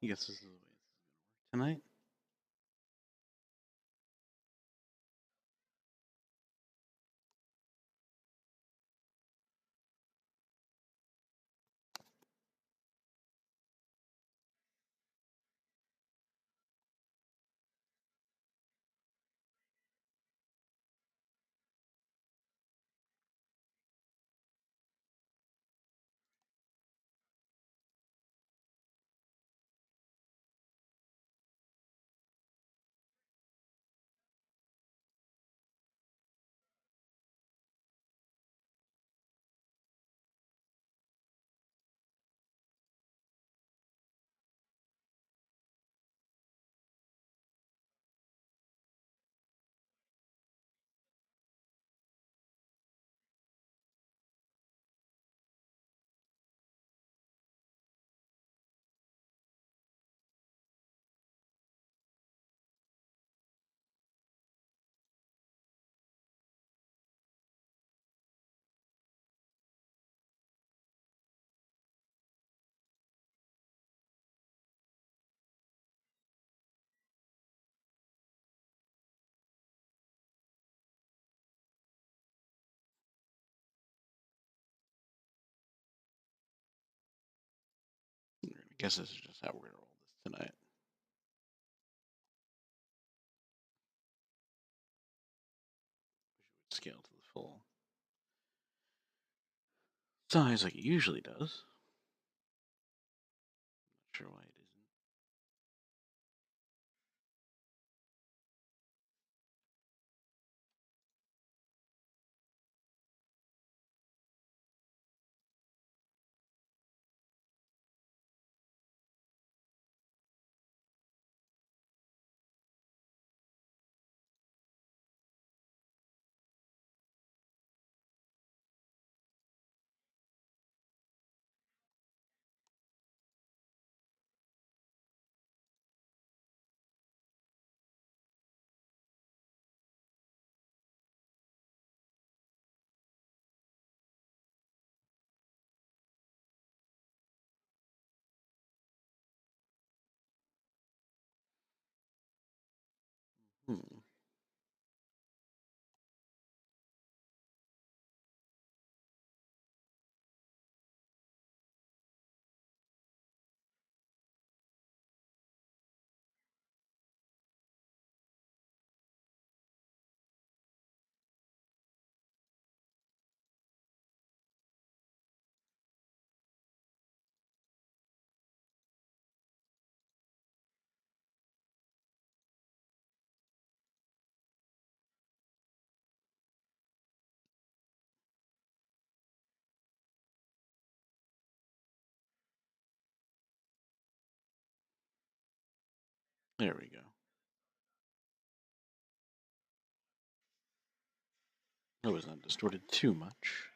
I guess this is the way this is going to work tonight. I guess this is just how we're going to roll this tonight. Scale to the full size like it usually does. Not sure why it isn't. Hmm. There we go. That was not distorted too much.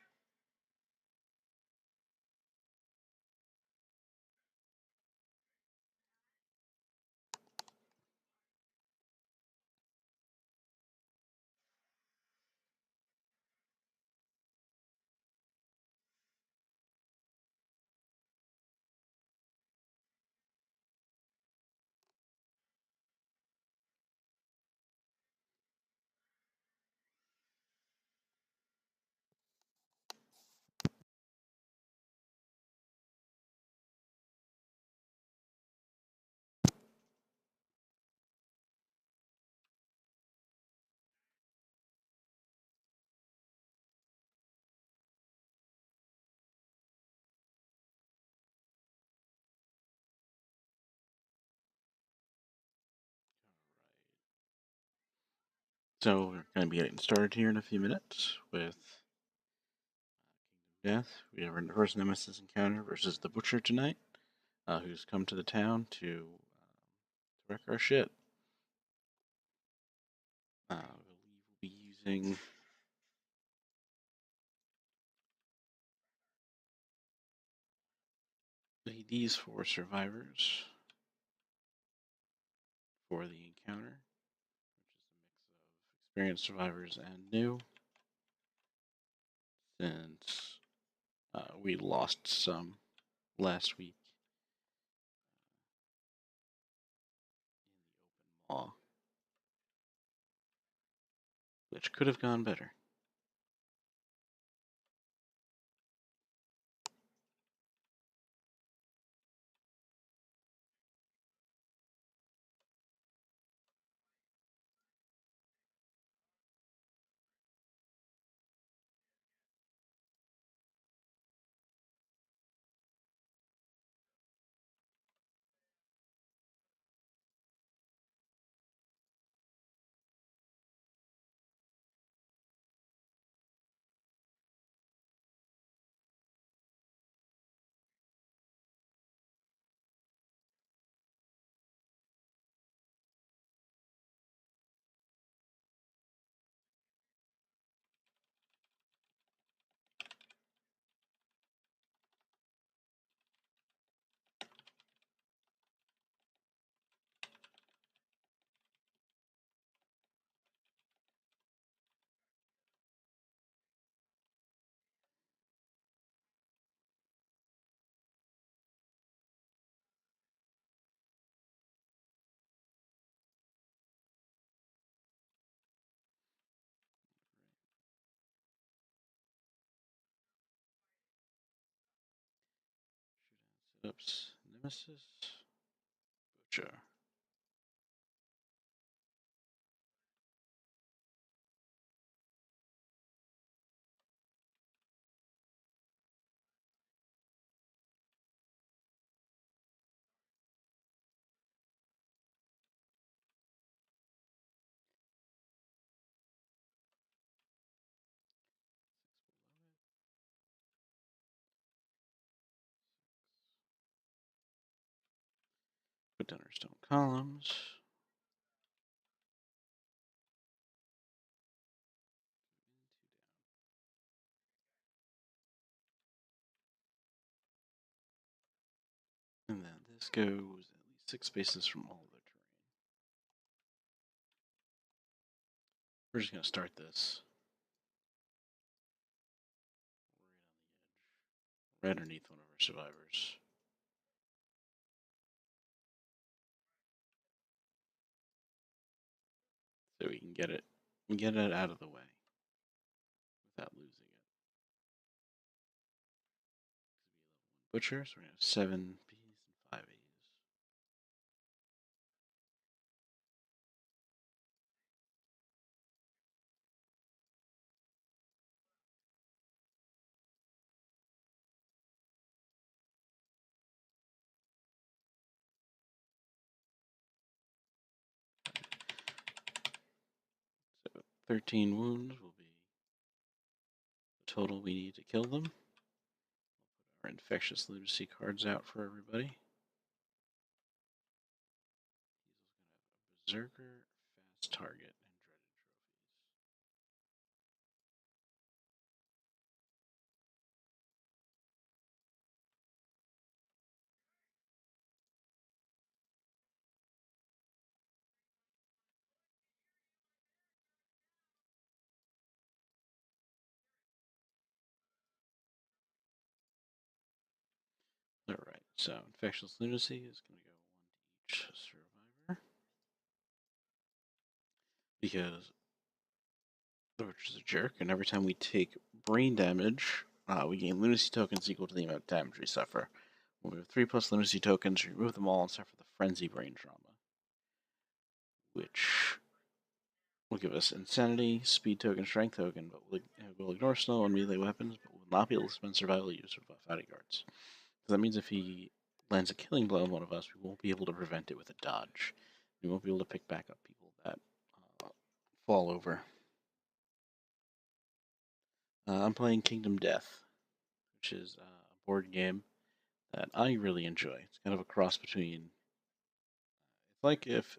So we're going to be getting started here in a few minutes with Kingdom Death. We have our first Nemesis encounter versus the Butcher tonight, who's come to the town to wreck our shit. I believe we'll be using ADs for survivors for the encounter, which is a mix of experienced survivors and new, since we lost some last week Aw. Which could have gone better. Oops. Nemesis. Butcher. Put down our stone columns. And then this goes at least 6 spaces from all the terrain. We're just going to start this right underneath one of our survivors. So we can get it out of the way without losing it. Butcher, so we're going to have 7 Bs and 5 As. So 13 wounds will be the total we need to kill them. We'll put our infectious lunacy cards out for everybody. He's going to have a berserker, fast target, and dreaded trophies. Alright, so infectious lunacy is going to go 1 to each survivor. Because the Butcher's a jerk, and every time we take brain damage, we gain lunacy tokens equal to the amount of damage we suffer. When we have 3+ lunacy tokens, we remove them all and suffer the frenzy brain trauma, which will give us insanity, speed token, strength token, but will ignore snow and melee weapons, but will not be able to spend survival use or buff bodyguards. So that means if he lands a killing blow on one of us, we won't be able to prevent it with a dodge. We won't be able to pick back up people that fall over. I'm playing Kingdom Death, which is a board game that I really enjoy. It's kind of a cross between. It's like if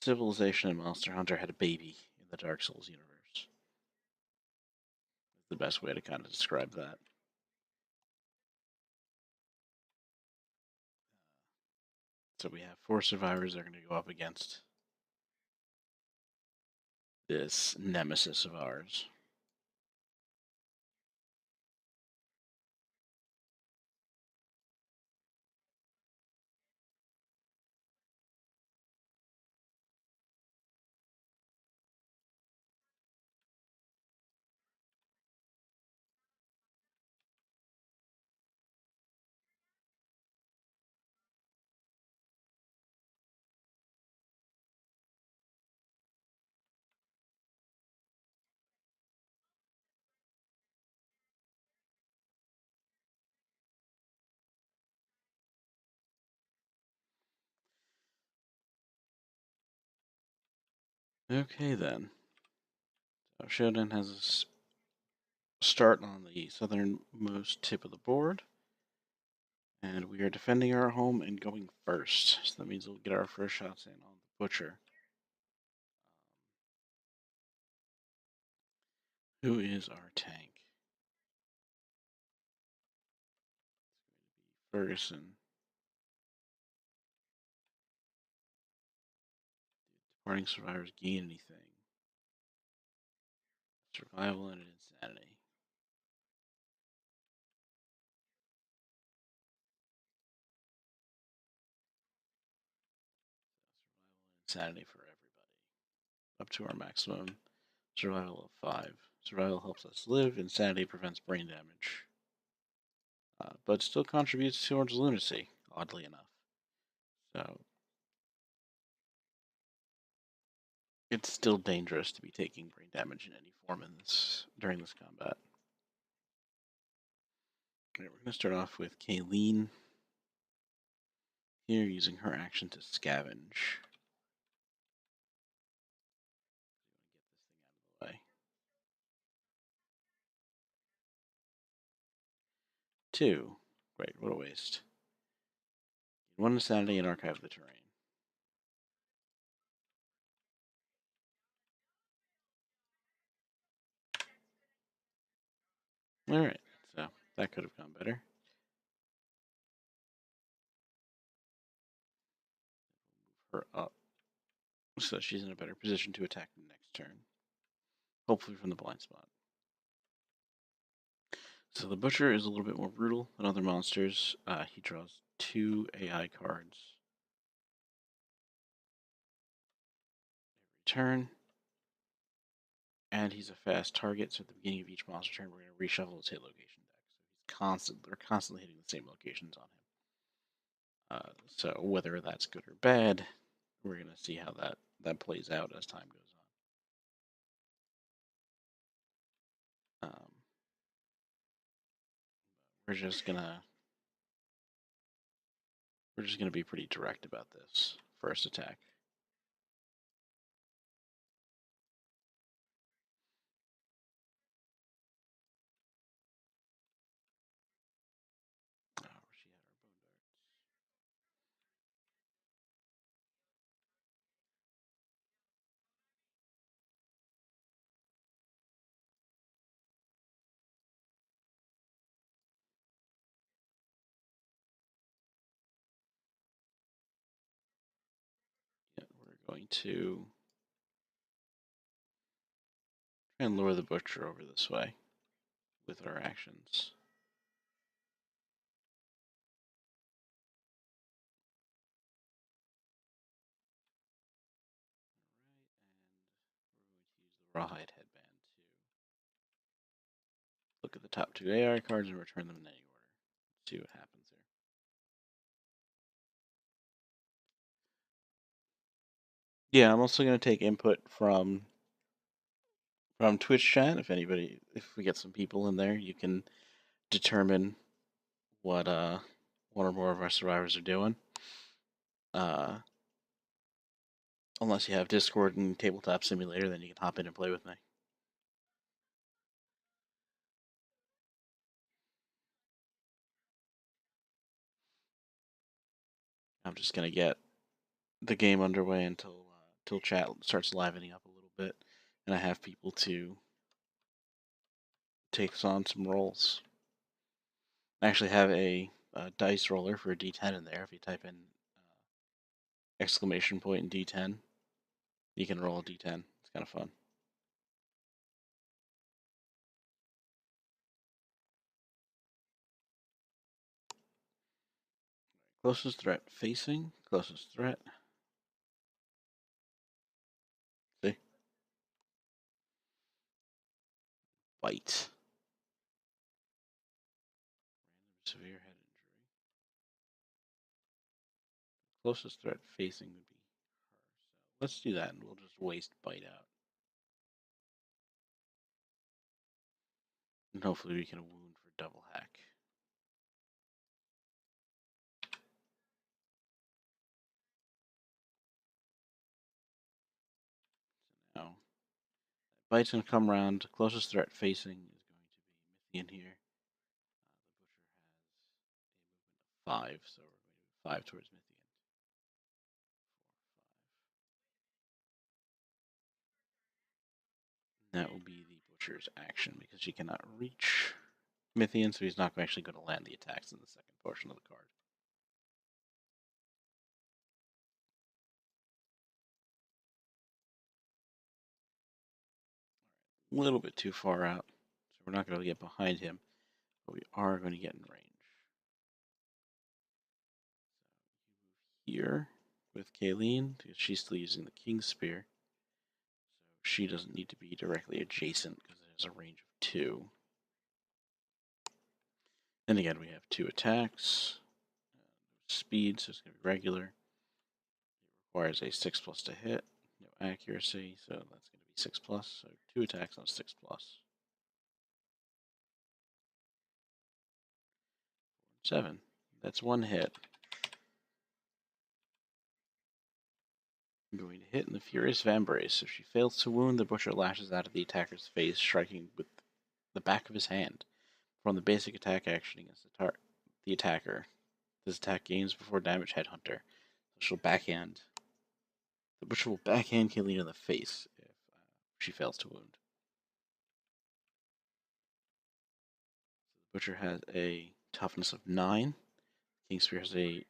Civilization and Monster Hunter had a baby in the Dark Souls universe. That's the best way to kind of describe that. So we have 4 survivors that are going to go up against this nemesis of ours. Okay then. So Shodan has a start on the southernmost tip of the board. And we are defending our home and going first. So that means we'll get our first shots in on the Butcher. Who is our tank? Ferguson. Departing survivors gain anything? Survival and insanity. Insanity for everybody. Up to our maximum. Survival of 5. Survival helps us live. Insanity prevents brain damage. But still contributes towards lunacy, oddly enough. So it's still dangerous to be taking brain damage in any form during this combat. We're going to start off with Kayleen here, using her action to scavenge. Get this thing out of the way. 2. Great, what a waste. 1 insanity and archive the terrain. Alright, so that could have gone better. Move her up so she's in a better position to attack the next turn. Hopefully from the blind spot. So the Butcher is a little bit more brutal than other monsters. He draws 2 AI cards every turn. And he's a fast target, so at the beginning of each monster turn, we're going to reshuffle his hit location deck. So we're constantly hitting the same locations on him. So whether that's good or bad, we're going to see how that plays out as time goes on. We're just gonna be pretty direct about this first attack. Oh, she had our bone darts. Yeah, we're going to try and lure the Butcher over this way with our actions. Alright, and we're going to use the Rawhide Headband to look at the top 2 AI cards and return them in any order. Let's see what happens here. Yeah, I'm also going to take input from Twitch chat. If we get some people in there, you can determine what one or more of our survivors are doing. Unless you have Discord and Tabletop Simulator, then you can hop in and play with me. I'm just gonna get the game underway until chat starts livening up a little bit, and I have people to take on some rolls. I actually have a dice roller for a D10 in there. If you type in exclamation point and D10, you can roll a D10. It's kind of fun. Closest threat facing. Closest threat. See? Bite. Random severe head injury. Closest threat facing would be her. So let's do that, and we'll just waste bite out. And hopefully we can wound for double hack. Now, Bite's going to come around. Closest threat facing is going to be Mithian here. The Butcher has a movement of 5, so we're going to move 5 towards Mithian. 4, 5. That will be the Butcher's action because she cannot reach Mithian, so he's not actually going to land the attacks in the second portion of the card. A little bit too far out, so we're not going to get behind him, but we are going to get in range. So here with Kaylene, because she's still using the King's Spear, so she doesn't need to be directly adjacent because it has a range of 2. And again, we have 2 attacks, speed, so it's going to be regular. It requires a 6+ to hit, no accuracy, so that's going to be 6+, so 2 attacks on 6+. 7. That's 1 hit. I'm going to hit in the Furious Vambrace. If she fails to wound, the Butcher lashes out of the attacker's face, striking with the back of his hand. From the basic attack action against the attacker, this attack gains before damage Headhunter. So she'll backhand. The Butcher will backhand Kaylene in the face if she fails to wound. So the Butcher has a toughness of 9. King's Spear has a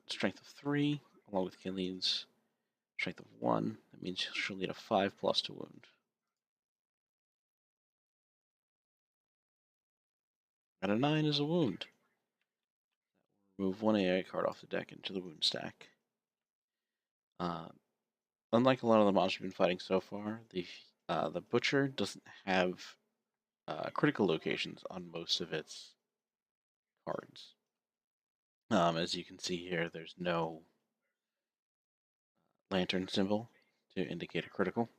strength of 3, along with Kaylene's strength of 1. That means she'll need a 5+ to wound. And a 9 is a wound. Remove 1 AI card off the deck into the wound stack. Unlike a lot of the monsters we've been fighting so far, the Butcher doesn't have critical locations on most of its cards. As you can see here, there's no lantern symbol to indicate a critical.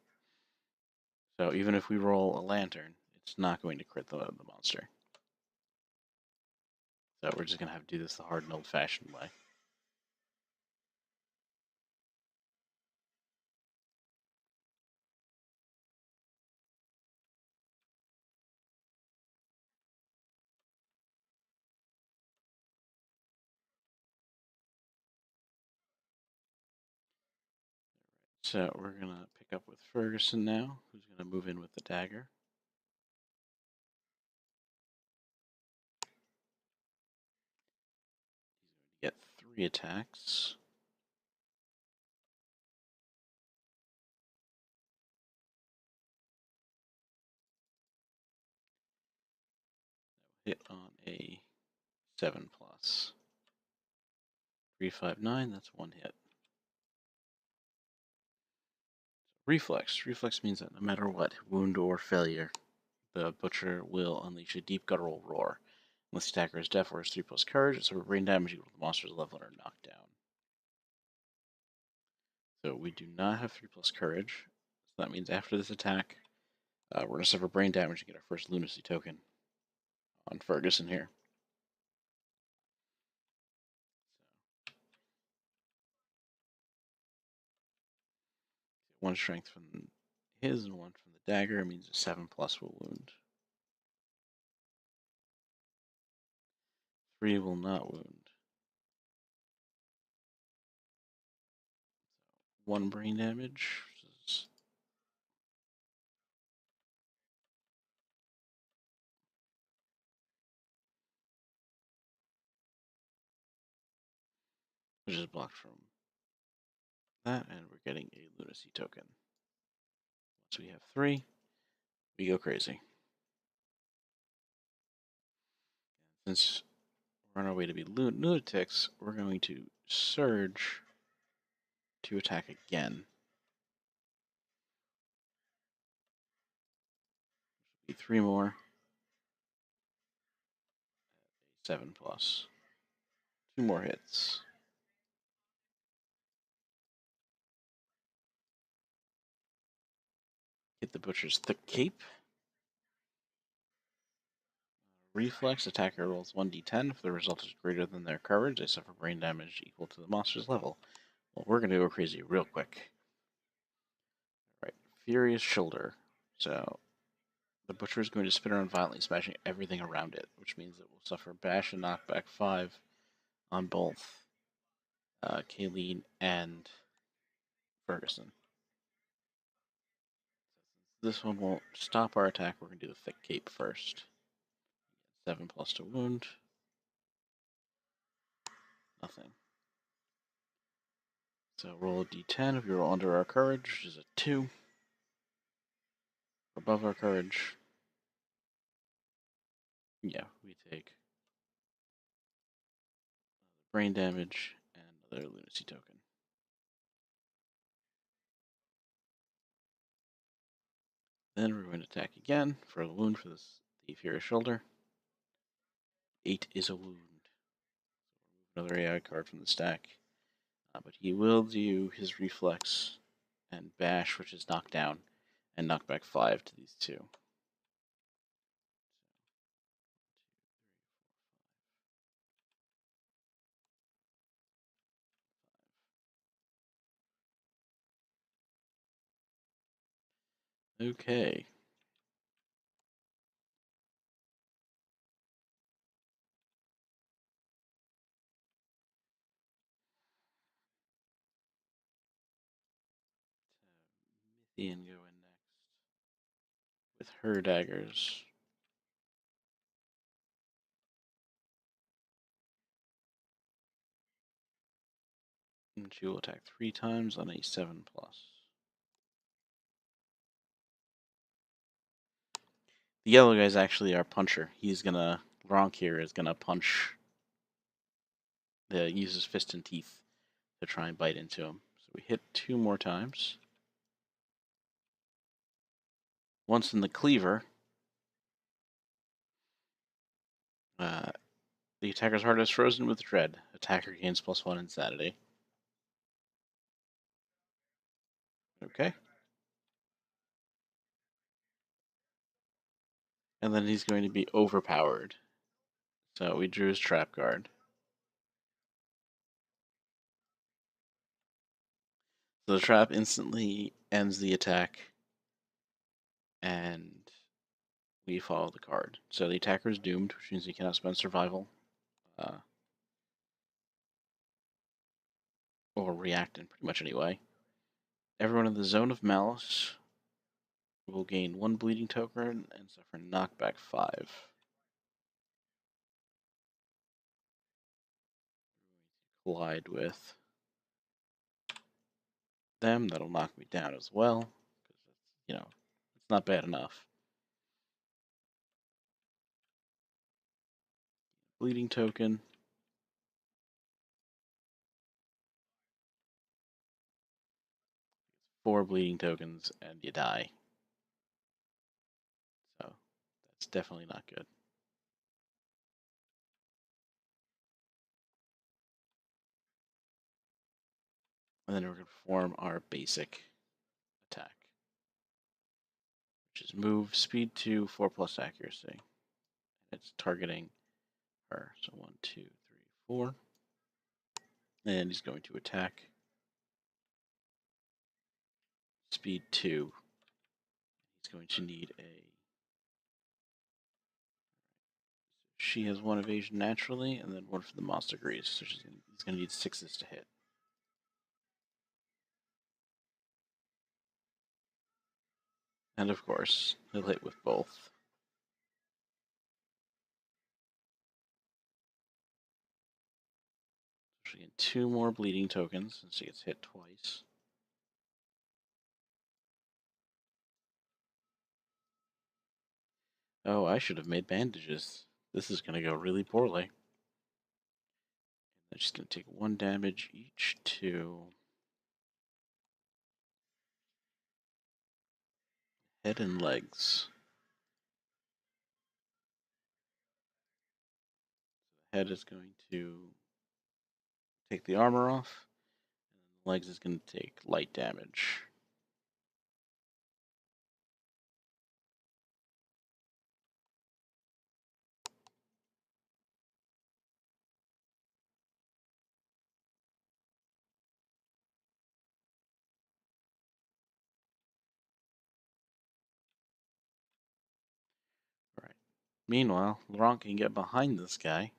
So even if we roll a lantern, it's not going to crit the monster. So we're just going to have to do this the hard and old-fashioned way. So we're going to pick up with Ferguson now, who's going to move in with the dagger. He's going to get 3 attacks. Hit on a 7+. 3, 5, 9, that's 1 hit. Reflex. Reflex means that no matter what, wound or failure, the Butcher will unleash a deep guttural roar. Unless the attacker is deaf or has 3+ courage, it's a brain damage equal to the monster's level or knockdown. So we do not have 3+ courage. So that means after this attack, we're going to suffer brain damage and get our first lunacy token on Ferguson here. 1 strength from his and 1 from the dagger. It means a 7+ will wound. 3 will not wound. 1 brain damage. Which is blocked from that, and we're getting a lunacy token. Once we have 3, we go crazy. And since we're on our way to be lunatics, we're going to surge to attack again. 3 more. 7+. 2 more hits. Hit the Butcher's thick cape. Reflex, attacker rolls 1d10. If the result is greater than their courage, they suffer brain damage equal to the monster's level. Well, we're going to go crazy real quick. Furious Shoulder. So the Butcher is going to spin around violently, smashing everything around it, which means it will suffer Bash and Knockback 5 on both Kayleen and Ferguson. This one won't stop our attack. We're going to do the Thick Cape first. 7 plus to wound. Nothing. So roll a d10. If you roll under our courage, which is a 2. Above our courage, yeah, we take brain damage and another lunacy token. Then we're going to attack again for a wound for the Furious Shoulder. 8 is a wound. Another AI card from the stack. But he will do his Reflex and Bash, which is knocked down, and knock back 5 to these two. Okay. Mythian go in next with her daggers. And she will attack 3 times on a 7+. The yellow guy's actually our puncher. Gronk here is gonna punch, use his fist and teeth to try and bite into him. So we hit 2 more times. Once in the cleaver. The attacker's heart is frozen with dread. Attacker gains +1 insanity. Okay. And then he's going to be overpowered. So we drew his trap card. So the trap instantly ends the attack, and we follow the card. So the attacker is doomed, which means he cannot spend survival or react in pretty much any way. Everyone in the zone of malice will gain 1 bleeding token and suffer knockback 5. Collide with them. That'll knock me down as well. Because, it's not bad enough. Bleeding token. 4 bleeding tokens and you die. So that's definitely not good. And then we're going to perform our basic attack, which is move, speed 2, 4+ accuracy. It's targeting her. So 1, 2, 3, 4. And he's going to attack. Speed 2. He's going to need a... She has 1 evasion naturally, and then 1 for the monster grease. So he's going to need 6s to hit. And of course, he'll hit with both. She gets 2 more bleeding tokens since she gets hit twice. Oh, I should have made bandages. This is going to go really poorly. And she's going to take 1 damage each to head and legs. The head is going to take the armor off, and the legs is going to take light damage. Meanwhile, Laurent can get behind this guy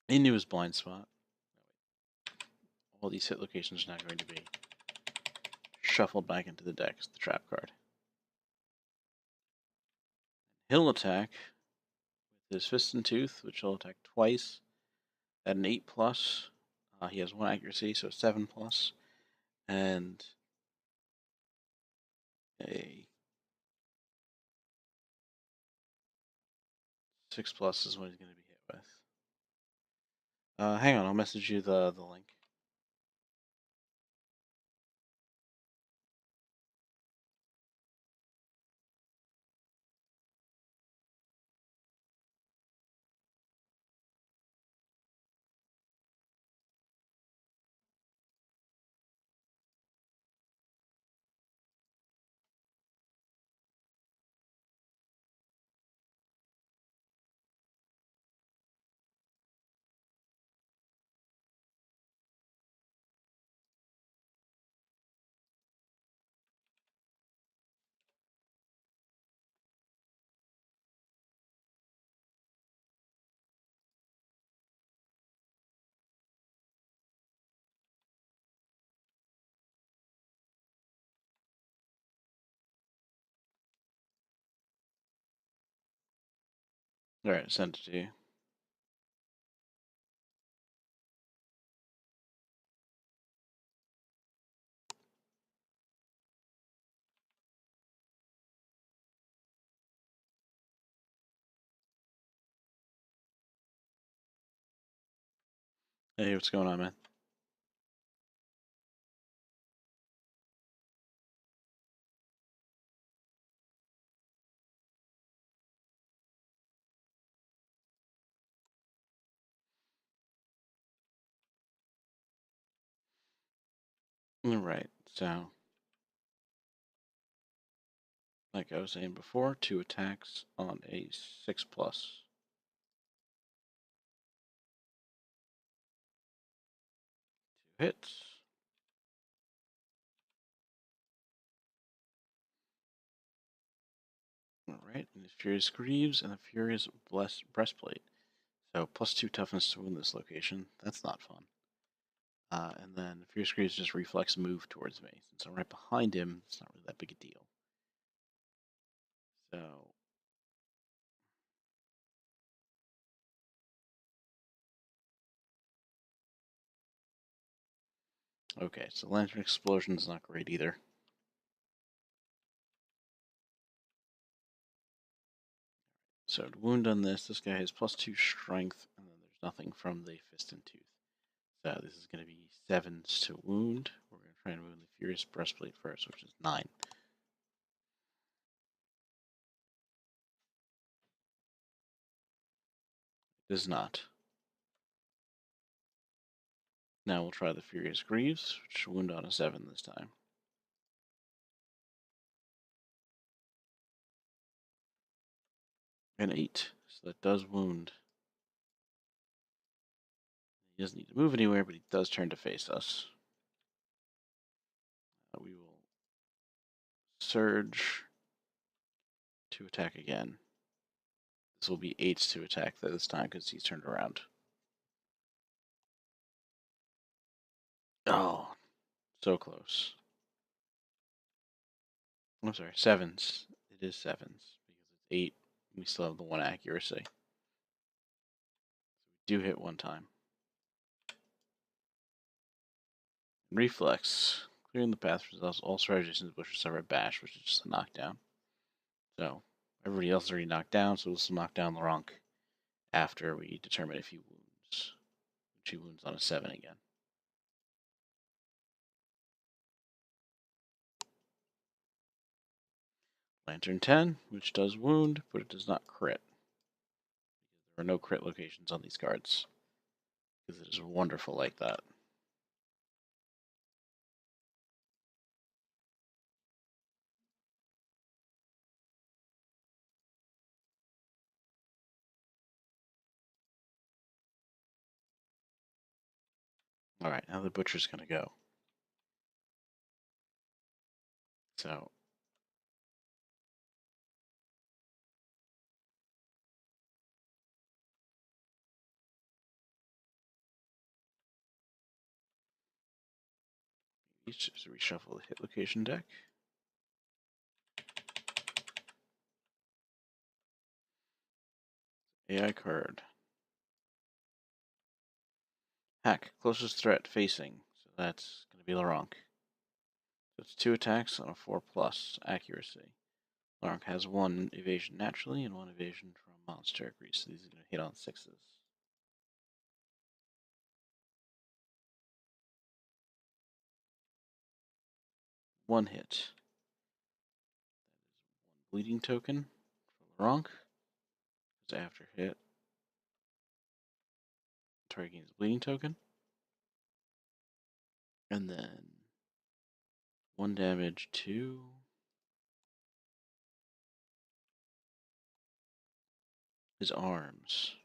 into his blind spot. All these hit locations are now going to be shuffled back into the deck as the trap card. He'll attack with his Fist and Tooth, which will attack twice at an 8+. He has 1 accuracy, so 7+. And a 6+ is what he's going to be hit with. Hang on, I'll message you the link. Alright, send it to you. Hey, what's going on, man? Alright, so like I was saying before, 2 attacks on a 6+. 2 hits. Alright, and the Furious Greaves and the Furious Breastplate. So +2 toughness to wound this location. That's not fun. And then Furious Greaves just reflex move towards me. Since I'm right behind him, it's not really that big a deal. So okay, so Lantern Explosion is not great either. So to wound on this guy has +2 strength, and then there's nothing from the Fist and Tooth. So this is going to be 7s to wound. We're going to try and wound the Furious Breastplate first, which is 9. Does not. Now we'll try the Furious Greaves, which wound on a 7 this time. An 8, so that does wound. He doesn't need to move anywhere, but he does turn to face us. We will surge to attack again. This will be 8s to attack this time because he's turned around. Oh, so close. I'm sorry, 7s. It is 7s because it's 8. We still have the 1 accuracy. We do hit 1 time. Reflex. Clearing the path results all strategies in the bush except for Bash, which is just a knockdown. So everybody else is already knocked down, so this will knock down Laurent after we determine if he wounds. Which he wounds on a 7 again. Lantern 10, which does wound, but it does not crit. There are no crit locations on these cards. Because it is wonderful like that. Alright, now the butcher's gonna go. So Each to reshuffle the hit location deck. AI card. Hack, closest threat facing. So that's going to be Laronk. So it's 2 attacks on a 4+ accuracy. Laronk has 1 evasion naturally and 1 evasion from monster. So these are going to hit on 6s. One hit. That is 1 bleeding token for Laronk. Because after hit, target gains a bleeding token. And then 1 damage to his arms.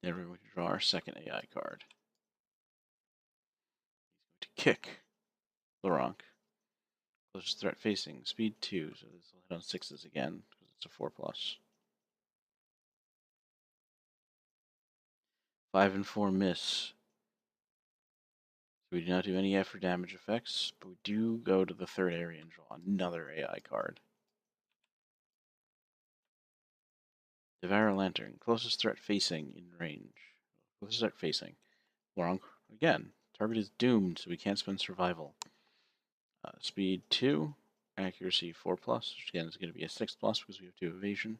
Then we're going to draw our second AI card. He's going to kick Laronk. Closest threat facing, speed 2, so this will hit on 6s again, because it's a 4+. 5 and 4 miss. So we do not do any after damage effects, but we do go to the third area and draw another AI card. Devour Lantern, closest threat facing in range. Closest threat facing. Laronk, again, target is doomed, so we can't spend survival. Speed 2, accuracy 4+, which again is going to be a 6+ because we have 2 evasion.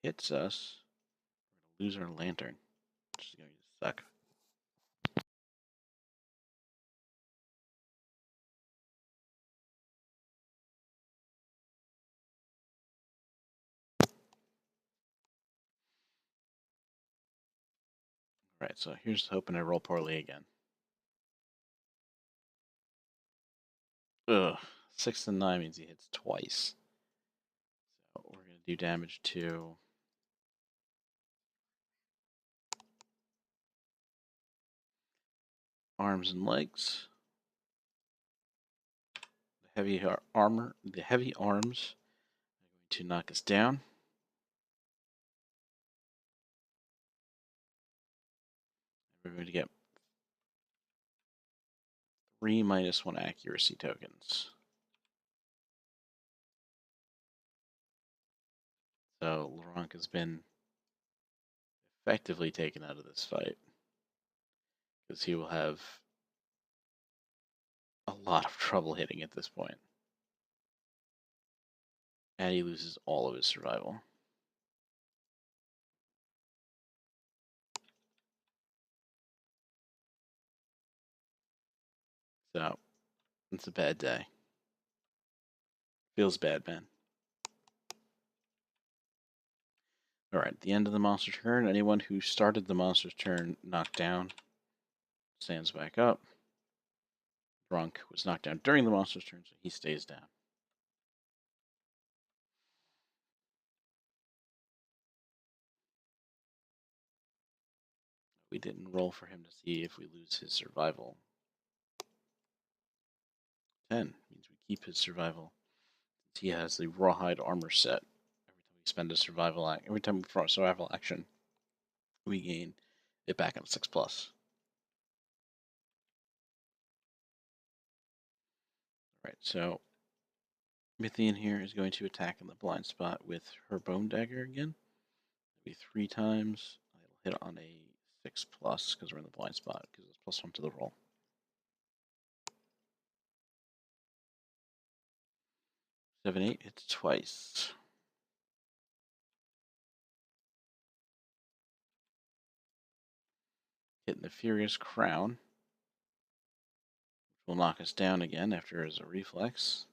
And then if he hits us, we're going to lose our lantern, which is going to suck. Alright, so here's hoping I roll poorly again. Ugh, 6 and 9 means he hits twice. So we're going to do damage to arms and legs. The heavy armor, the heavy arms are going to knock us down. We're going to get 3 -1 accuracy tokens. So Laronk has been effectively taken out of this fight, because he will have a lot of trouble hitting at this point. And he loses all of his survival. So, it's a bad day. Feels bad, man. Alright, at the end of the monster's turn, anyone who started the monster's turn knocked down stands back up. Drunk was knocked down during the monster's turn, so he stays down. We didn't roll for him to see if we lose his survival. 10 means we keep his survival. He has the rawhide armor set. Every time we spend a survival every time we throw a survival action, we gain it back on 6+. Alright, so Mythian here is going to attack in the blind spot with her bone dagger again. It'll be 3 times. It'll hit on a 6+ because we're in the blind spot, because it's +1 to the roll. 7, 8 hits twice. Hitting the Furious Crown, which will knock us down again after as a reflex.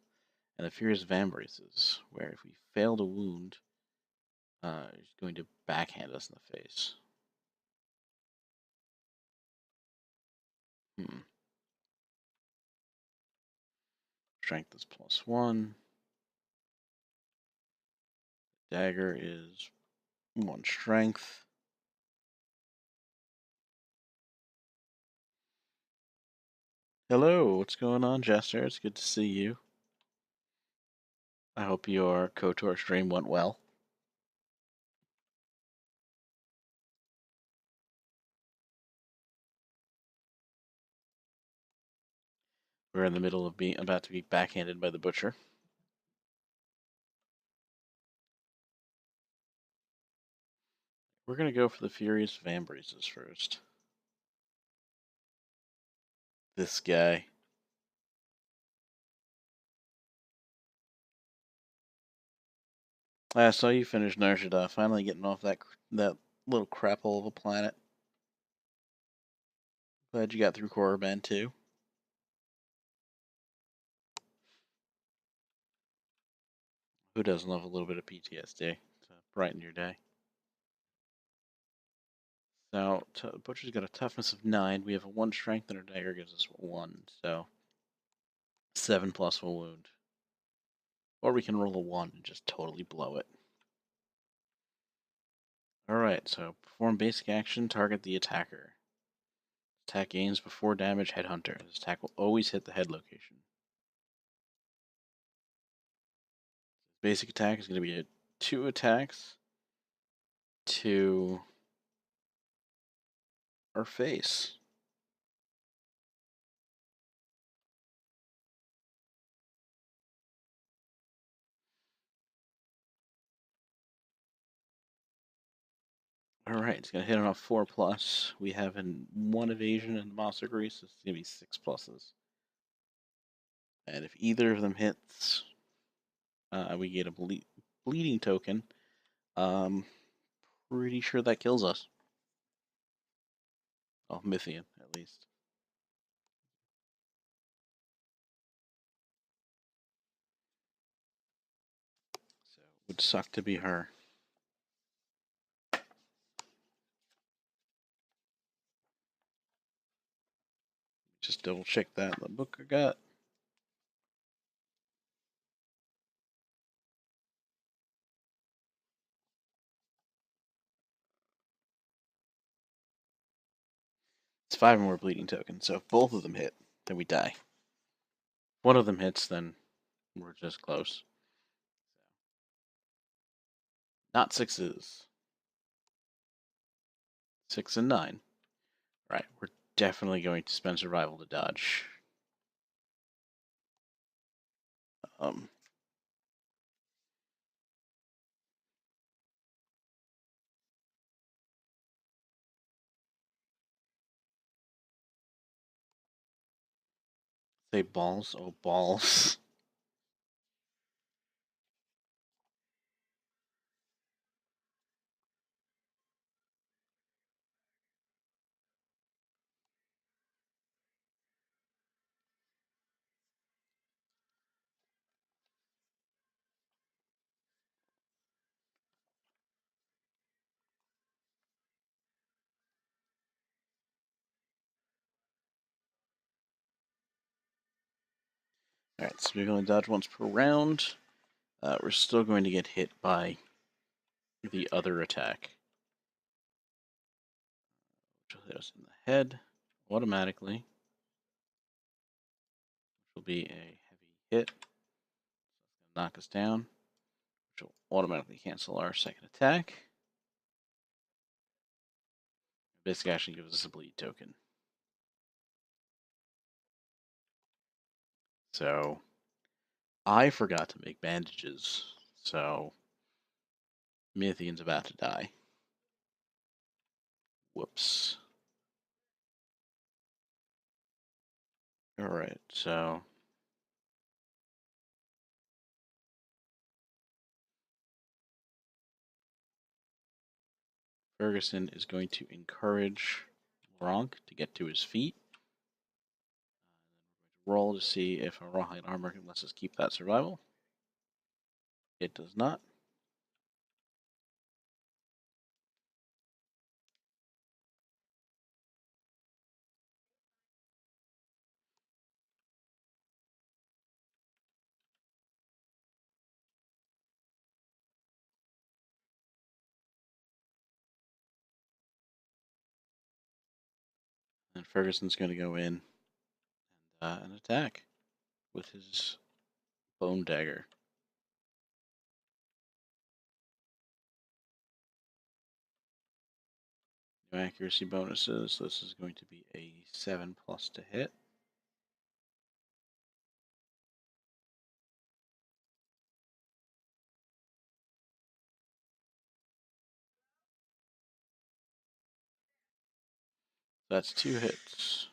And the Furious Vambraces, where if we fail to wound, he's going to backhand us in the face. Strength is +1. Dagger is 1 strength. Hello, what's going on, Jester? It's good to see you. I hope your KOTOR stream went well. We're in the middle of being about to be backhanded by the butcher. We're gonna go for the Furious Vambraces first. This guy. I saw you finish Nar Shaddaa, finally getting off that little crap hole of a planet. Glad you got through Korriban too. Who doesn't love a little bit of PTSD to brighten your day? So, Butcher's got a toughness of 9. We have a 1 strength, and our dagger gives us 1, so 7 plus will wound. Or we can roll a 1 and just totally blow it. Alright, so perform basic action, target the attacker. Attack aims before damage, Headhunter. This attack will always hit the head location. Basic attack is going to be 2 attacks to our face. Alright, it's going to hit on a 4 plus. We have 1 evasion and Monster Grease. It's going to be 6 pluses. And if either of them hits, we get a bleeding token. Pretty sure that kills us. Oh, Mythian, at least. So it would suck to be her. Just double check that in the book I got. It's 5 more bleeding tokens, so if both of them hit, then we die. One of them hits, then we're just close. Not 6s. 6 and 9. Right, we're definitely going to spend survival to dodge. Say balls? Oh, balls. Alright, so we're going to dodge once per round. We're still going to get hit by the other attack. Which will hit us in the head automatically. Which will be a heavy hit. Knock us down. Which will automatically cancel our second attack. Basically actually gives us a bleed token. So I forgot to make bandages, so Mythian's about to die. Whoops. Alright, so Ferguson is going to encourage Ronk to get to his feet. Roll to see if a rawhide armor lets us keep that survival. It does not. And Ferguson's going to go in and attack with his bone dagger. No accuracy bonuses. This is going to be a 7 plus to hit. That's 2 hits.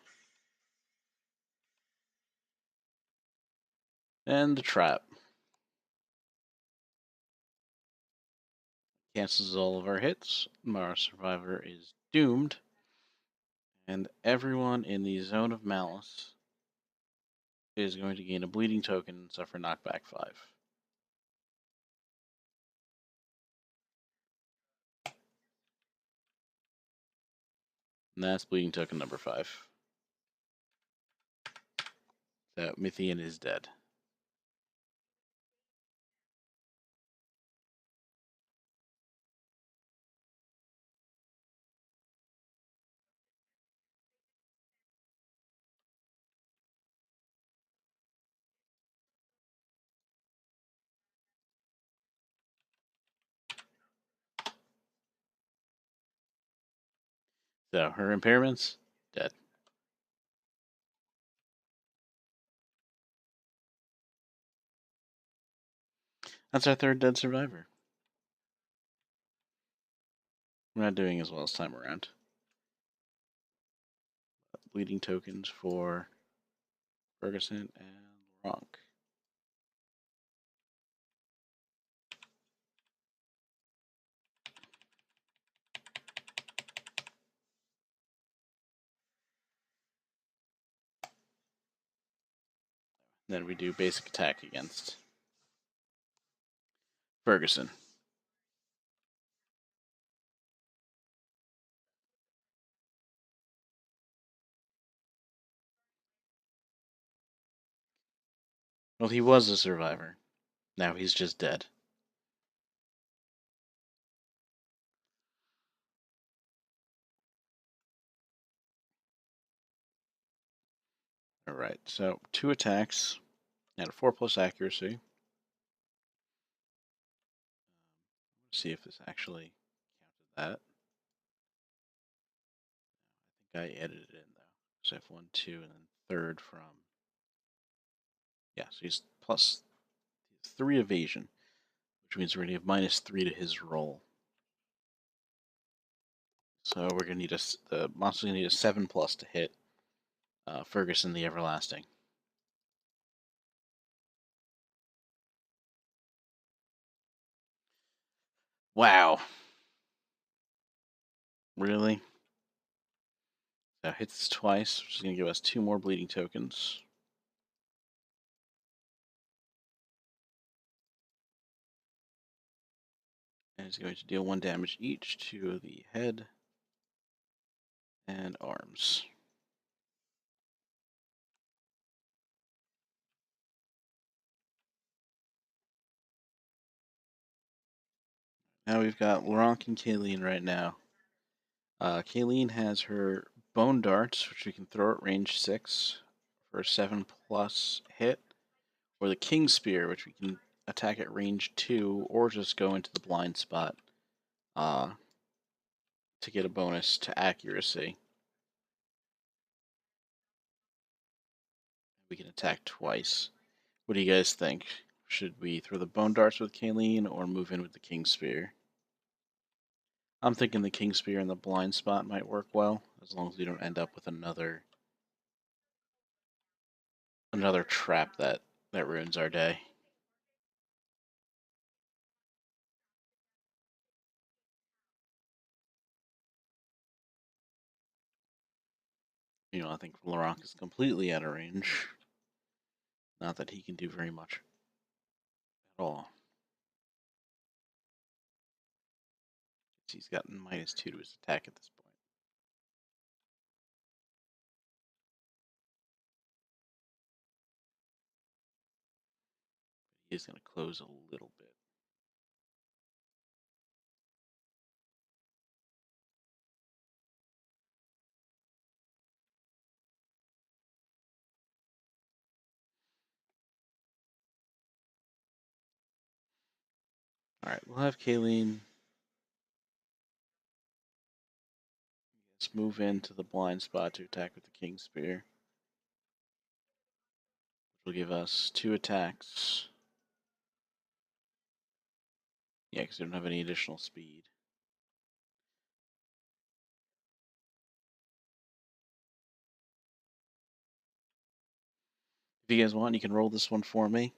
And the trap. Cancels all of our hits. Our survivor is doomed. And everyone in the zone of malice is going to gain a bleeding token and suffer knockback 5. And that's bleeding token number 5. That Mythian is dead. So her impairments, dead. That's our 3rd dead survivor. We're not doing as well as time around. Bleeding tokens for Ferguson and Laurent. Then we do basic attack against Ferguson. Well, he was a survivor. Now he's just dead. Alright, so 2 attacks and a 4+ accuracy. Let's see if this actually counted that. I think I edited it in though. So F1, 2, and then 3rd from. Yeah, so he's plus 3 evasion, which means we're going to have -3 to his roll. So we're going to need the monster's going to need a 7+ to hit Ferguson the Everlasting. Wow. Really? So hits twice, which is going to give us 2 more bleeding tokens. And it's going to deal 1 damage each to the head and arms. Now we've got Laurent and Kayleen right now. Kayleen has her Bone Darts, which we can throw at range 6 for a 7+ hit, or the King Spear, which we can attack at range 2, or just go into the blind spot to get a bonus to accuracy. We can attack twice. What do you guys think? Should we throw the Bone Darts with Kayleen or move in with the King Spear? I'm thinking the King Spear and the blind spot might work well, as long as we don't end up with another trap that ruins our day. I think Laurent is completely out of range. Not that he can do very much at all. He's gotten -2 to his attack at this point. He is going to close a little bit. Alright, we'll have Kayleen. Let's move into the blind spot to attack with the King Spear. Which will give us 2 attacks. Yeah, because we don't have any additional speed. If you guys want, you can roll this one for me.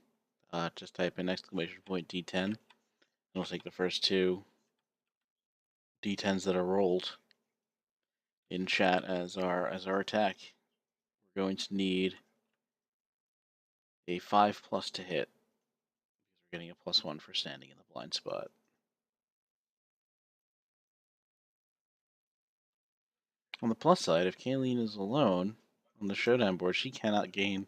Just type in exclamation point D10. And we'll take the first two D10s that are rolled in chat as our attack. We're going to need a 5+ to hit. We're getting a +1 for standing in the blind spot. On the plus side, if Kayleen is alone on the showdown board, she cannot gain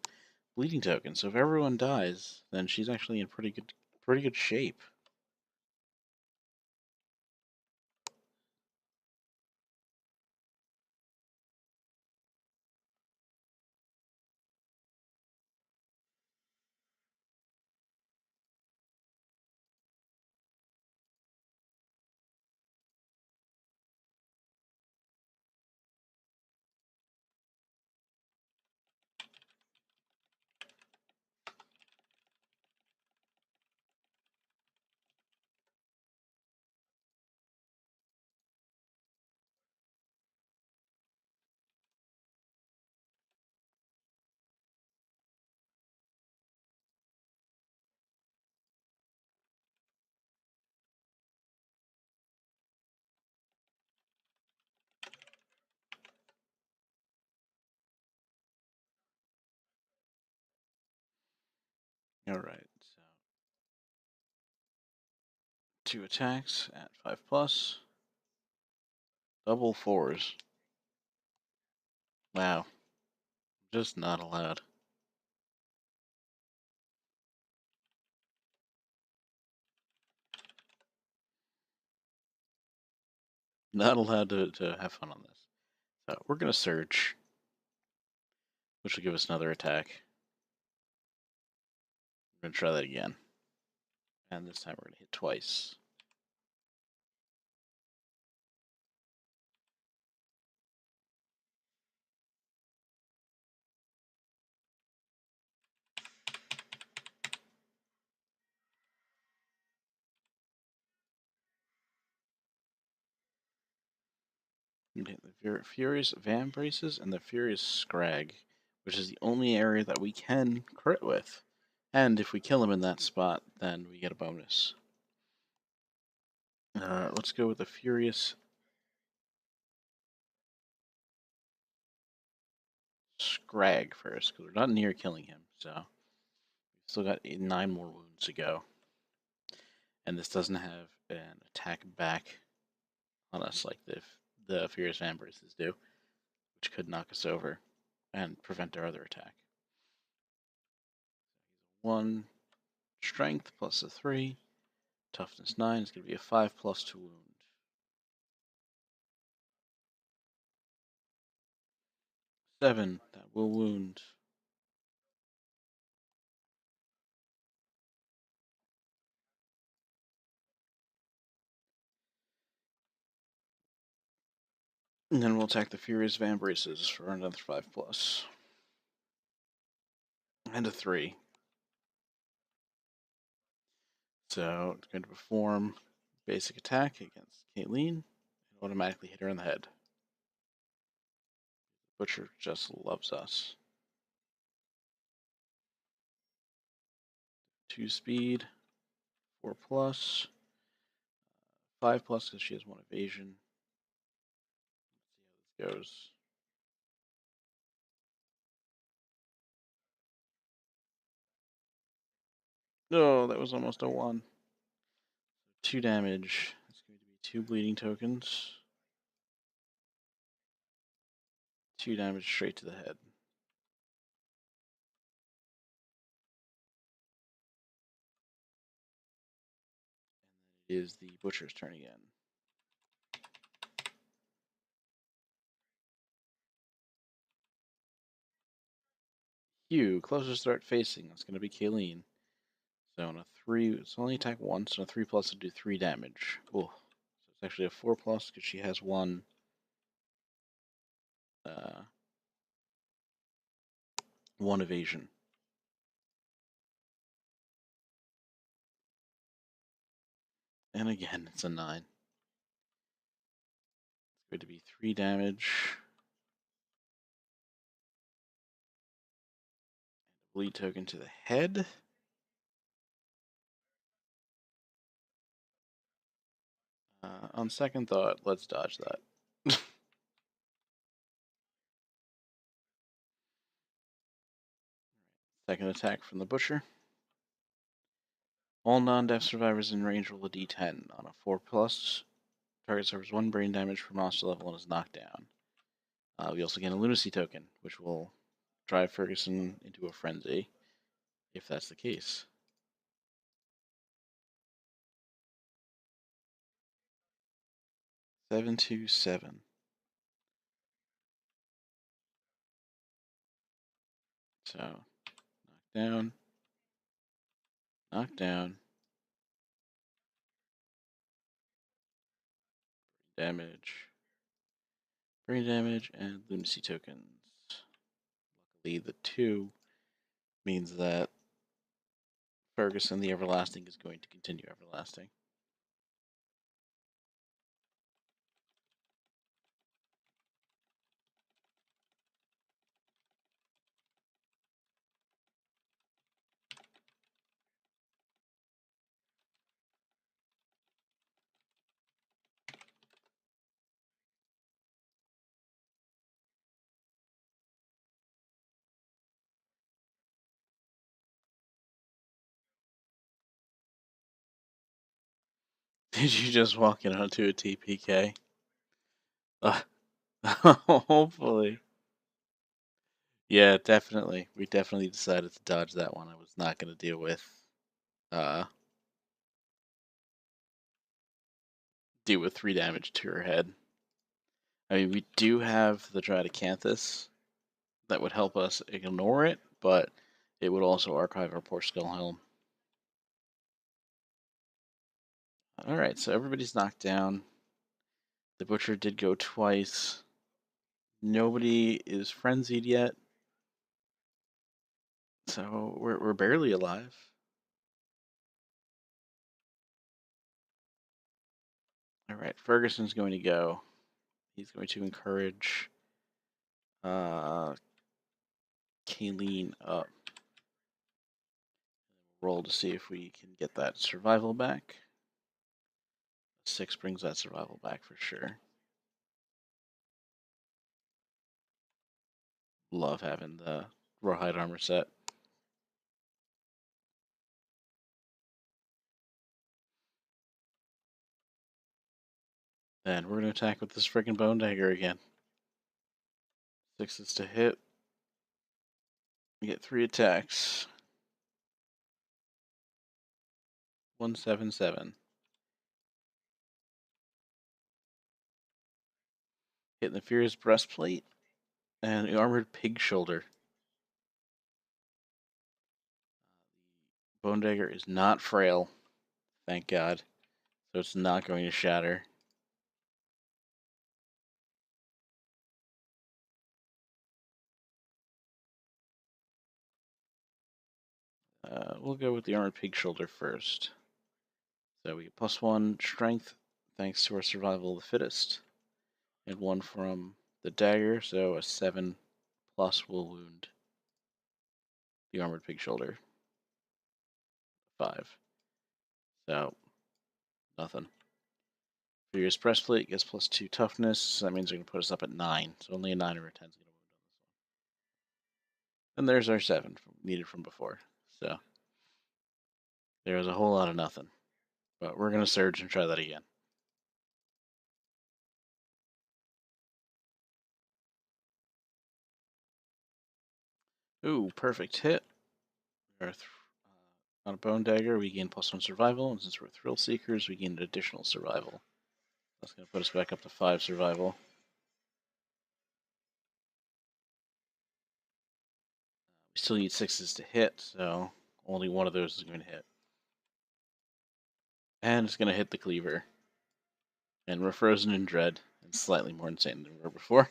bleeding tokens. So if everyone dies, then she's actually in pretty good shape. Alright, so 2 attacks at 5+. Double 4s. Wow. Just not allowed. Not allowed to have fun on this. So we're going to Surge, which will give us another attack. We're going to try that again. And this time we're going to hit twice. The Furious Vambraces and the Furious Scrag, which is the only area that we can crit with. And if we kill him in that spot, then we get a bonus. Let's go with the Furious Scrag first, because we're not near killing him, so we've still got 9 more wounds to go. And this doesn't have an attack back on us like the Furious Vambraces do, which could knock us over and prevent our other attack. 1 strength plus a 3, toughness 9 is going to be a 5+ to wound. 7, that will wound. And then we'll attack the Furious Vambraces for another 5+. And a 3. So it's going to perform basic attack against Kayleen and automatically hit her in the head. Butcher just loves us. 2 speed, 4+, 5+ because she has 1 evasion. Let's see how this goes. No, that was almost a 1. 2 damage. That's going to be 2 bleeding tokens. 2 damage straight to the head. And it is the Butcher's turn again. Hugh, closest threat facing. That's going to be Kayleen. So on a 3, it's only attack once, and a 3+ to do 3 damage. Oh, so it's actually a 4+ because she has 1. 1 evasion. And again, it's a 9. It's going to be 3 damage. Bleed token to the head. On second thought, let's dodge that. Second attack from the Butcher. All non-death survivors in range roll a d10. On a 4+, target suffers 1 brain damage per monster level and is knocked down. We also gain a lunacy token, which will drive Ferguson into a frenzy, if that's the case. 727. So, knock down, brain damage, and lunacy tokens. Luckily, the 2 means that Ferguson the Everlasting is going to continue everlasting. Did you just walk in onto a TPK? Hopefully. Yeah, definitely. We definitely decided to dodge that one. I was not going to deal with 3 damage to her head. I mean, we do have the Dradacanthus that would help us ignore it, but it would also archive our poor Skullhelm. Alright, so everybody's knocked down. The Butcher did go twice. Nobody is frenzied yet. So we're barely alive. Alright, Ferguson's going to go. He's going to encourage Kayleen up. Roll to see if we can get that survival back. 6 brings that survival back for sure. Love having the rawhide armor set. Then we're going to attack with this freaking bone dagger again. 6s to hit. We get 3 attacks. 177. Hitting the Fierce breastplate and the armored pig shoulder. Bone dagger is not frail, thank God, so it's not going to shatter. We'll go with the armored pig shoulder first. So we get +1 strength thanks to our survival of the fittest, and 1 from the dagger, so a 7+ will wound the armored pig shoulder. 5. So nothing. Furious breastplate gets +2 toughness, so that means they're going to put us up at 9. So only a 9 or a 10 is going to wound on this one. And there's our 7 needed from before. So there's a whole lot of nothing. But we're going to surge and try that again. Ooh, perfect hit. On a bone dagger, we gain +1 survival, and since we're thrill seekers, we gain an additional survival. That's going to put us back up to 5 survival. We still need 6s to hit, so only one of those is going to hit. And it's going to hit the cleaver. And we're frozen in dread, and slightly more insane than we were before.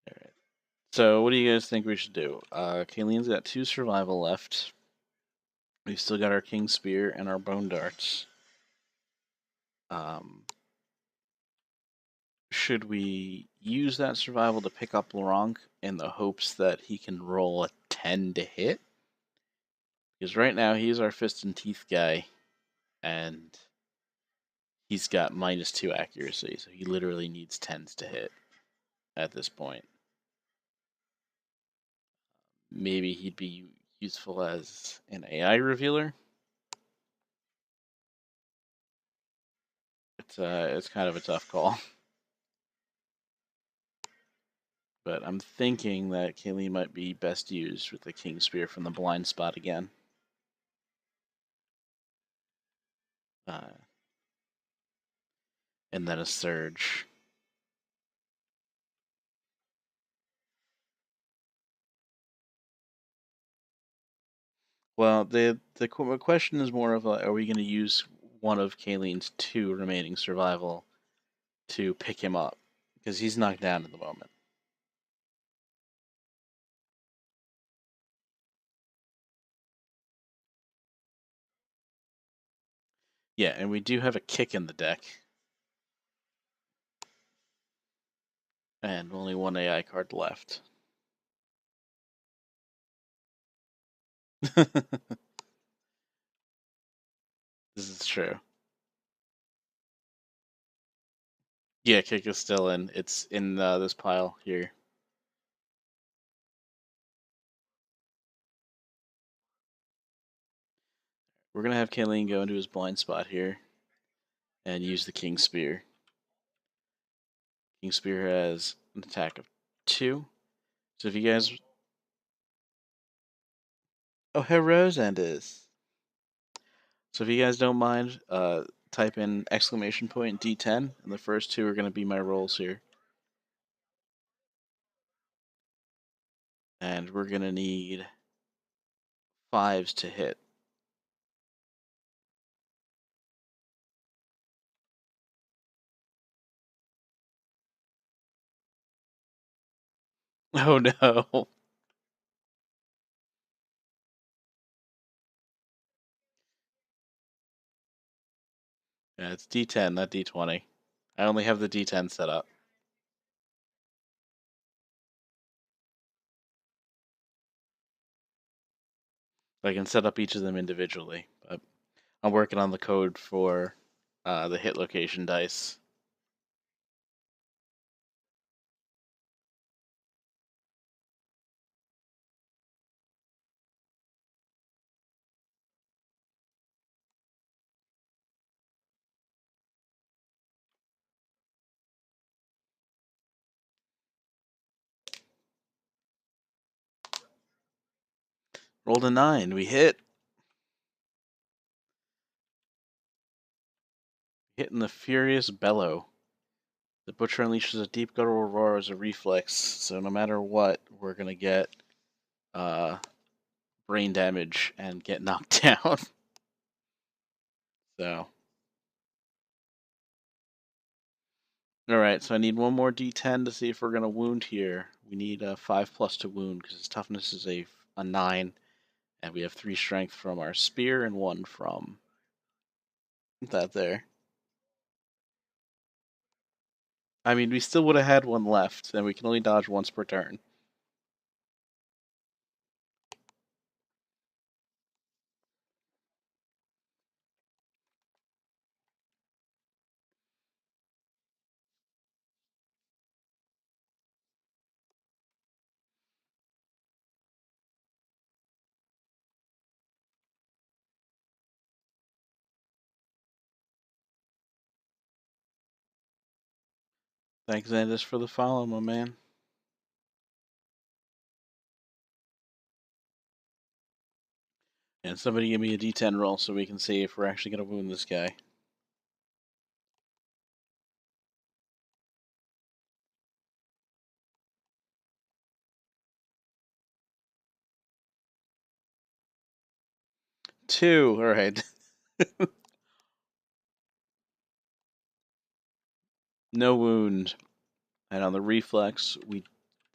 Alright. So what do you guys think we should do? Kayleen's got 2 survival left. We've still got our King Spear and our Bone Darts. should we use that survival to pick up Laurent in the hopes that he can roll a 10 to hit? Because right now he's our fist and teeth guy, and he's got -2 accuracy, so he literally needs 10s to hit at this point. Maybe he'd be useful as an AI revealer. It's kind of a tough call. But I'm thinking that Kayleen might be best used with the King Spear from the blind spot again. And then a Surge. Well, the question is more of are we going to use one of Kayleen's 2 remaining survival to pick him up? Because he's knocked down at the moment. Yeah, and we do have a kick in the deck. And only one AI card left. This is true. Yeah, kick is still in. It's in this pile here. We're going to have Kayleen go into his blind spot here and use the King Spear. King Spear has an attack of 2. So if you guys... Oh, Herosand is. So if you guys don't mind, type in exclamation point D10, and the first 2 are going to be my rolls here. And we're going to need 5s to hit. Oh no. Yeah, it's D10, not D20. I only have the D10 set up. I can set up each of them individually, but I'm working on the code for the hit location dice. Rolled a 9. We hit. Hitting the Furious Bellow. The Butcher unleashes a deep guttural roar as a reflex, so no matter what, we're going to get brain damage and get knocked down. So. Alright, so I need one more D10 to see if we're going to wound here. We need a 5+ to wound because his toughness is a 9, and we have 3 strength from our spear and 1 from that there. I mean, we still would have had 1 left, and we can only dodge once per turn. Thanks, Andis, for the follow, my man. And somebody give me a D10 roll so we can see if we're actually going to wound this guy. Two, alright. No wound. And on the reflex,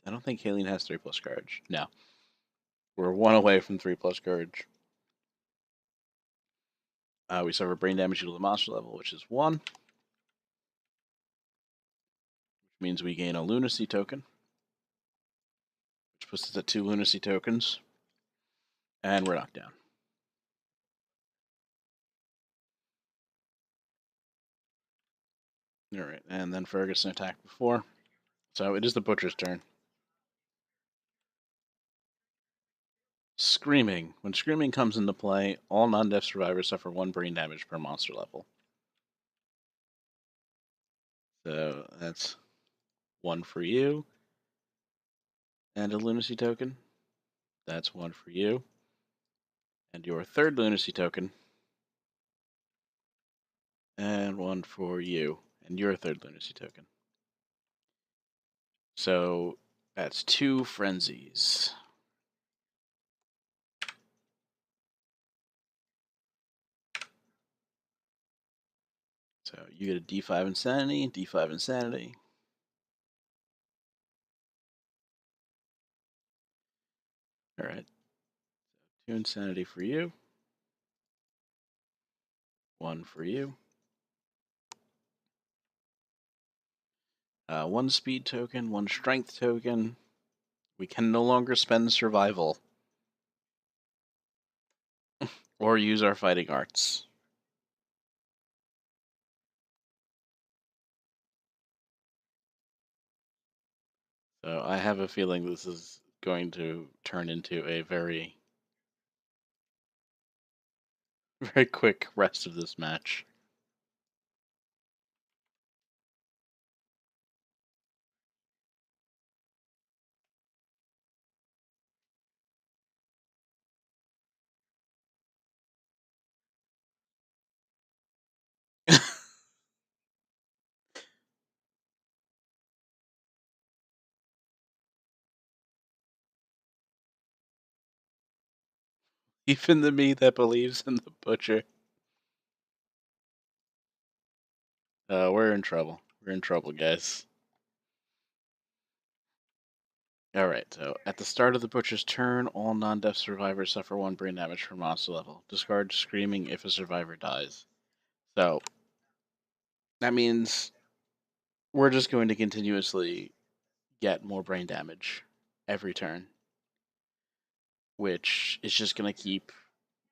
I don't think Kayleen has 3+ courage. No. We're 1 away from 3+ courage. We suffer brain damage equal to the monster level, which is 1. means we gain a lunacy token, which puts us at 2 lunacy tokens, and we're knocked down. Alright, and then Ferguson attacked before, so it is the Butcher's turn. Screaming. When Screaming comes into play, all non-death survivors suffer 1 brain damage per monster level. So that's 1 for you. And a lunacy token. That's 1 for you. And your 3rd lunacy token. And 1 for you. And your 3rd lunacy token. So that's 2 frenzies. So you get a D5 Insanity, D5 Insanity. Alright. 2 Insanity for you. 1 for you. 1 speed token, 1 strength token. We can no longer spend survival. Or use our fighting arts. So I have a feeling this is going to turn into a very, very quick rest of this match. Even the me that believes in the Butcher. We're in trouble. We're in trouble, guys. Alright, so at the start of the Butcher's turn, all non-death survivors suffer 1 brain damage per monster level. Discard Screaming if a survivor dies. So, that means we're just going to continuously get more brain damage every turn, which is just going to keep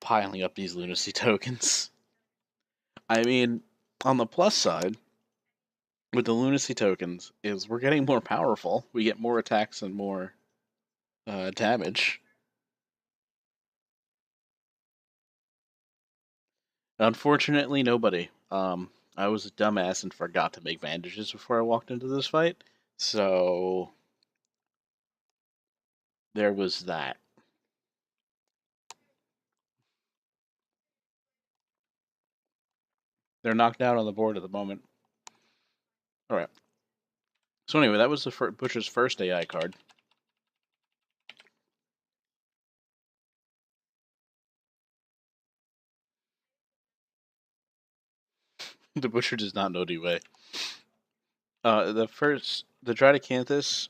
piling up these lunacy tokens. I mean, on the plus side, with the lunacy tokens, is we're getting more powerful. We get more attacks and more damage. Unfortunately, nobody. I was a dumbass and forgot to make bandages before I walked into this fight, so there was that. They're knocked out on the board at the moment. All right. So anyway, that was the Butcher's first AI card. The Butcher does not know D-Way. The Dradacanthus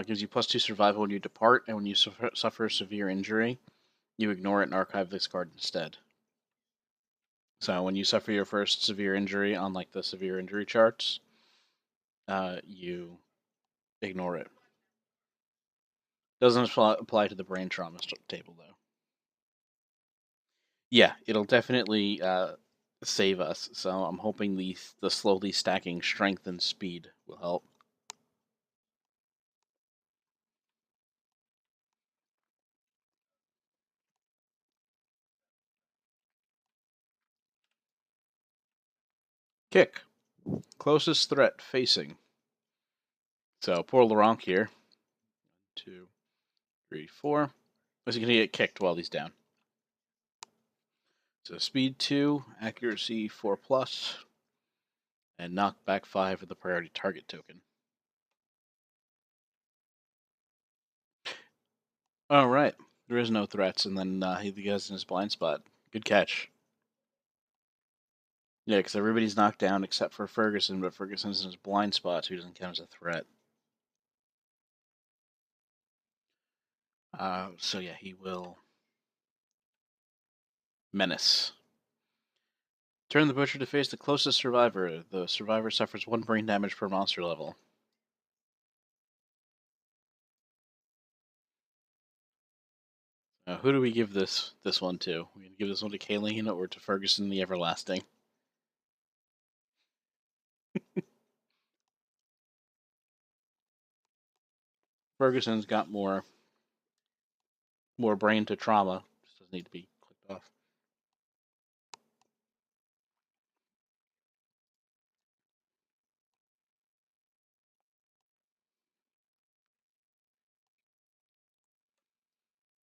gives you +2 survival when you depart, and when you suffer a severe injury, you ignore it and archive this card instead. So when you suffer your first severe injury on like the severe injury charts, you ignore it. Doesn't apply to the brain trauma table though. Yeah, it'll definitely save us. So I'm hoping the slowly stacking strength and speed will help. Kick. Closest threat facing. So poor Laurent here. 2, 3, 4. Is he going to get kicked while he's down? So speed 2, accuracy 4+, and knockback 5 with the priority target token. All right. There is no threats, and then he gets in his blind spot. Good catch. Yeah, because everybody's knocked down except for Ferguson, but Ferguson's in his blind spot, so he doesn't count as a threat. So yeah, he will menace. Turn the Butcher to face the closest survivor. The survivor suffers 1 brain damage per monster level. Who do we give this one to? We can give this one to Kayleen or to Ferguson the Everlasting. Ferguson's got more brain to trauma. Just doesn't need to be clicked off.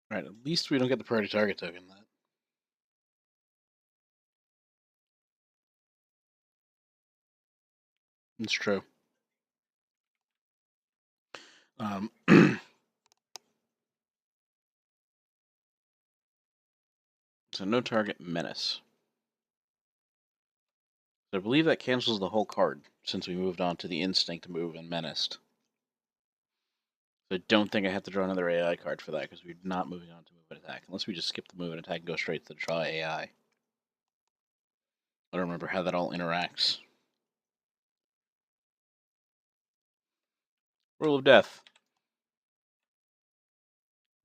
Right, at least we don't get the priority target token. That's true. So no target menace. So I believe that cancels the whole card since we moved on to the instinct move and menaced. So I don't think I have to draw another AI card for that because we're not moving on to move and attack. Unless we just skip the move and attack and go straight to the draw AI. I don't remember how that all interacts. Rule of Death.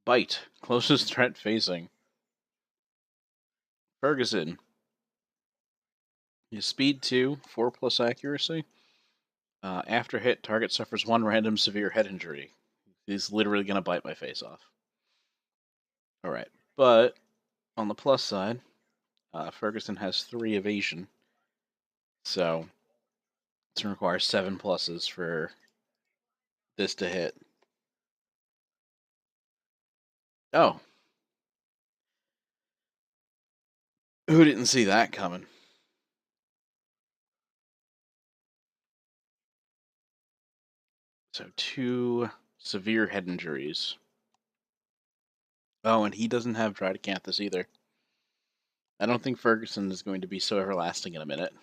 Bite. Closest threat facing. Ferguson. His speed 2, 4+ accuracy. After hit, target suffers 1 random severe head injury. He's literally going to bite my face off. Alright, but on the plus side, Ferguson has 3 evasion. So it's going to require 7 pluses for this to hit. Oh. Who didn't see that coming? So 2 severe head injuries. Oh, and he doesn't have Dridecanthus either. I don't think Ferguson is going to be so everlasting in a minute.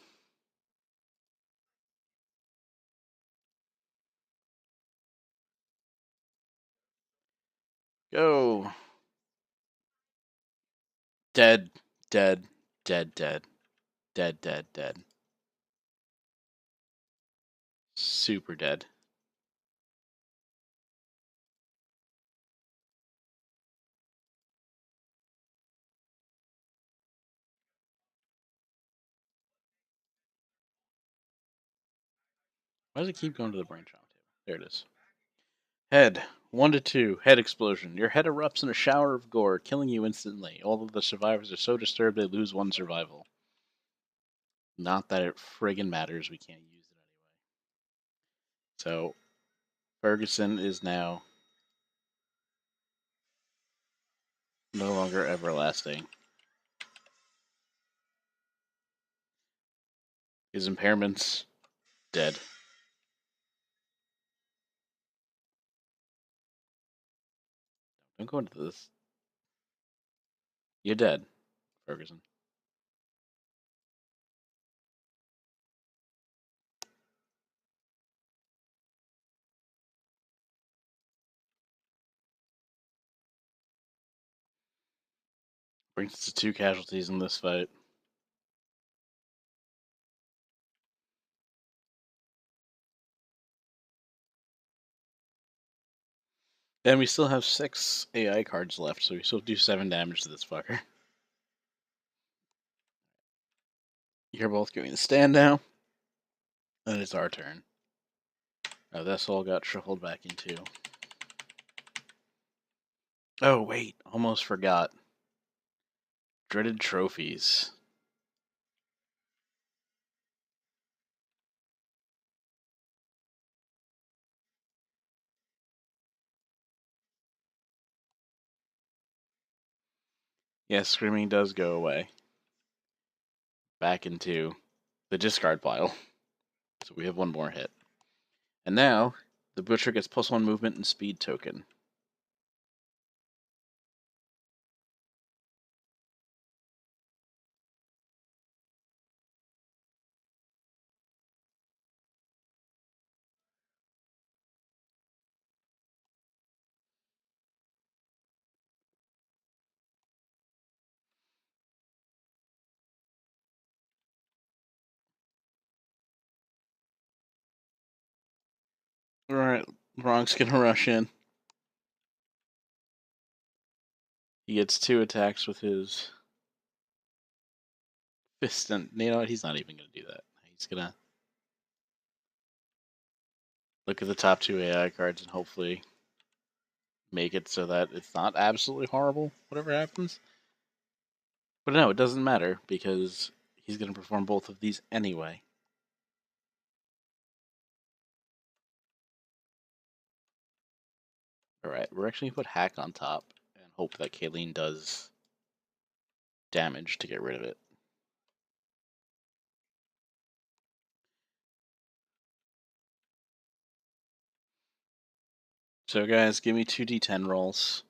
Go. Dead, dead, dead, dead, dead, dead, dead. Super dead. Why does it keep going to the brain trauma table? There it is. Head. 1 to 2. Head explosion. Your head erupts in a shower of gore, killing you instantly. All of the survivors are so disturbed they lose 1 survival. Not that it friggin' matters. We can't use it anyway. So, Ferguson is now no longer everlasting. His impairment's dead. Don't go into this. You're dead, Ferguson. Brings us to 2 casualties in this fight. And we still have 6 AI cards left, so we still do 7 damage to this fucker. You're both getting the stand now. And it's our turn. Oh, this all got shuffled back into. Oh, wait. Almost forgot. Dreaded trophies. Yes, screaming does go away. Back into the discard pile. So we have 1 more hit. And now, the Butcher gets +1 movement and speed token. Alright, Gronk's gonna rush in. He gets 2 attacks with his fist, and you know what? He's not even gonna do that. He's gonna look at the top 2 AI cards and hopefully make it so that it's not absolutely horrible, whatever happens. But no, it doesn't matter because he's gonna perform both of these anyway. Alright, we're actually gonna put Hack on top and hope that Kayleen does damage to get rid of it. So guys, give me 2d10 rolls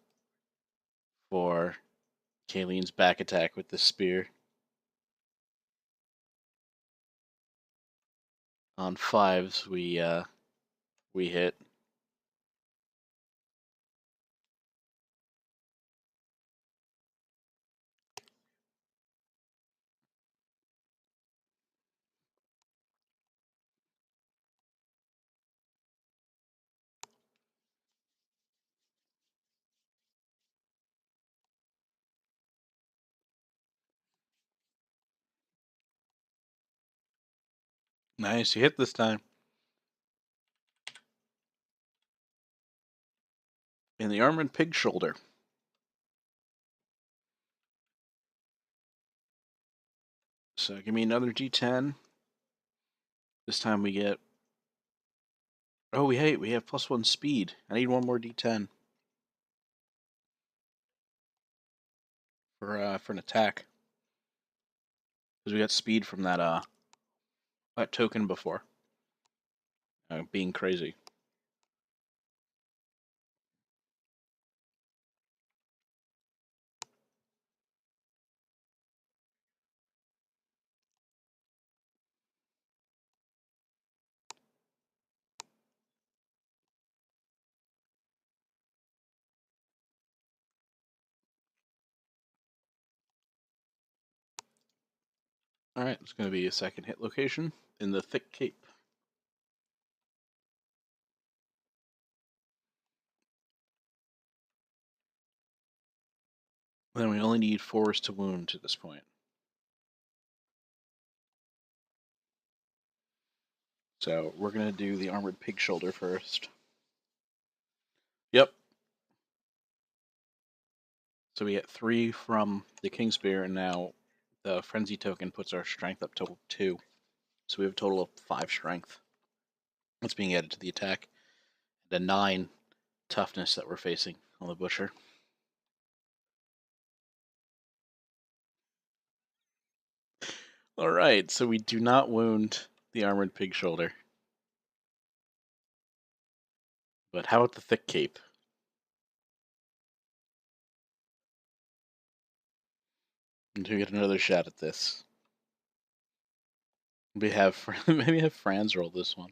for Kayleen's back attack with the spear. On 5s, we hit. Nice, you hit this time. In the armored pig shoulder. So give me another d10. This time we get. Oh, we have +1 speed. I need one more d10 for an attack. Because we got speed from that token before. Being crazy. Alright, it's going to be a second hit location in the thick cape. Then we only need 4s to wound to this point. So we're going to do the armored pig shoulder first. Yep. So we get 3 from the King Spear, and now the Frenzy token puts our strength up to 2. So we have a total of 5 strength. That's being added to the attack. And a 9 toughness that we're facing on the Butcher. Alright, so we do not wound the armored pig shoulder. But how about the thick cape? Do we get another shot at this? Maybe have Franz roll this one.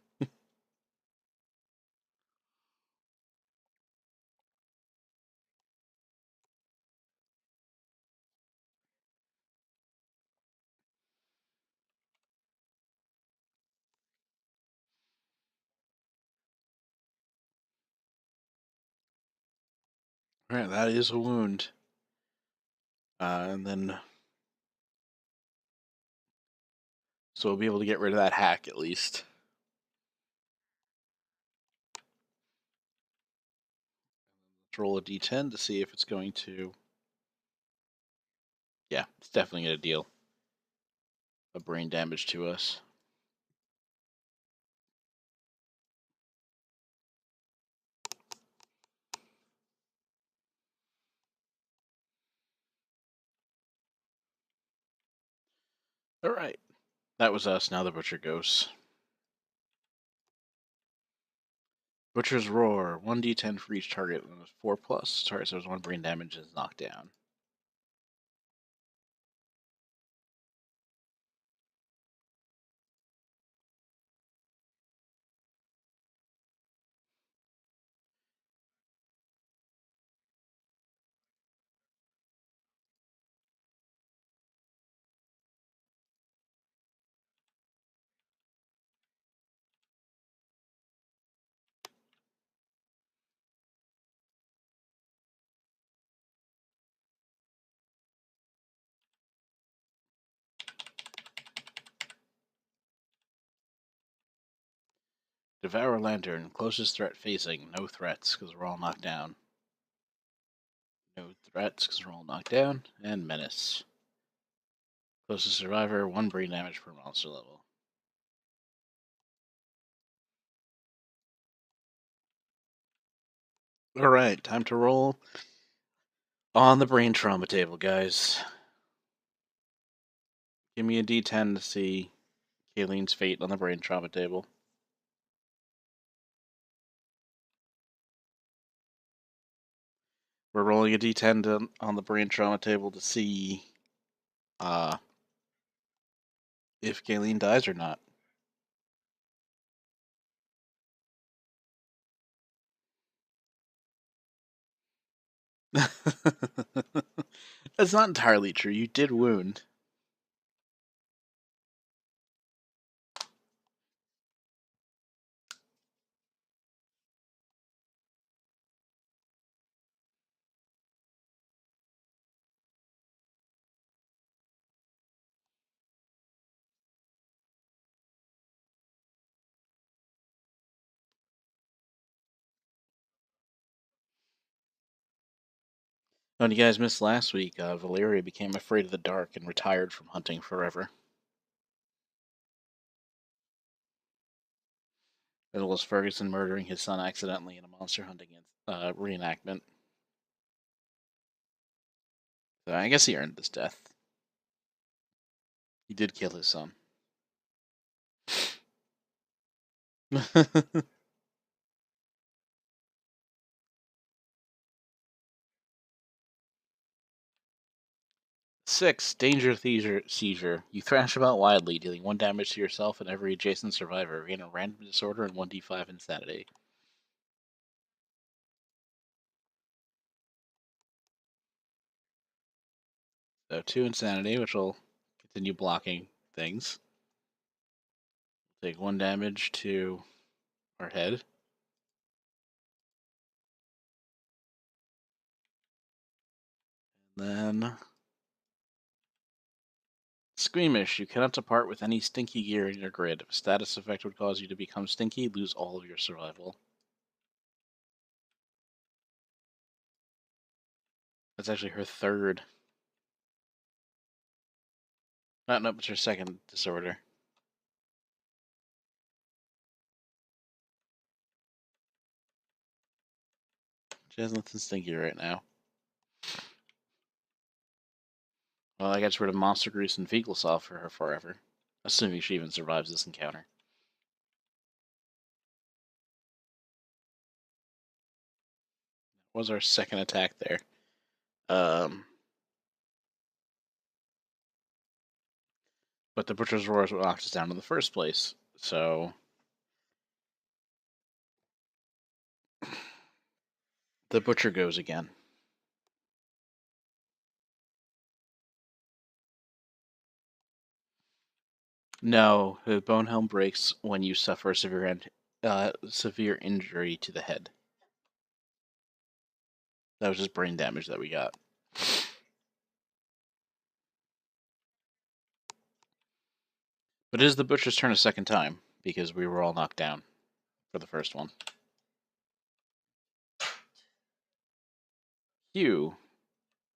Alright, that is a wound. And then. So we'll be able to get rid of that hack at least. Let's roll a d10 to see if it's going to. Yeah, it's definitely going to deal a brain damage to us. Alright. That was us, now the Butcher goes. Butcher's Roar, 1d10 for each target, 4+. Target suffers 1 brain damage and is knocked down. Devour Lantern, closest threat facing, no threats because we're all knocked down. No threats because we're all knocked down, and Menace. Closest survivor, 1 brain damage per monster level. Alright, time to roll on the brain trauma table, guys. Give me a d10 to see Kayleen's fate on the brain trauma table. We're rolling a d10 on the brain trauma table to see if Kayleen dies or not. That's not entirely true. You did wound. When you guys missed last week, Valeria became afraid of the dark and retired from hunting forever. As well as Ferguson murdering his son accidentally in a monster hunting reenactment. So I guess he earned this death. He did kill his son. 6. Danger Seizure. You thrash about wildly, dealing 1 damage to yourself and every adjacent survivor. Gain a random disorder and 1d5 insanity. So 2 insanity, which will continue blocking things. Take 1 damage to our head. And then Squeamish. You cannot depart with any stinky gear in your grid. If a status effect would cause you to become stinky, lose all of your survival. That's actually her third. No, it's her second disorder. She has nothing stinky right now. Well, I gets rid of Monster Grease and Fecal Salt for her forever. Assuming she even survives this encounter. That was our second attack there. But the Butcher's Roar is what knocked us down in the first place. So the Butcher goes again. No, the Bone Helm breaks when you suffer a severe injury to the head. That was just brain damage that we got. But it is the Butcher's turn a second time, because we were all knocked down for the first one. Hugh.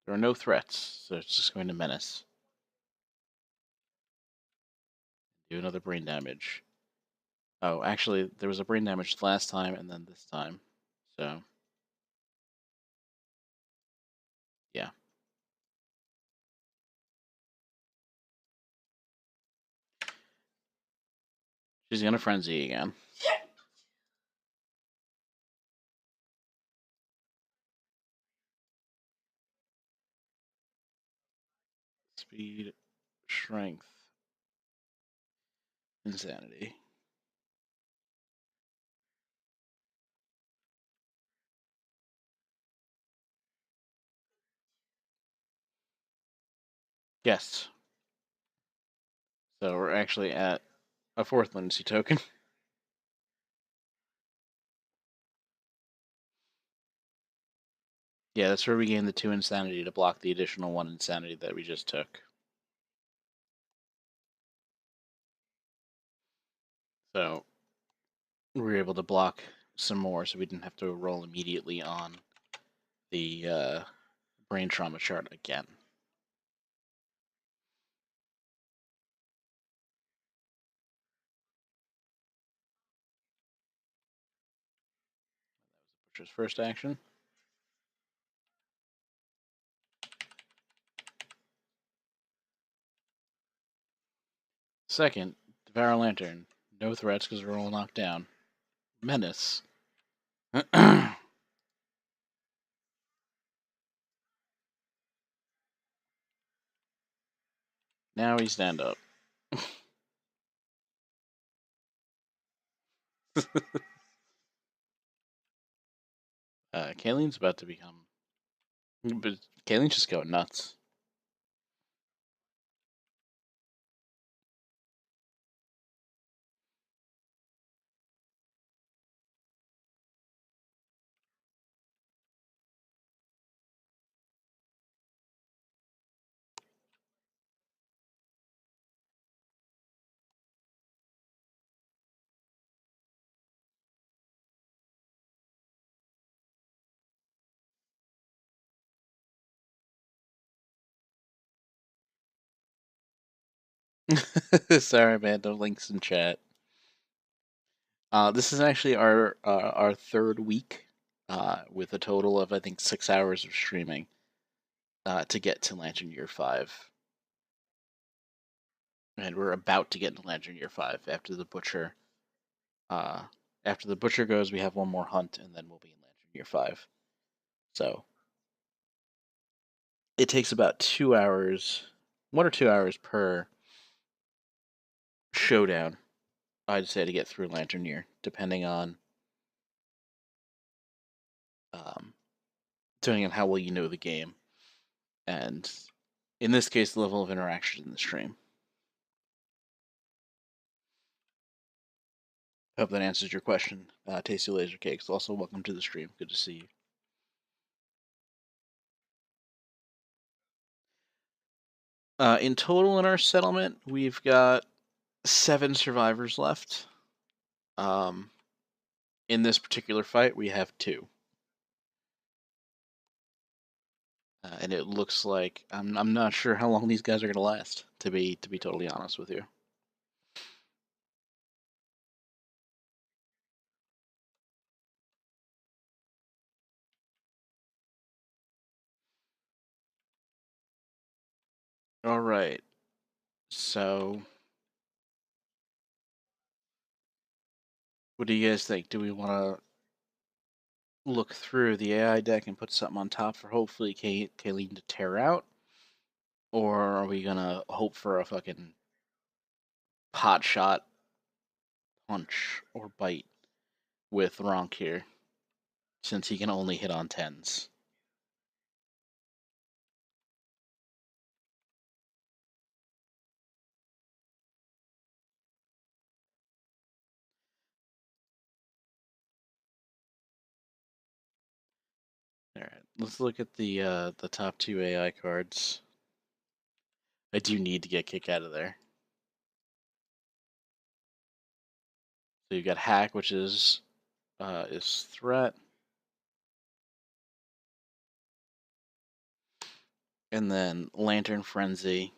There are no threats, so it's just going to Menace. Do another brain damage. Oh, actually, there was a brain damage last time and then this time. So, yeah. She's gonna frenzy again. Speed, strength, insanity. Yes. So we're actually at a 4th lunacy token. Yeah, that's where we gain the 2 insanity to block the additional 1 insanity that we just took. So, we were able to block some more, so we didn't have to roll immediately on the brain trauma chart again. Butcher's first action. Second, Devour Lantern. No threats because we're all knocked down. Menace. Now we stand up. Kayleen's about to become. But Kayleen's just going nuts. Sorry, man. No links in chat. This is actually our third week, with a total of I think 6 hours of streaming, to get to Lantern Year 5, and we're about to get into Lantern Year 5 after the Butcher. After the Butcher goes, we have one more hunt, and then we'll be in Lantern Year 5. So it takes about 2 hours, 1 or 2 hours per showdown, I'd say, to get through Lantern Year, depending on how well you know the game, and in this case, the level of interaction in the stream. Hope that answers your question, Tasty Laser Cakes. Also, welcome to the stream. Good to see you. In total, in our settlement, we've got 7 survivors left. In this particular fight, we have 2. And it looks like I'm not sure how long these guys are gonna last. To be totally honest with you. All right. So, what do you guys think? Do we want to look through the AI deck and put something on top for hopefully Kayleen to tear out, or are we gonna hope for a fucking pot shot punch or bite with Ronk here, since he can only hit on 10s? All right, let's look at the top 2 AI cards. I do need to get Kick out of there. So you've got Hack, which is threat, and then Lantern Frenzy.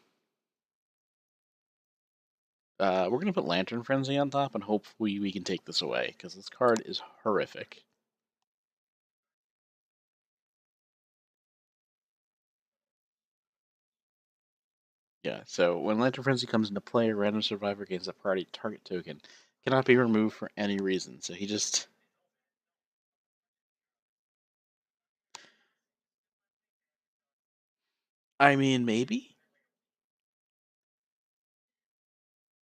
We're gonna put Lantern Frenzy on top and hope we can take this away, because this card is horrific. Yeah, so when Lantern Frenzy comes into play, a random survivor gains a priority target token. Cannot be removed for any reason, so he just... I mean, maybe?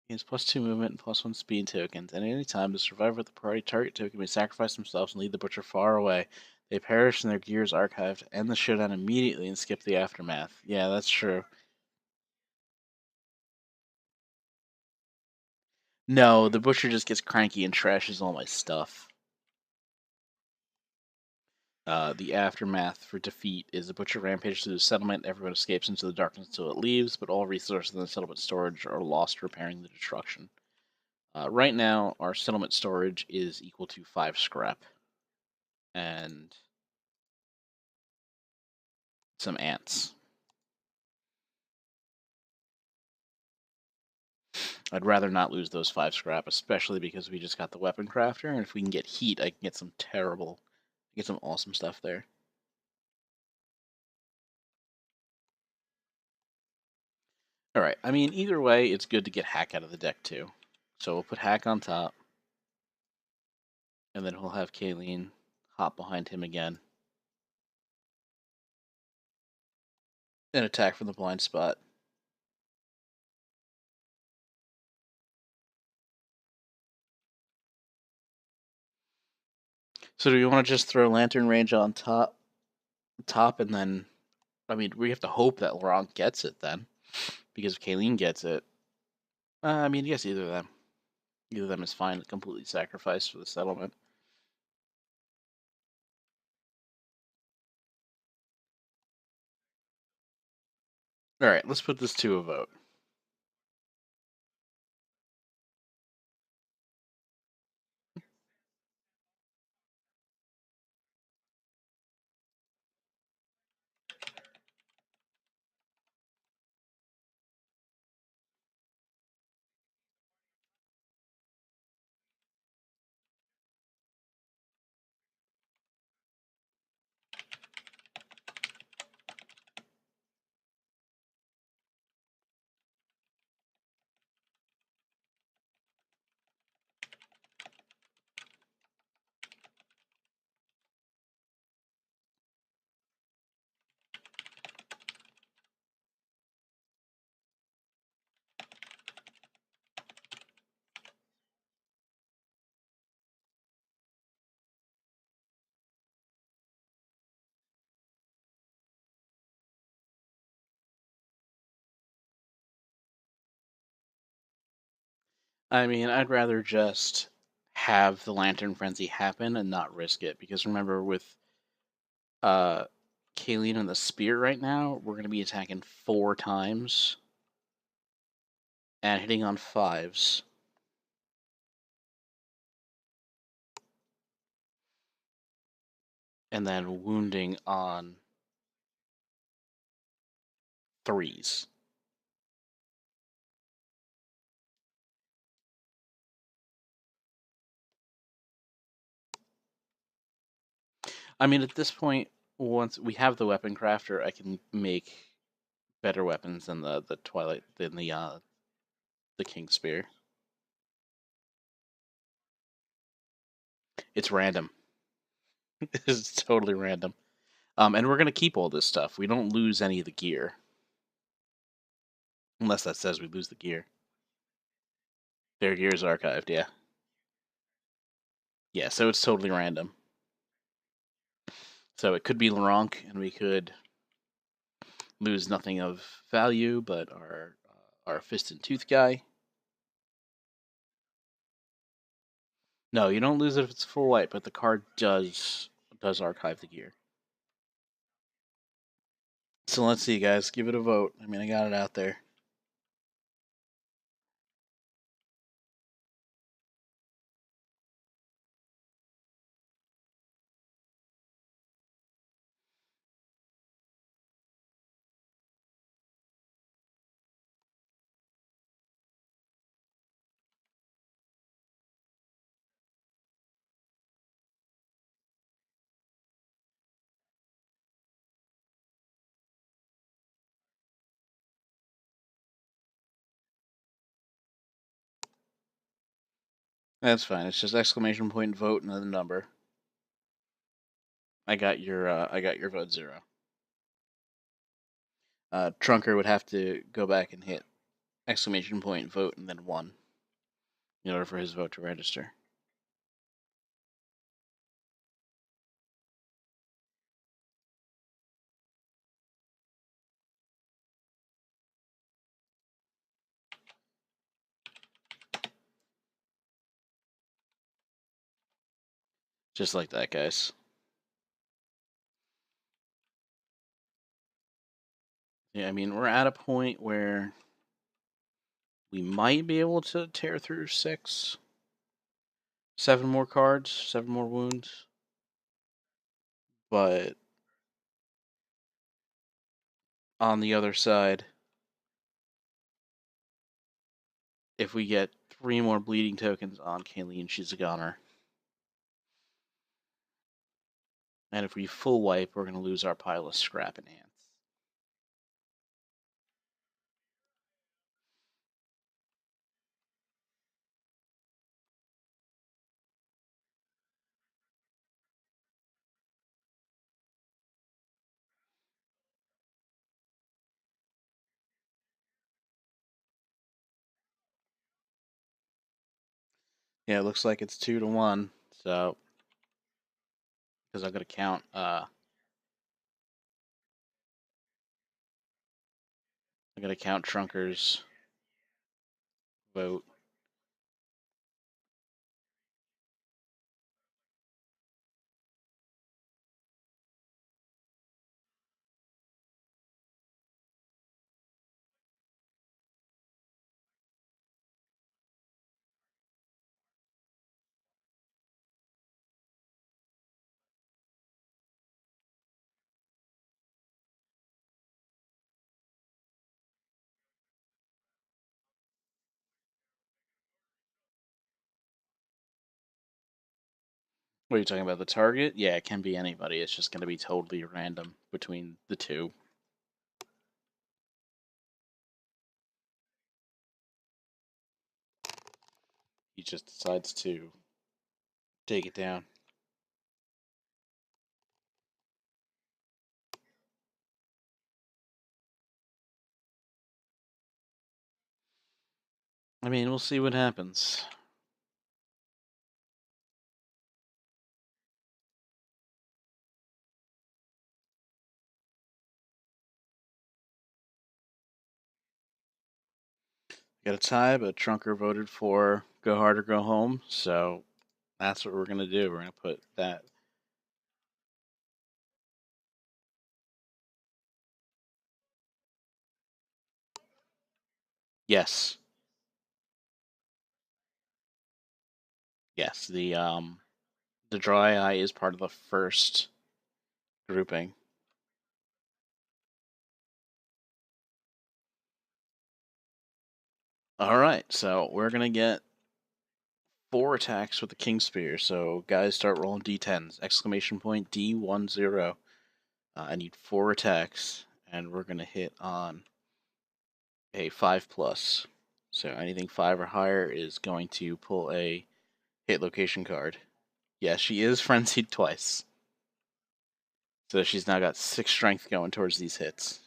He has +2 movement and +1 speed tokens. At any time, the survivor with the priority target token may sacrifice themselves and lead the Butcher far away. They perish and their gear is archived. End the showdown immediately and skip the aftermath. Yeah, that's true. No, the Butcher just gets cranky and trashes all my stuff. The aftermath for defeat is the Butcher rampage through the settlement. Everyone escapes into the darkness until it leaves, but all resources in the settlement storage are lost repairing the destruction. Right now, our settlement storage is equal to 5 scrap and some ants. I'd rather not lose those 5 scrap, especially because we just got the weapon crafter, and if we can get heat, I can get some awesome stuff there. Alright, I mean, either way, it's good to get Hack out of the deck, too. So we'll put Hack on top, and then we'll have Kaleen hop behind him again, and attack from the blind spot. So do we want to just throw Lantern Range on top, and then, I mean, we have to hope that Laurent gets it then, because if Kaleen gets it, I mean, yes, either of them is fine. Completely sacrificed for the settlement. All right, let's put this to a vote. I mean, I'd rather just have the Lantern Frenzy happen and not risk it, because remember, with uh, Kaleen and the Spear right now, we're going to be attacking 4 times and hitting on 5s. And then wounding on 3s. I mean, at this point, once we have the weapon crafter, I can make better weapons than the Twilight than the King Spear. It's random. It's totally random. And we're gonna keep all this stuff. We don't lose any of the gear, unless that says we lose the gear. Their gear is archived. Yeah. Yeah. So it's totally random. So it could be Laurent, and we could lose nothing of value, but our Fist and Tooth guy. No, you don't lose it if it's full white, but the card does archive the gear. So let's see, guys. Give it a vote. I mean, I got it out there. That's fine. It's just exclamation point vote and then the number. I got your vote 0. Trunker would have to go back and hit exclamation point vote and then 1 in order for his vote to register. Just like that, guys. Yeah, I mean, we're at a point where we might be able to tear through 6. 7 more cards, 7 more wounds. But on the other side, if we get 3 more bleeding tokens on Kayleen, she's a goner. And if we full wipe, we're going to lose our pile of scrap and ants. Yeah, it looks like it's 2-1. So, because I'm going to count. I'm going to count Trunker's vote. What are you talking about? The target? Yeah, it can be anybody. It's just going to be totally random between the two. He just decides to take it down. I mean, we'll see what happens. Got a tie, but Trunker voted for Go Hard or Go Home, so that's what we're going to do. We're going to put that. Yes. Yes, the dry eye is part of the first grouping. All right, so we're going to get 4 attacks with the King Spear. So guys, start rolling d10s. Exclamation point D10. I need 4 attacks, and we're going to hit on a 5+. So anything 5 or higher is going to pull a hit location card. Yeah, she is frenzied twice. So she's now got 6 strength going towards these hits.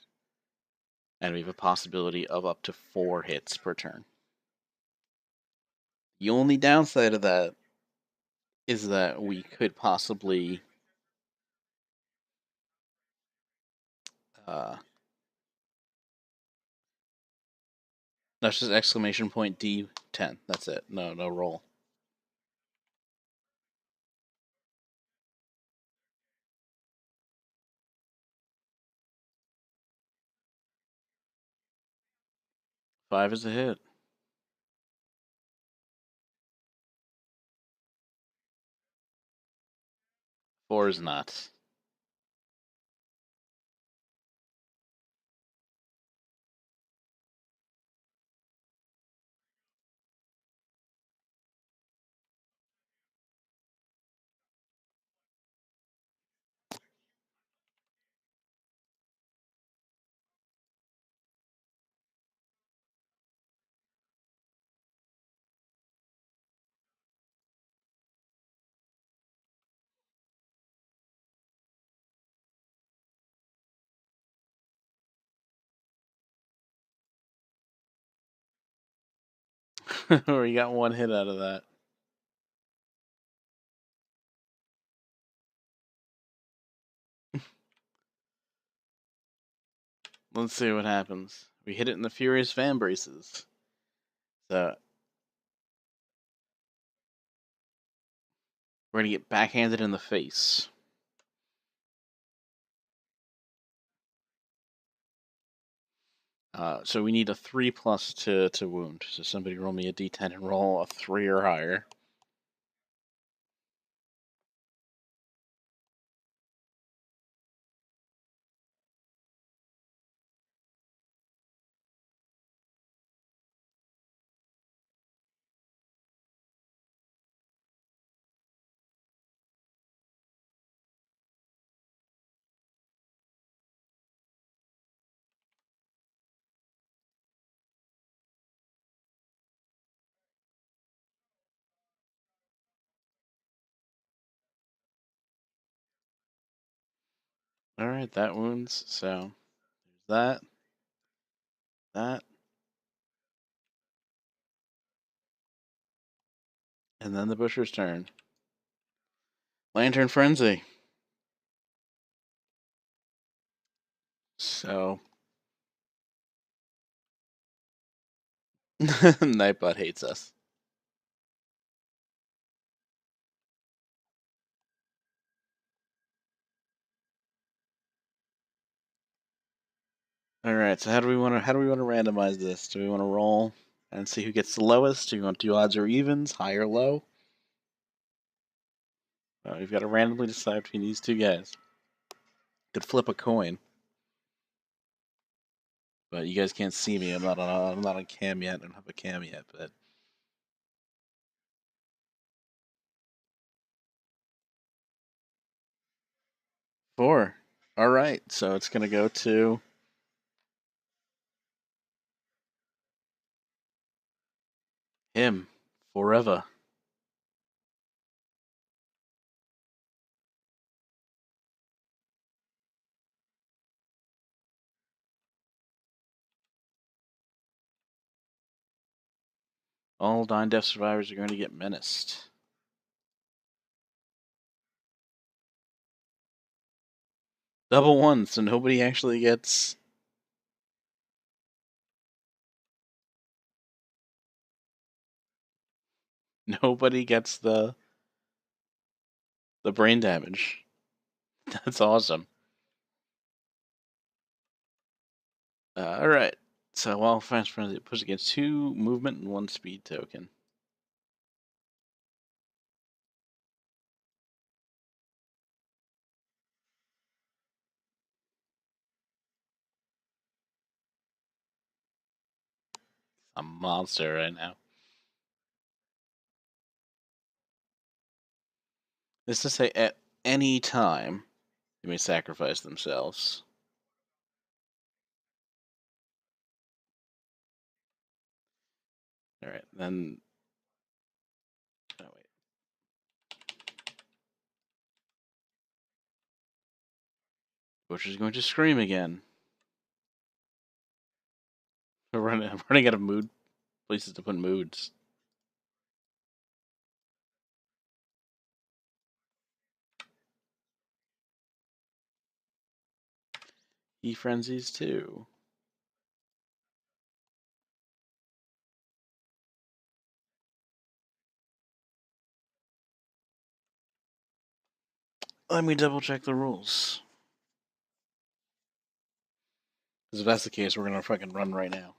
And we have a possibility of up to 4 hits per turn. The only downside of that is that we could possibly that's just exclamation point D10. That's it. No roll. Five is a hit. 4 is not. We got 1 hit out of that. Let's see what happens. We hit it in the Furious Fan Braces. So we're gonna get backhanded in the face. So we need a 3+ to wound. So somebody roll me a d10 and roll a 3 or higher. All right, that wounds. So there's that, and then the butcher's turn. Lantern Frenzy. So Nightbot hates us. All right. So how do we want to randomize this? Do we want to roll and see who gets the lowest? Do you want to do odds or evens, high or low? We've got to randomly decide between these two guys. Could flip a coin, but you guys can't see me. I'm not on cam yet. I don't have a cam yet, but 4. All right. So it's gonna go to him forever. All Dying Death survivors are going to get menaced. Double 1, so nobody actually gets. Nobody gets the brain damage. That's awesome. All right. So while Fast Frenzy pushes against 2 movement and 1 speed token. A monster right now. This to say, at any time, they may sacrifice themselves. All right, then. Oh wait. Butcher's going to scream again. I'm running out of mood places to put moods. He frenzies too. Let me double check the rules. Because if that's the case, we're gonna fucking run right now.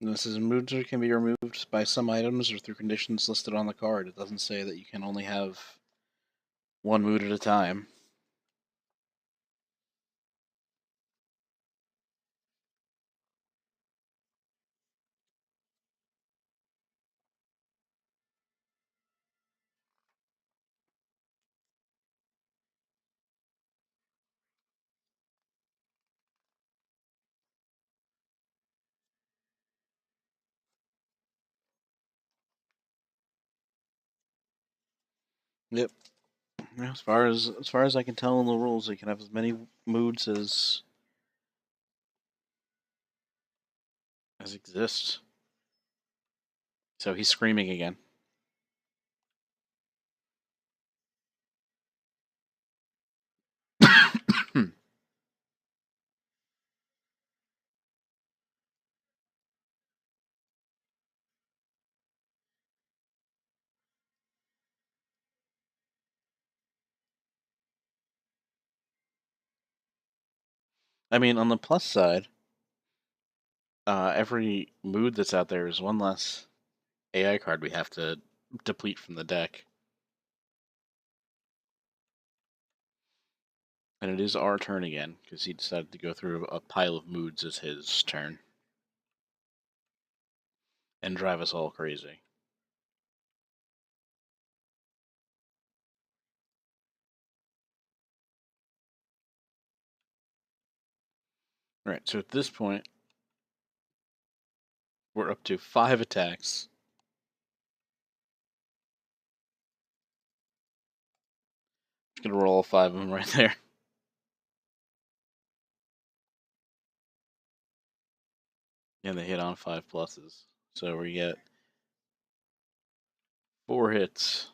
And this is moods can be removed by some items or through conditions listed on the card. It doesn't say that you can only have one mood at a time. Yep. As far as I can tell in the rules, you can have as many moods as as exist. So he's screaming again. I mean, on the plus side, every mood that's out there is one less AI card we have to deplete from the deck. And it is our turn again, because he decided to go through a pile of moods as his turn. And drive us all crazy. Alright, so at this point, we're up to 5 attacks. Just gonna roll all 5 of them right there. And they hit on 5 pluses. So we get 4 hits.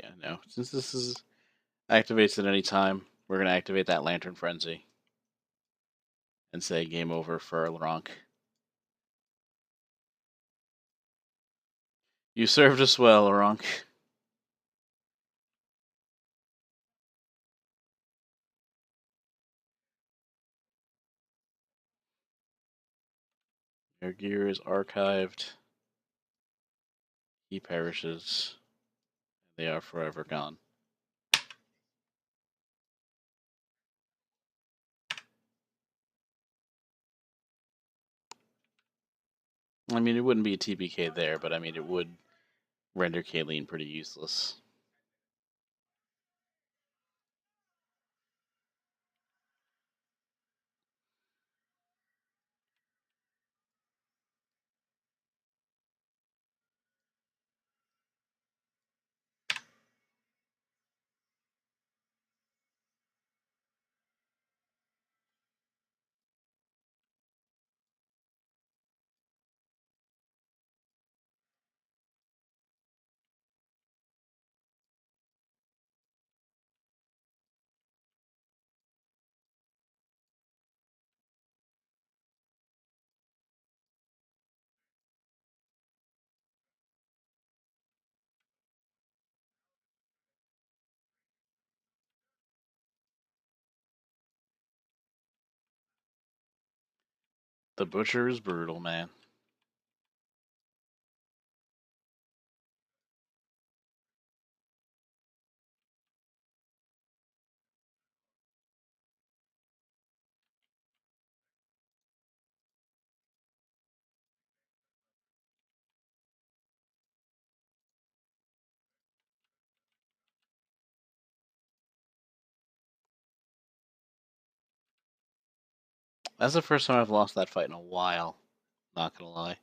Yeah, no. Since this is activates at any time, we're gonna activate that Lantern Frenzy. And say game over for Laronk. You served us well, Laronk. Your gear is archived. He perishes. They are forever gone. I mean, it wouldn't be a TPK there, but I mean, it would render Kayleen pretty useless. The Butcher is brutal, man. That's the first time I've lost that fight in a while. Not gonna lie.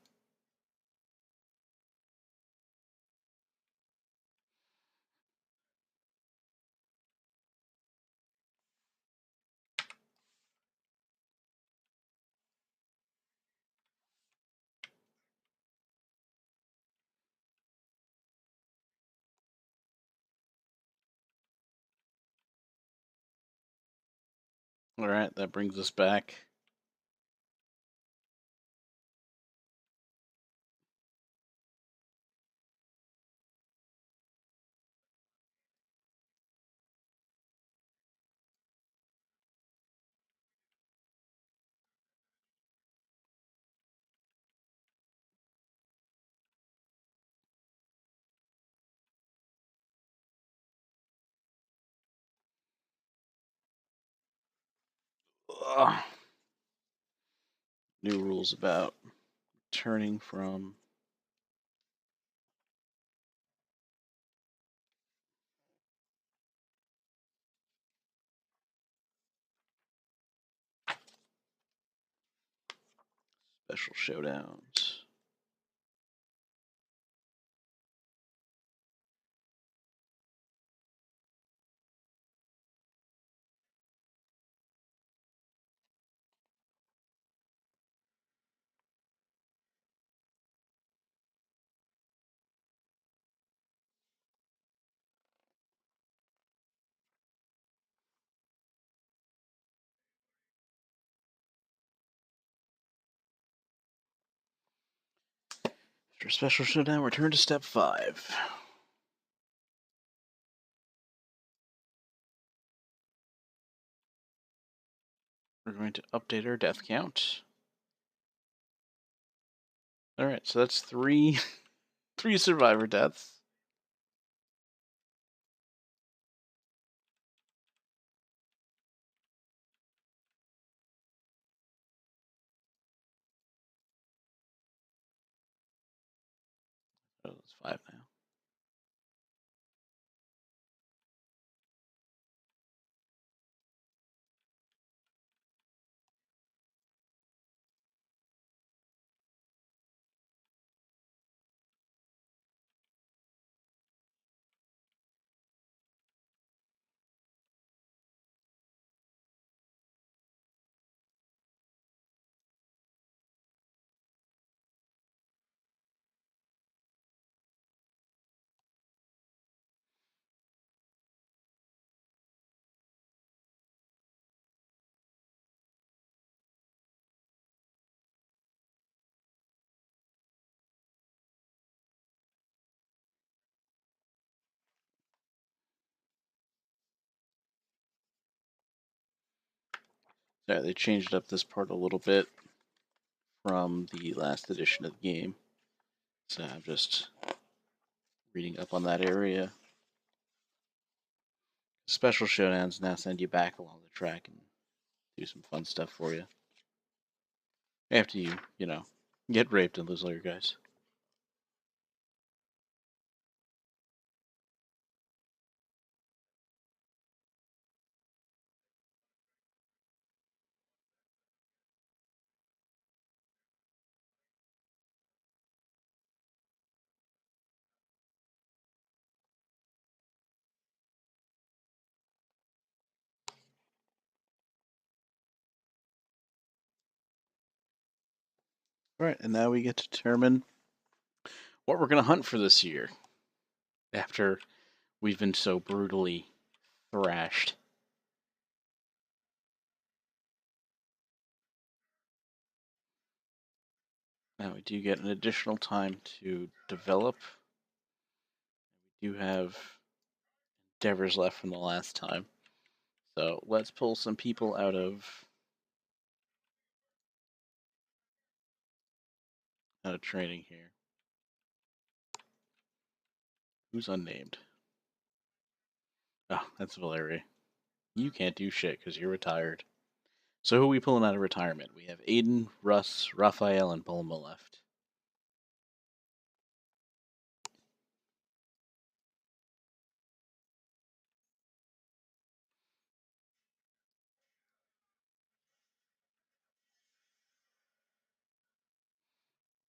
Alright, that brings us back. Ugh. New rules about turning from special showdowns. After Special Showdown, return to Step 5. We're going to update our death count. Alright, so that's 3 survivor deaths. Oh, that's 5 now. Yeah, they changed up this part a little bit from the last edition of the game. So I'm just reading up on that area. Special Showdowns now send you back along the track and do some fun stuff for you. After you get raped and lose all your guys. Alright, and now we get to determine what we're going to hunt for this year. After we've been so brutally thrashed. Now we do get an additional time to develop. We do have endeavors left from the last time. So let's pull some people out of training here. Who's unnamed? Oh, that's Valeria. You can't do shit because you're retired. So who are we pulling out of retirement? We have Aiden, Russ, Raphael, and Bulma left.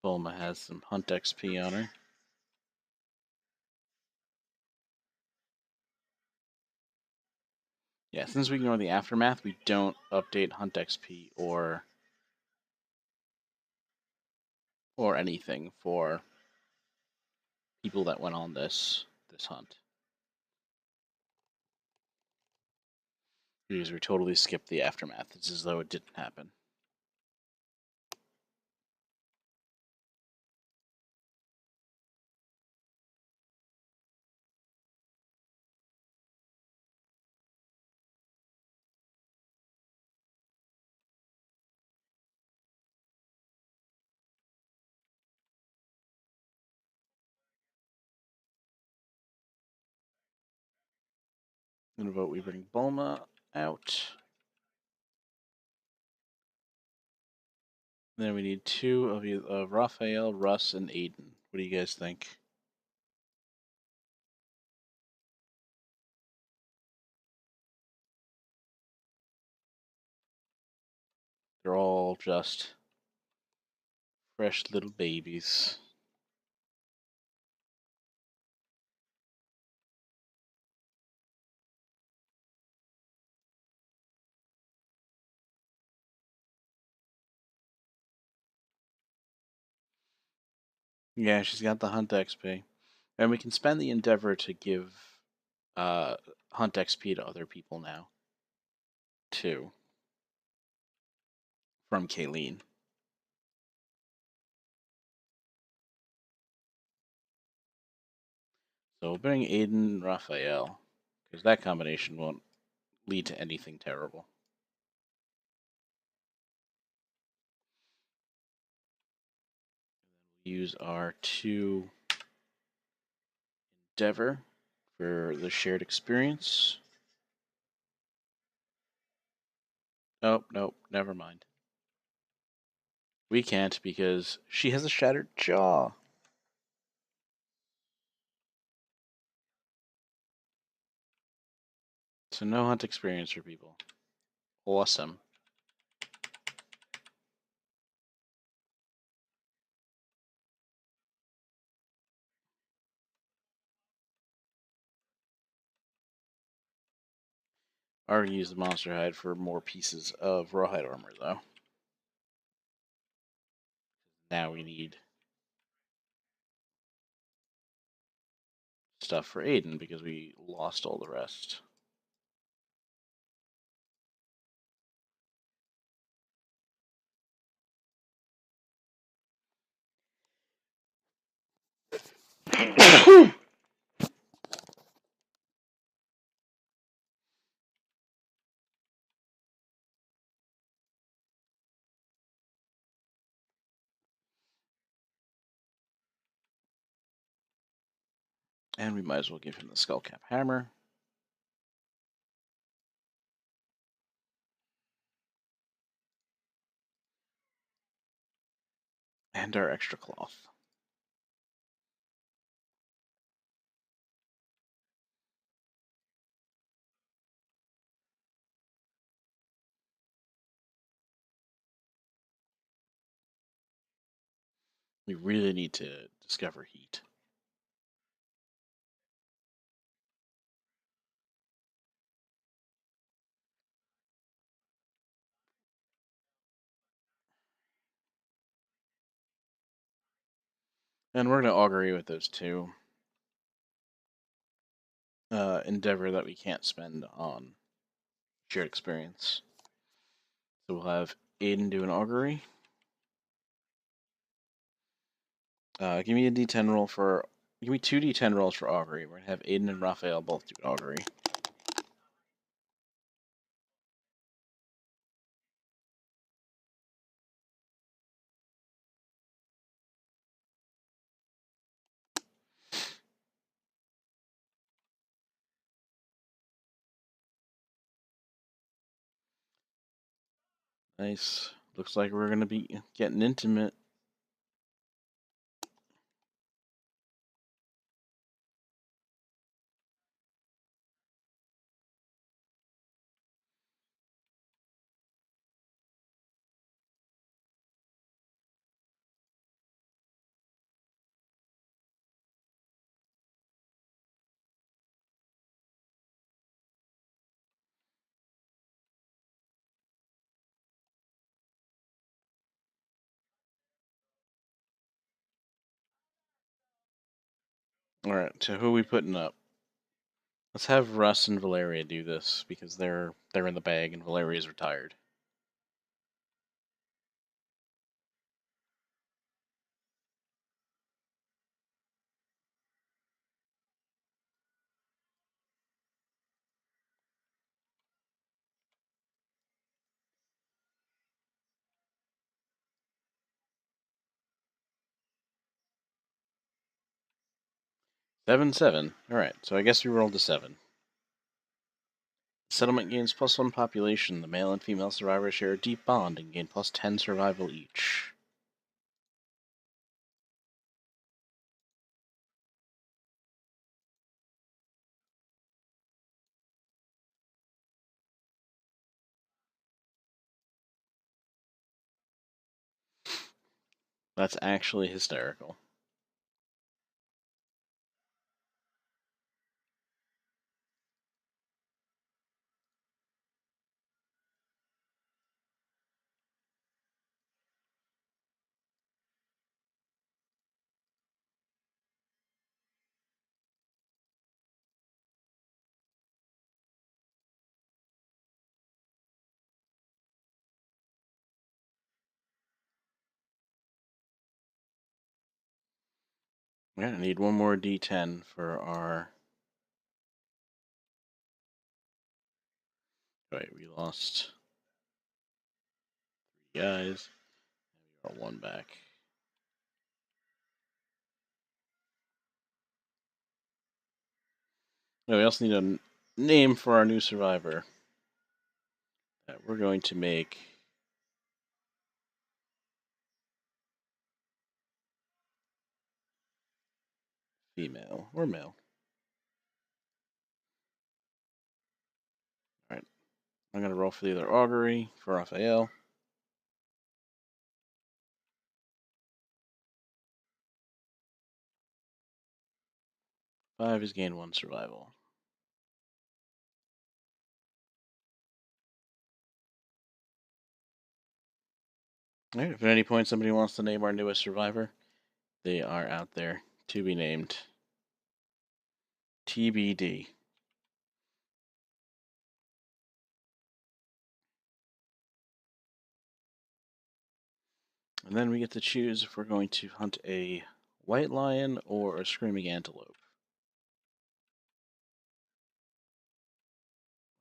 Bulma has some Hunt XP on her. Yeah, since we ignore the Aftermath, we don't update Hunt XP or anything for people that went on this hunt. Because we totally skipped the Aftermath. It's as though it didn't happen. I'm going to vote we bring Bulma out. Then we need 2 of Raphael, Russ, and Aiden. What do you guys think? They're all just fresh little babies. Yeah, she's got the Hunt XP. And we can spend the Endeavor to give Hunt XP to other people now. Too. From Kayleen. So we'll bring Aiden and Raphael, because that combination won't lead to anything terrible. Use our 2 Endeavor for the shared experience. Nope, never mind. We can't because she has a shattered jaw. So no hunt experience for people. Awesome. I already used the monster hide for more pieces of rawhide armor, though. Now we need stuff for Aiden because we lost all the rest. And we might as well give him the skullcap hammer. And our extra cloth. We really need to discover heat. And we're going to augury with those 2 Endeavor that we can't spend on shared experience. So we'll have Aiden do an augury. Give me a D10 roll for. Give me 2 D10 rolls for augury. We're gonna have Aiden and Raphael both do augury. Nice. Looks like we're gonna be getting intimate. All right. So who are we putting up? Let's have Russ and Valeria do this because they're in the bag and Valeria's retired. Seven. All right. So I guess we rolled a 7. Settlement gains +1 population. The male and female survivors share a deep bond and gain +10 survival each. That's actually hysterical. We're gonna need one more D10 for our. Right, we lost 3 guys. We got 1 back. No, we also need a name for our new survivor. That we're going to make female or male. Alright. I'm gonna roll for the other augury for Raphael. 5 is gained 1 survival. Alright, if at any point somebody wants to name our newest survivor, they are out there to be named. TBD. And then we get to choose if we're going to hunt a white lion or a screaming antelope.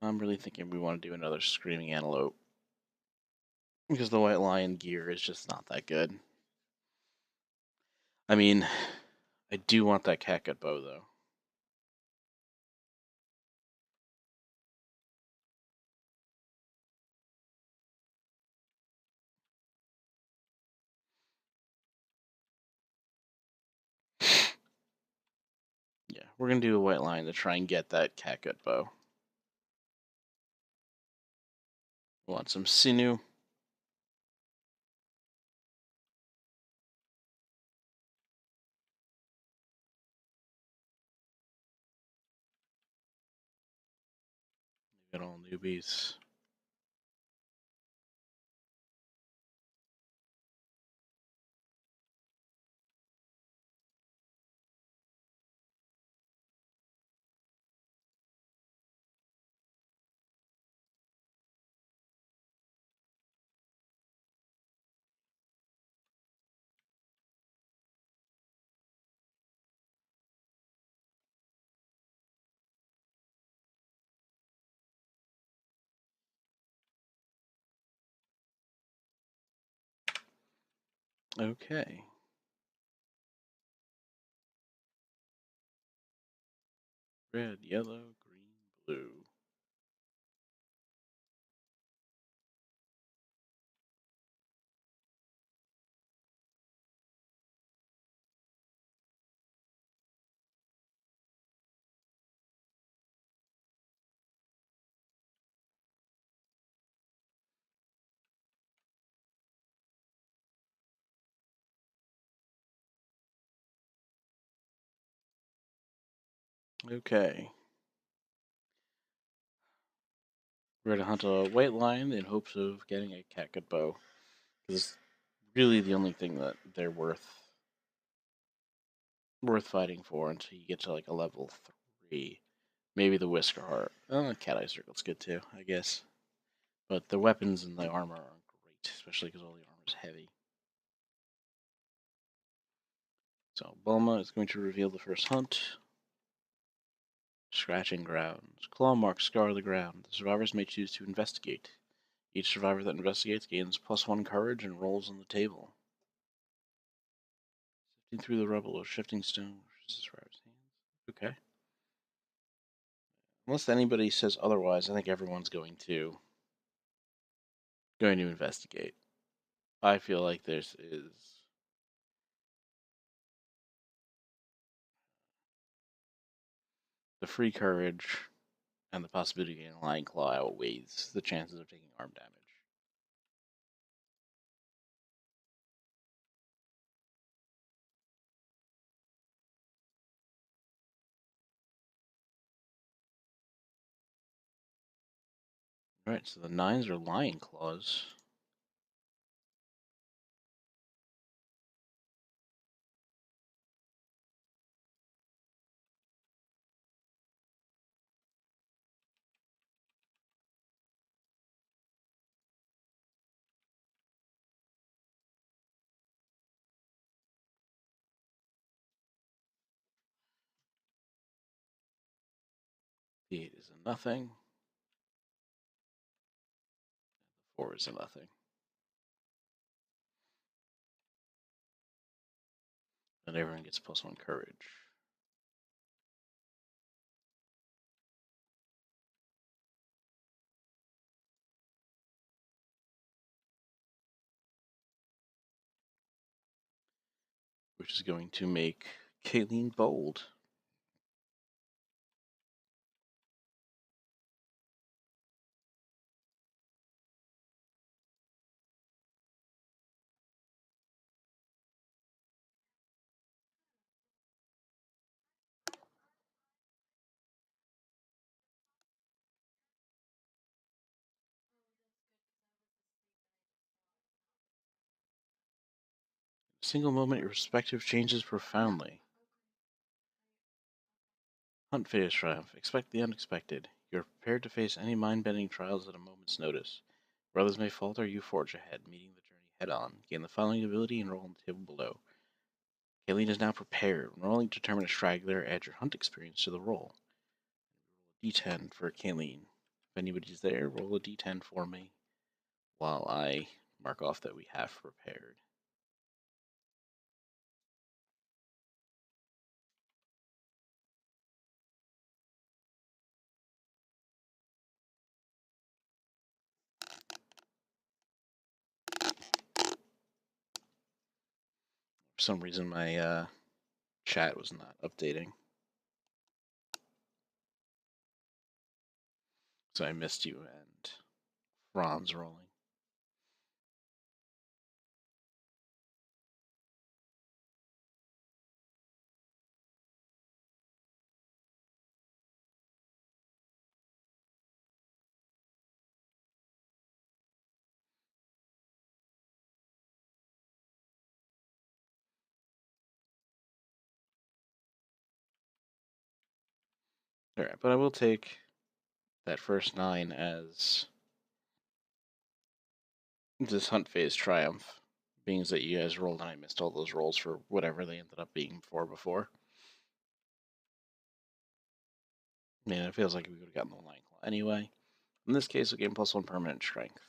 I'm really thinking we want to do another screaming antelope, because the white lion gear is just not that good. I mean, I do want that catgut bow, though. Yeah, we're going to do a white lion to try and get that catgut bow. We want some sinew. We got all newbies. Okay. Red, yellow, green, blue. Okay. We're going to hunt a white lion in hopes of getting a catgut bow. Because it's really the only thing that they're worth fighting for until you get to like a level 3. Maybe the Whisker Heart. Oh, Cat Eye Circle's good too, I guess. But the weapons and the armor aren't great, especially because all the armor's heavy. So Bulma is going to reveal the first hunt. Scratching grounds. Claw marks scar the ground. The survivors may choose to investigate. Each survivor that investigates gains +1 courage and rolls on the table. Sifting through the rubble of shifting stone. Okay. Unless anybody says otherwise, I think everyone's going to investigate. I feel like this is the free courage and the possibility of getting a lion claw outweighs the chances of taking arm damage. Alright, so the 9s are lion claws. The 8 is a nothing. 4 is a nothing. And everyone gets +1 courage. Which is going to make Kayleen bold. A single moment, your perspective changes profoundly. Hunt phase triumph. Expect the unexpected. You are prepared to face any mind-bending trials at a moment's notice. Where others may falter, you forge ahead, meeting the journey head-on. Gain the following ability and roll on the table below. Kayleen is now prepared. Rolling to determine a straggler, add your hunt experience to the roll. Roll a d10 for Kayleen. If anybody's there, roll a d10 for me while I mark off that we have prepared. For some reason, my chat was not updating. So I missed you and Franz rolling. Alright, but I will take that first 9 as this hunt phase triumph, being that you guys rolled and I missed all those rolls for whatever they ended up being for before. Man, it feels like we would have gotten the Lion Claw anyway. In this case, we gain +1 permanent strength.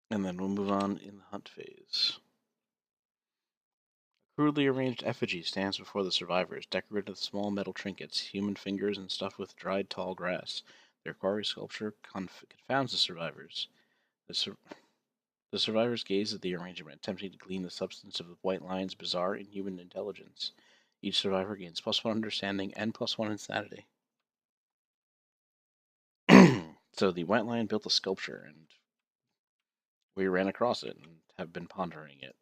And then we'll move on in the hunt phase. A crudely arranged effigy stands before the survivors, decorated with small metal trinkets, human fingers, and stuffed with dried tall grass. Their quarry sculpture confounds the survivors. The survivors gaze at the arrangement, attempting to glean the substance of the White Lion's bizarre inhuman intelligence. Each survivor gains +1 understanding and +1 insanity. So the White Lion built a sculpture, and we ran across it and have been pondering it.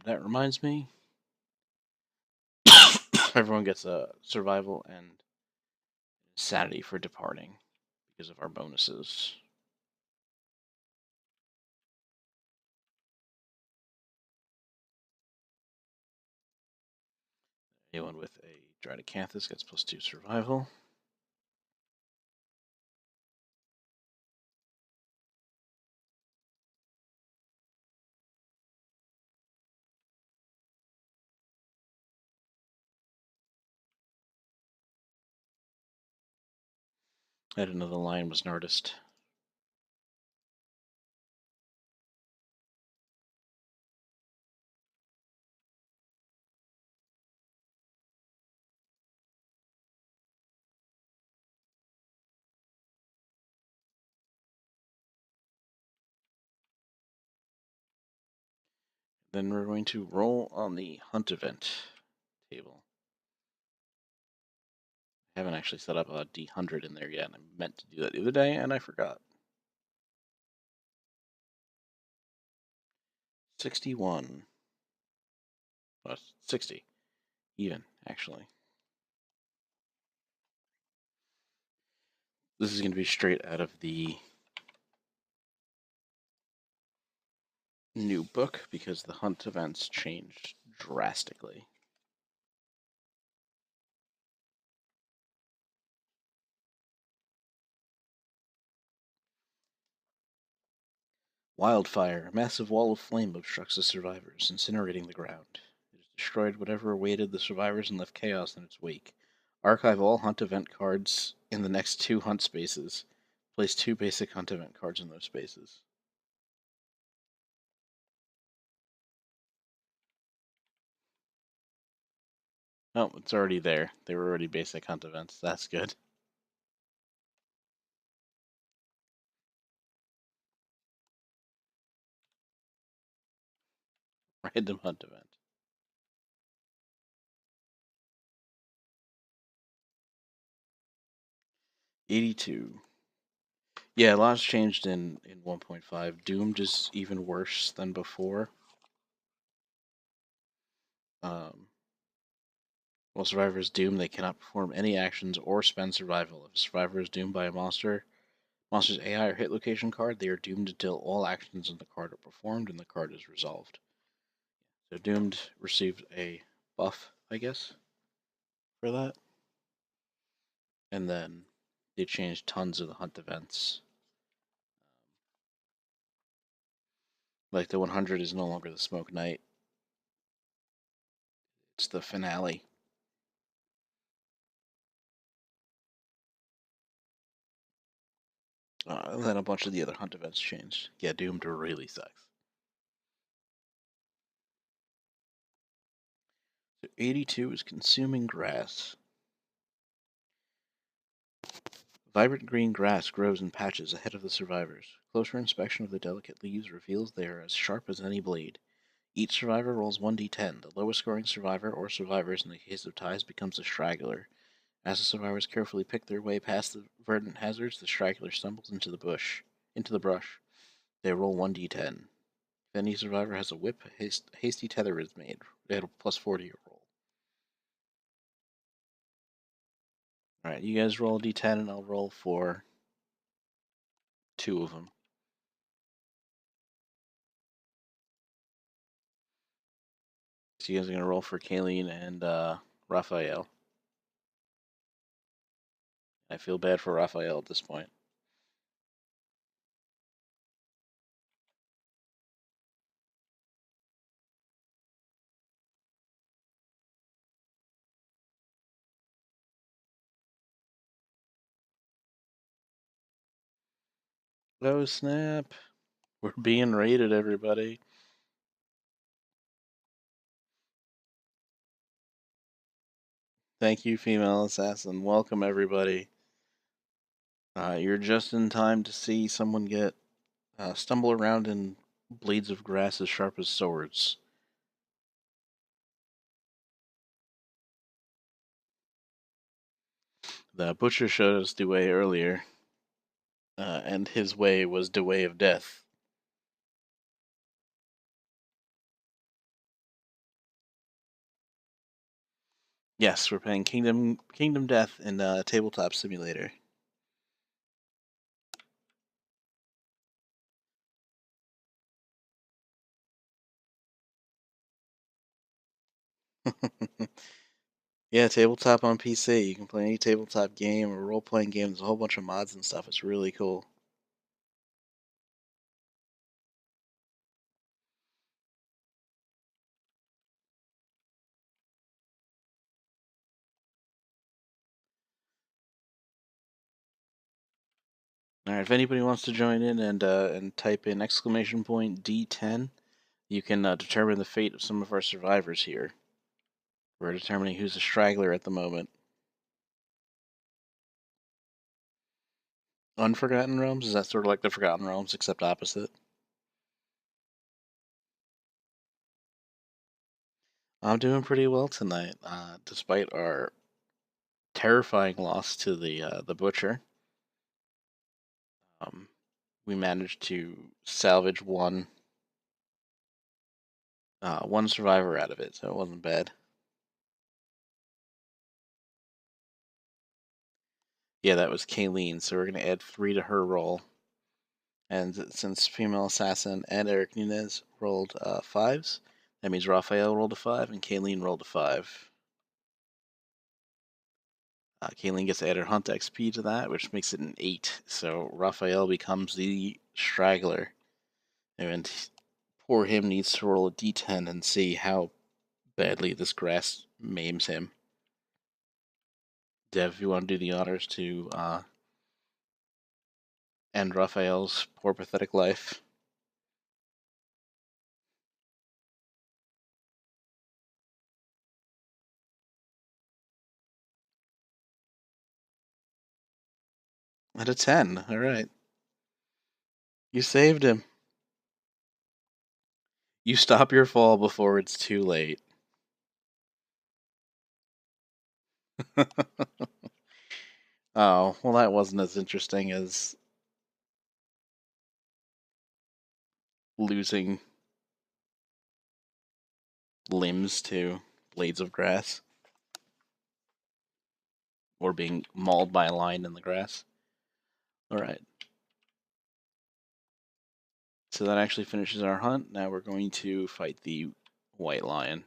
That reminds me. Everyone gets a survival and insanity for departing because of our bonuses. Anyone with a Drydocanthus gets +2 survival. I didn't know the lion was an artist. Then we're going to roll on the hunt event table. I haven't actually set up a D100 in there yet, and I meant to do that the other day, and I forgot. 61. 60. Even, actually. This is going to be straight out of the new book because the hunt events changed drastically. Wildfire. A massive wall of flame obstructs the survivors, incinerating the ground. It has destroyed whatever awaited the survivors and left chaos in its wake. Archive all hunt event cards in the next 2 hunt spaces. Place 2 basic hunt event cards in those spaces. Oh, it's already there. They were already basic hunt events. That's good. Random hunt event. 82. Yeah, a lot's changed in 1.5. Doomed is even worse than before. While survivor is doomed, they cannot perform any actions or spend survival. If a survivor is doomed by a monster's AI or hit location card, they are doomed until all actions in the card are performed and the card is resolved. So doomed received a buff, I guess, for that. And then they changed tons of the hunt events. Like the 100 is no longer the Smoke Knight. It's the finale. And then a bunch of the other hunt events changed. Yeah, Doomed really sucks. So 82 is Consuming Grass. Vibrant green grass grows in patches ahead of the survivors. Closer inspection of the delicate leaves reveals they are as sharp as any blade. Each survivor rolls 1d10. The lowest scoring survivor or survivors in the case of ties becomes a straggler. As the survivors carefully pick their way past the verdant hazards, the straggler stumbles into the brush. They roll 1d10. If any survivor has a whip, a hasty tether is made. They had a plus 4 to your roll. Alright, you guys roll a d10 and I'll roll for 2 of them. So you guys are going to roll for Kayleen and Raphael. I feel bad for Raphael at this point. Oh snap! We're being raided, everybody. Thank you, female assassin. Welcome, everybody. You're just in time to see someone get stumble around in blades of grass as sharp as swords. The butcher showed us the way earlier, and his way was the way of death. Yes, we're playing Kingdom Death in Tabletop Simulator. Yeah, tabletop on PC. You can play any tabletop game or role-playing game. There's a whole bunch of mods and stuff. It's really cool. Alright, if anybody wants to join in and type in !D10, you can determine the fate of some of our survivors here. We're determining who's a straggler at the moment. Unforgotten Realms? Is that sort of like the Forgotten Realms, except opposite? I'm doing pretty well tonight, despite our terrifying loss to the Butcher. We managed to salvage one survivor out of it, so it wasn't bad. Yeah, that was Kayleen, so we're going to add 3 to her roll. And since Female Assassin and Eric Nunez rolled 5s, that means Raphael rolled a 5 and Kayleen rolled a 5. Kayleen gets added Hunt XP to that, which makes it an 8. So Raphael becomes the straggler. And poor him needs to roll a d10 and see how badly this grass maims him. Dev, if you want to do the honors to end Raphael's poor, pathetic life. At a 10, all right. You saved him. You stop your fall before it's too late. Oh, well, that wasn't as interesting as losing limbs to blades of grass or being mauled by a lion in the grass. All right. So that actually finishes our hunt. Now we're going to fight the white lion.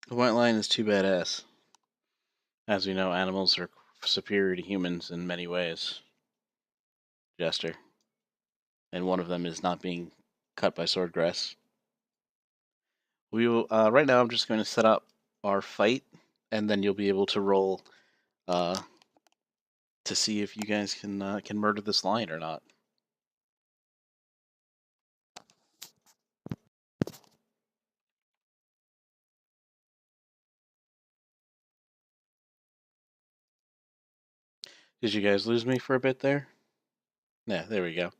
The white lion is too badass. As we know, animals are superior to humans in many ways. Jester. And one of them is not being cut by swordgrass. We will. Right now, I'm just going to set up our fight, and then you'll be able to roll to see if you guys can murder this lion or not. Did you guys lose me for a bit there? Yeah, there we go.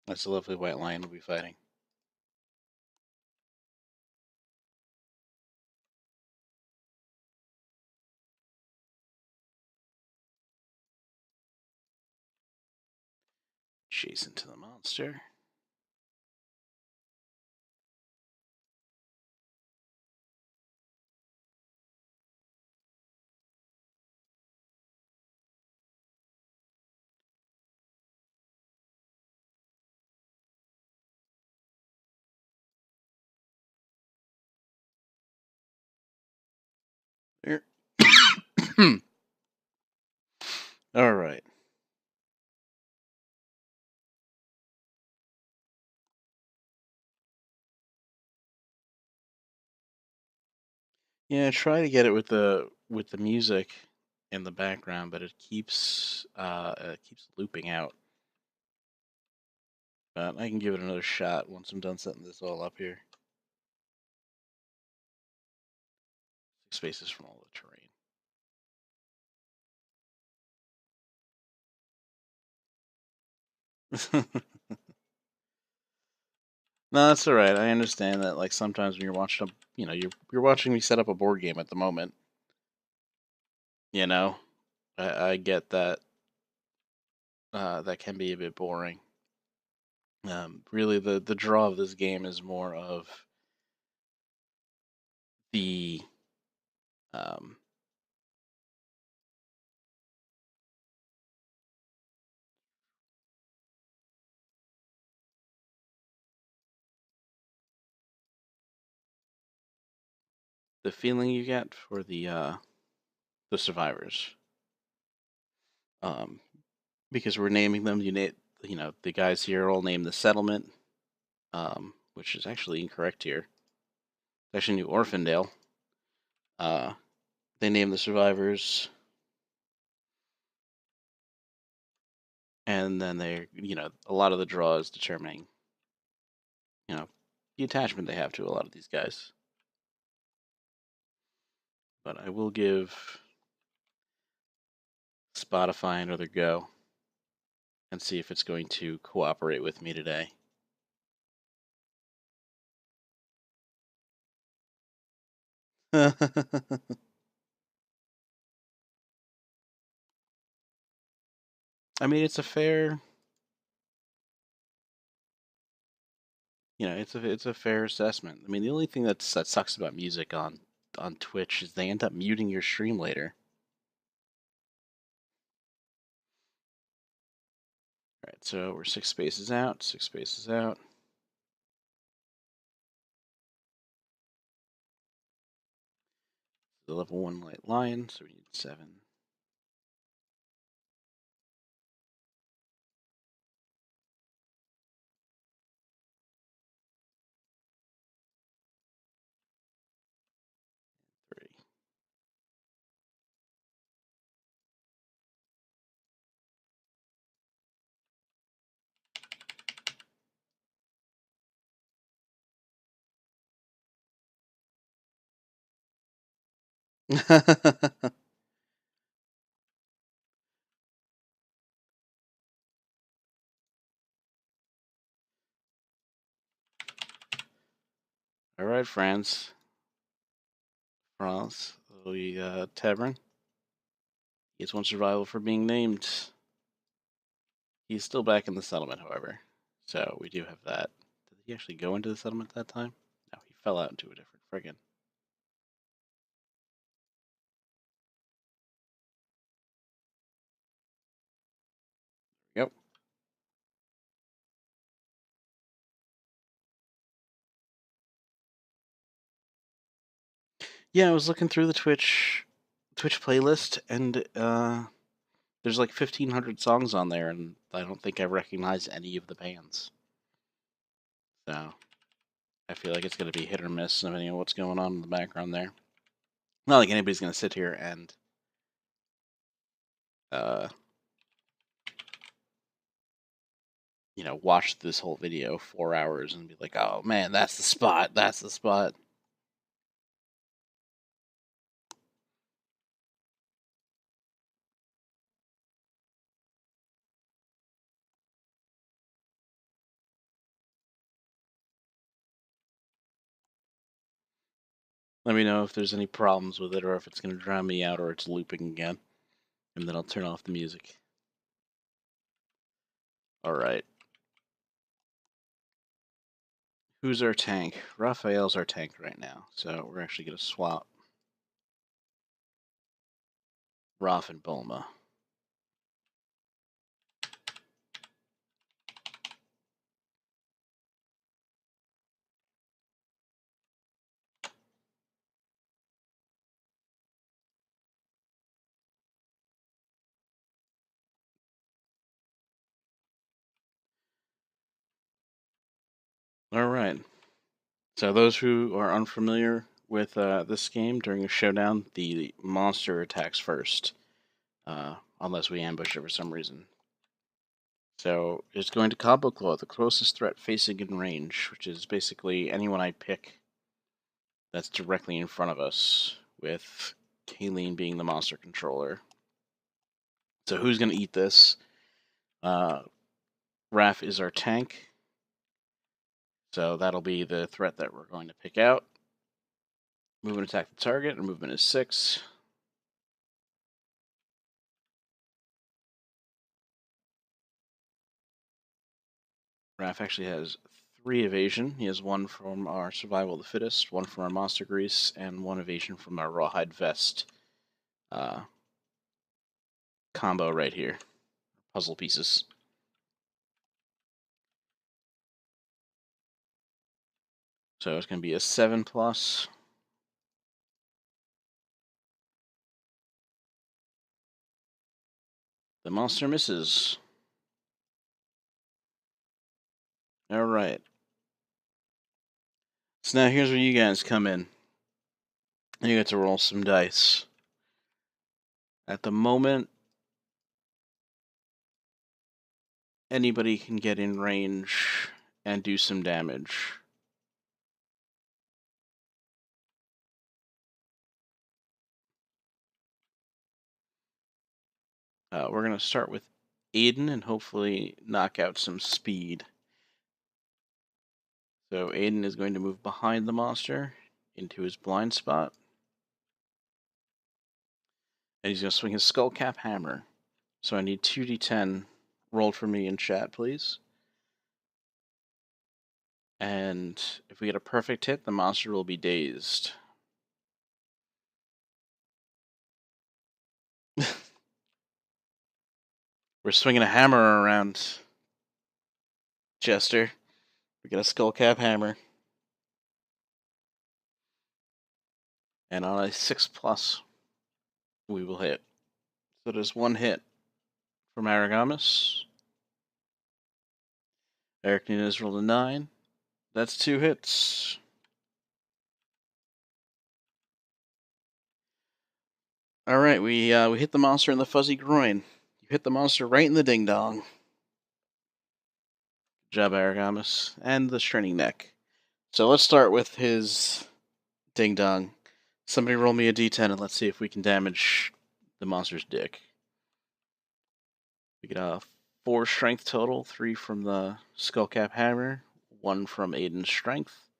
That's a lovely white lion we'll be fighting. Adjacent to the monster. There. All right. Yeah, try to get it with the music in the background, but it keeps looping out. But I can give it another shot once I'm done setting this all up here. 6 spaces from all the terrain. No, that's all right. I understand that. Like sometimes when you're watching you're watching me set up a board game at the moment. You know, I get that. That can be a bit boring. Really, the draw of this game is more of the um, the feeling you get for the survivors. Um, because we're naming them, the guys here all named the settlement, which is actually incorrect here. actually New Orphandale. They name the survivors, and then they, a lot of the draw is determining, the attachment they have to a lot of these guys. But I will give Spotify another go and see if it's going to cooperate with me today. I mean, it's a fair, it's a fair assessment. I mean, the only thing that sucks about music on Twitch is they end up muting your stream later. All right, so we're 6 spaces out, 6 spaces out. The level 1 light lion, so we need 7. All right, friends. France, the Tavern. He gets 1 survival for being named. He's still back in the settlement, however. So we do have that. Did he actually go into the settlement that time? No, he fell out into a different friggin'. Yep. Yeah, I was looking through the Twitch playlist, and there's like 1,500 songs on there, and I don't think I recognize any of the bands. So I feel like it's going to be hit or miss depending on what's going on in the background there. Not like anybody's going to sit here and watch this whole video 4 hours and be like, oh man, that's the spot, that's the spot. Let me know if there's any problems with it, or if it's going to drown me out, or it's looping again. And then I'll turn off the music. Alright. Who's our tank? Raphael's our tank right now, so we're actually going to swap Raph and Bulma. Alright. So those who are unfamiliar with this game, during a showdown, the monster attacks first. Unless we ambush it for some reason. So it's going to Combo Claw, the closest threat facing in range, which is basically anyone I pick that's directly in front of us, with Kayleen being the monster controller. So who's going to eat this? Raph is our tank. So that'll be the threat that we're going to pick out. Movement attack the target, and movement is 6. Raph actually has 3 evasion. He has 1 from our Survival of the Fittest, 1 from our Monster Grease, and 1 evasion from our Rawhide Vest combo right here. Puzzle pieces. So it's going to be a 7+. The monster misses. Alright. So now here's where you guys come in. You get to roll some dice. At the moment, anybody can get in range and do some damage. We're going to start with Aiden and hopefully knock out some speed. So Aiden is going to move behind the monster into his blind spot. And he's going to swing his Skullcap Hammer. So I need 2d10 rolled for me in chat, please. And if we get a perfect hit, the monster will be dazed. We're swinging a hammer around, Jester. We got a Skullcap Hammer. And on a 6+, we will hit. So there's one hit from Aragamis. Eric Nunez rolled a 9. That's 2 hits. Alright, we hit the monster in the fuzzy groin. You hit the monster right in the ding-dong. Good job, Aragamis. And the straining neck. So let's start with his ding-dong. Somebody roll me a d10 and let's see if we can damage the monster's dick. We get a 4 strength total, 3 from the Skullcap Hammer, 1 from Aiden's strength.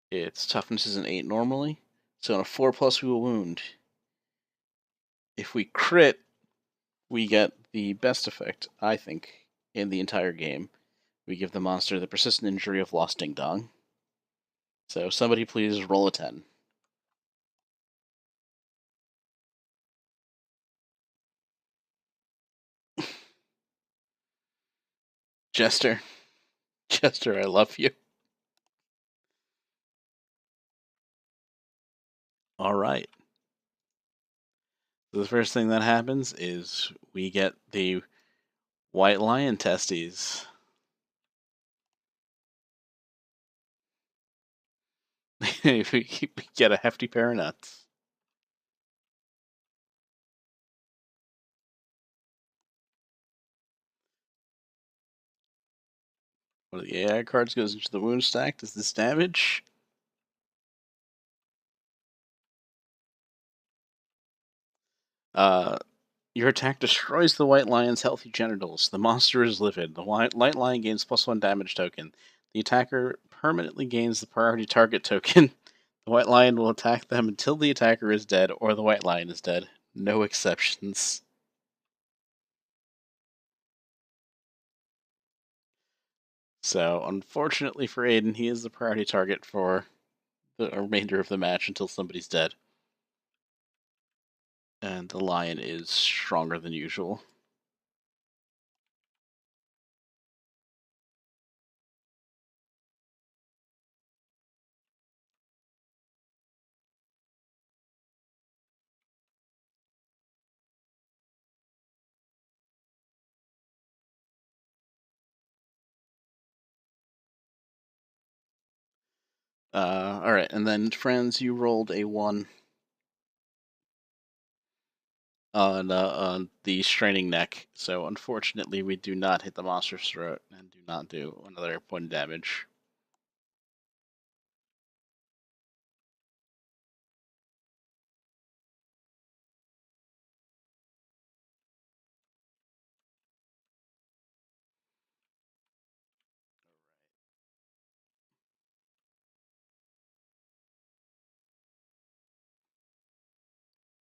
Its toughness is an 8 normally, so on a 4+, we will wound. If we crit, we get the best effect, I think, in the entire game. We give the monster the persistent injury of Lost Ding Dong. So somebody please roll a 10. Jester. Jester, I love you. Alright. So the first thing that happens is we get the White Lion testes. We get a hefty pair of nuts. One of the AI cards goes into the wound stack. Does this damage? Your attack destroys the White Lion's healthy genitals. The monster is livid. The White Lion gains +1 damage token. The attacker permanently gains the priority target token. The White Lion will attack them until the attacker is dead or the White Lion is dead. No exceptions. So, unfortunately for Aiden, he is the priority target for the remainder of the match until somebody's dead. And the lion is stronger than usual. Alright, and then, friends, you rolled a 1 on the straining neck, so unfortunately we do not hit the monster's throat and do not do another point of damage.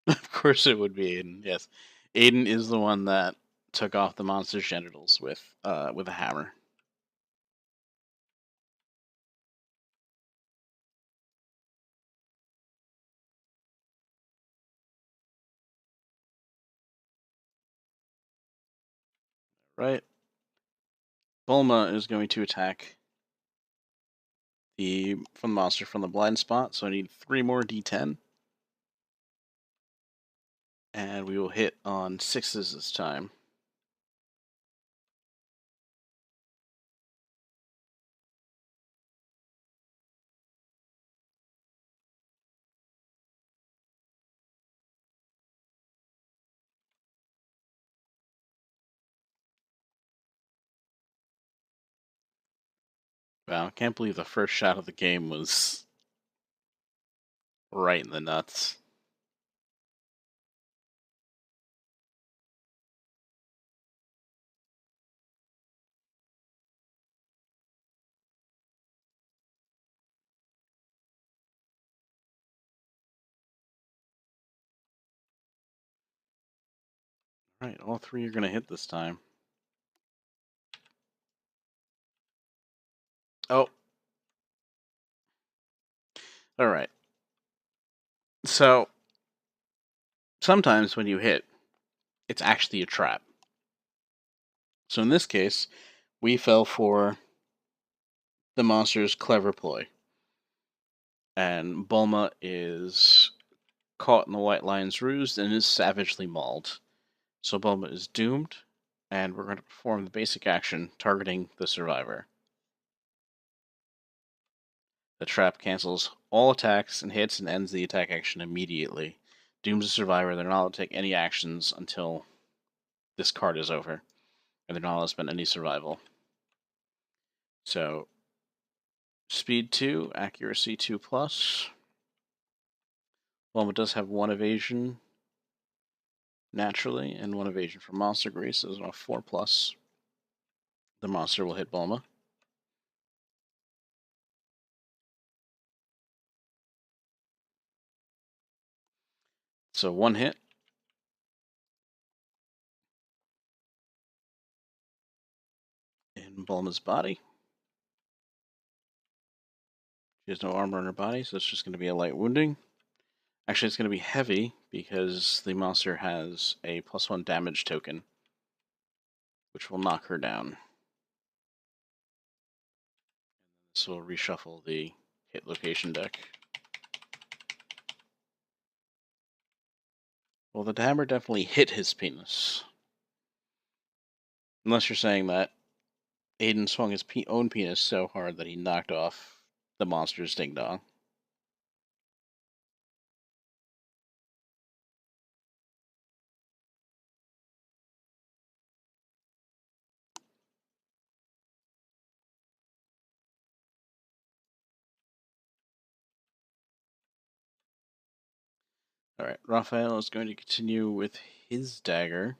Of course it would be Aiden, yes. Aiden is the one that took off the monster's genitals with a hammer. Right. Bulma is going to attack the monster from the blind spot, so I need 3 more d10. And we will hit on 6s this time. Wow, I can't believe the first shot of the game was right in the nuts. Alright, all three are going to hit this time. Oh. Alright. So, sometimes when you hit, it's actually a trap. So in this case, we fell for the monster's clever ploy. And Bulma is caught in the White Lion's ruse and is savagely mauled. So Bulma is doomed, and we're going to perform the basic action targeting the survivor. The trap cancels all attacks and hits and ends the attack action immediately. Dooms the survivor. They're not allowed to take any actions until this card is over, and they're not allowed to spend any survival. So, speed 2, accuracy 2 plus. Bulma does have 1 evasion naturally, and 1 evasion from monster grease, so there's a 4 plus. The monster will hit Bulma. So 1 hit. In Bulma's body. She has no armor on her body, so it's just going to be a light wounding. Actually, it's going to be heavy because the monster has a +1 damage token, which will knock her down. This will reshuffle the hit location deck. Well, the hammer definitely hit his penis. Unless you're saying that Aiden swung his own penis so hard that he knocked off the monster's ding dong. Alright, Raphael is going to continue with his dagger.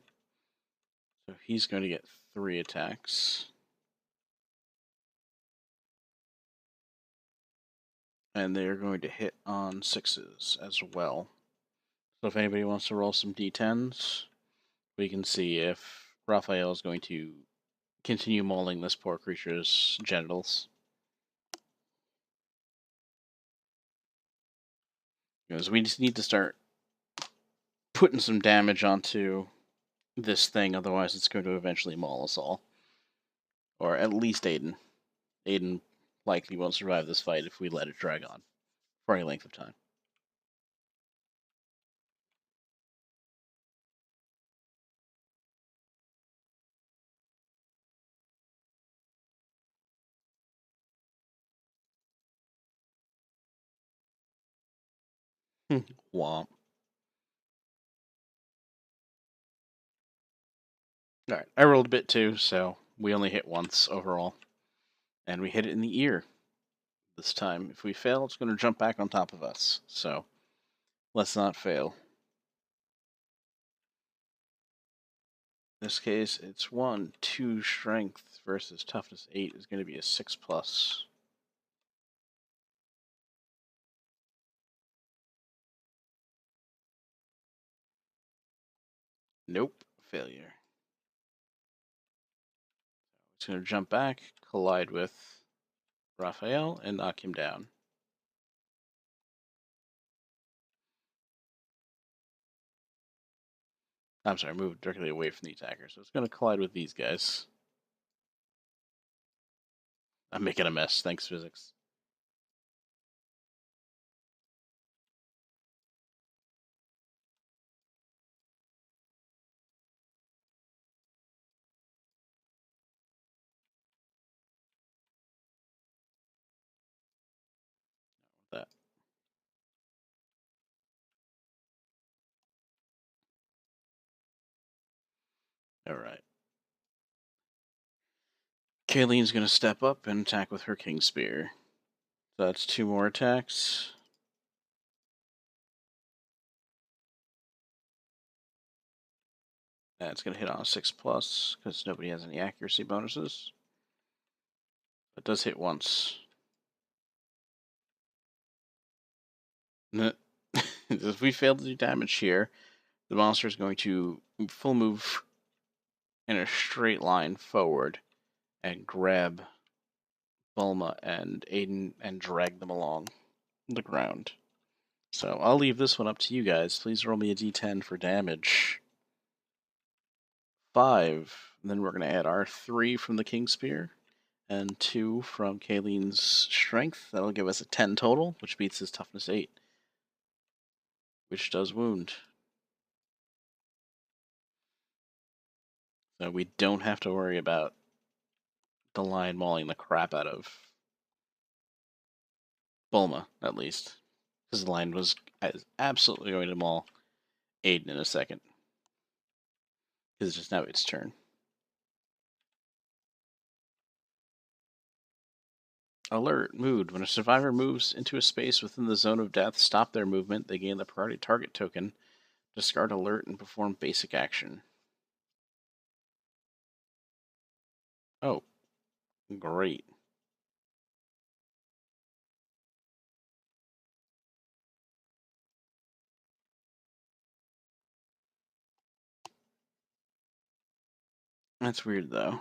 So he's going to get 3 attacks. And they're going to hit on 6s as well. So if anybody wants to roll some d10s, we can see if Raphael is going to continue mauling this poor creature's genitals. Because we just need to start putting some damage onto this thing, otherwise it's going to eventually maul us all. Or at least Aiden. Aiden likely won't survive this fight if we let it drag on for any length of time. Womp. Alright, I rolled a bit too, so we only hit once overall. And we hit it in the ear this time. If we fail, it's going to jump back on top of us. So, let's not fail. In this case, it's 1, 2 strength versus toughness 8 is going to be a 6 plus. Nope, failure. It's going to jump back, collide with Raphael, and knock him down. I'm sorry, move directly away from the attacker. So it's going to collide with these guys. I'm making a mess. Thanks, physics. That. All right. Kayleen's going to step up and attack with her King Spear. So that's 2 more attacks. That's going to hit on a 6+, because nobody has any accuracy bonuses. It does hit once. If we fail to do damage here, the monster is going to full move in a straight line forward and grab Bulma and Aiden and drag them along the ground. So I'll leave this one up to you guys. Please roll me a d10 for damage. 5. And then we're going to add our 3 from the King Spear and 2 from Kayleen's strength. That'll give us a 10 total, which beats his toughness 8, which does wound. So we don't have to worry about the lion mauling the crap out of Bulma, at least. Because the lion was absolutely going to maul Aiden in a second. Because it's just now its turn. Alert, mood. When a survivor moves into a space within the zone of death, stop their movement. They gain the priority target token. Discard alert and perform basic action. Oh, great. That's weird, though.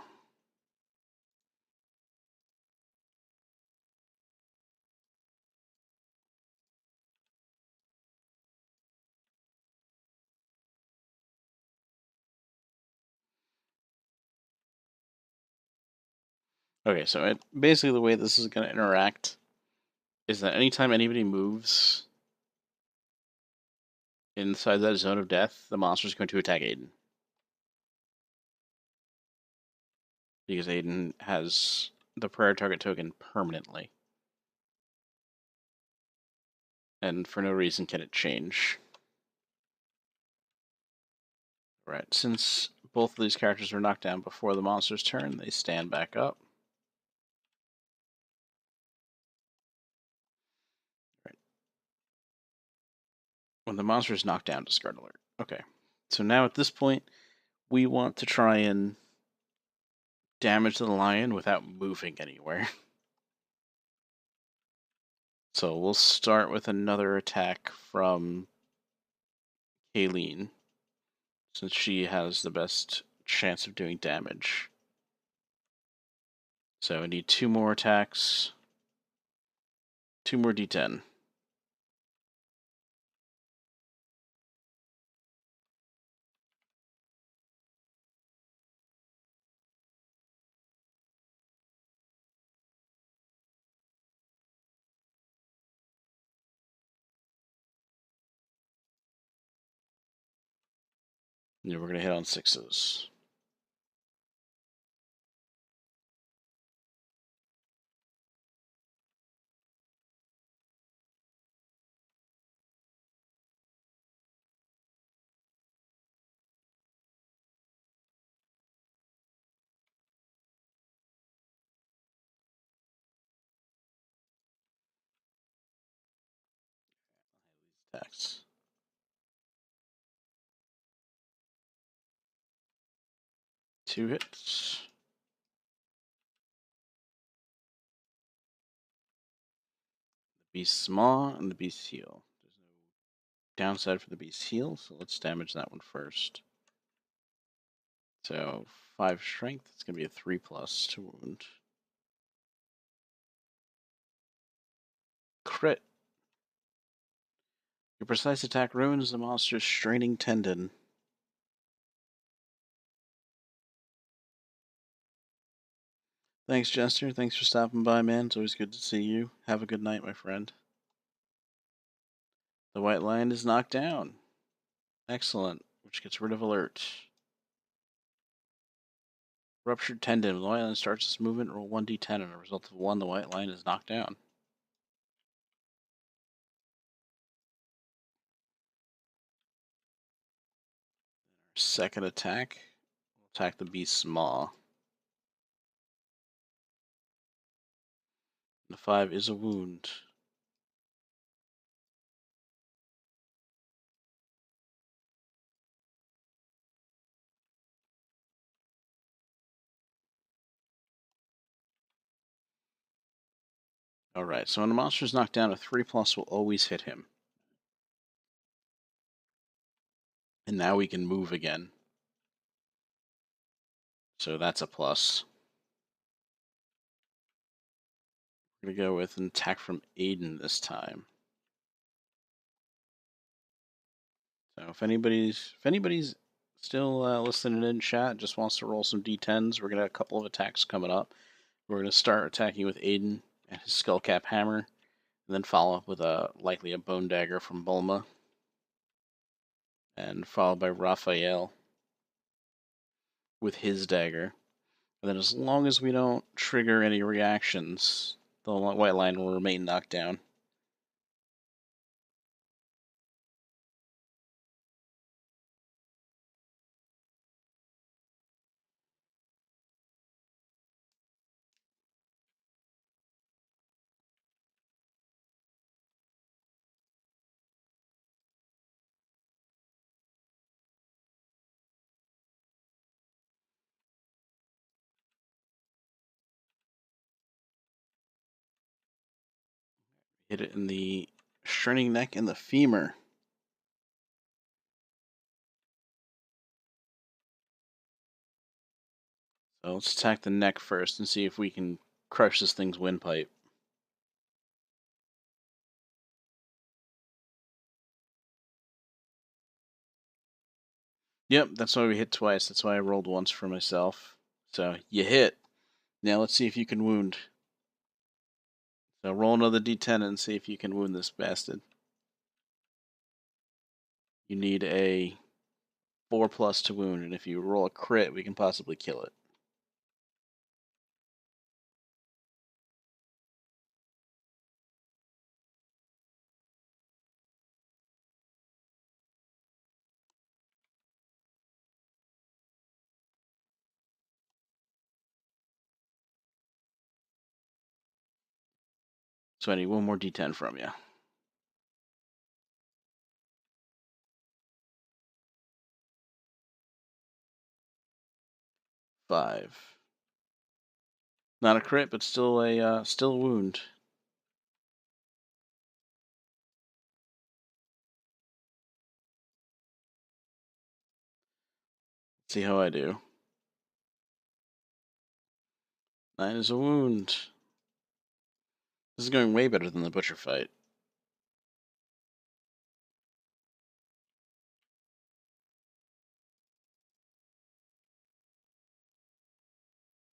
Okay, so basically the way this is going to interact is that anytime anybody moves inside that zone of death, the monster is going to attack Aiden. Because Aiden has the prior target token permanently. And for no reason can it change. Right, since both of these characters were knocked down before the monster's turn, they stand back up. Right. When the monster is knocked down, discard alert. Okay, so now at this point, we want to try and damage the lion without moving anywhere. So we'll start with another attack from Kayleen, since she has the best chance of doing damage. So I need 2 more attacks. 2 more d10. Yeah, we're going to hit on 6s. Attacks. Two hits. The Beast's Maw and the Beast's Heel. There's no downside for the Beast's Heel, so let's damage that one first. So 5 strength, it's going to be a 3+ to wound. Crit. Your precise attack ruins the monster's straining tendon. Thanks, Jester. Thanks for stopping by, man. It's always good to see you. Have a good night, my friend. The white lion is knocked down. Excellent. Which gets rid of alert. Ruptured tendon. When the white lion starts its movement, roll 1d10, and a result of 1, the white lion is knocked down. Second attack. We'll attack the Beast's Maw. The 5 is a wound. Alright, so when a monster's knocked down, a 3+ will always hit him. And now we can move again. So that's a plus. We're gonna go with an attack from Aiden this time. So if anybody's still listening in chat, just wants to roll some d10s, we're gonna have a couple of attacks coming up. We're gonna start attacking with Aiden and his Skullcap Hammer, and then follow up with likely a Bone Dagger from Bulma, and followed by Raphael with his dagger. And then as long as we don't trigger any reactions, the white line will remain knocked down. Hit it in the straining neck and the femur. So let's attack the neck first and see if we can crush this thing's windpipe. Yep, that's why we hit twice. That's why I rolled once for myself. So you hit. Now let's see if you can wound. So roll another d10 and see if you can wound this bastard. You need a 4+ to wound, and if you roll a crit, we can possibly kill it. So I need one more d10 from you. 5. Not a crit, but still a wound. Let's see how I do. 9 is a wound. This is going way better than the butcher fight.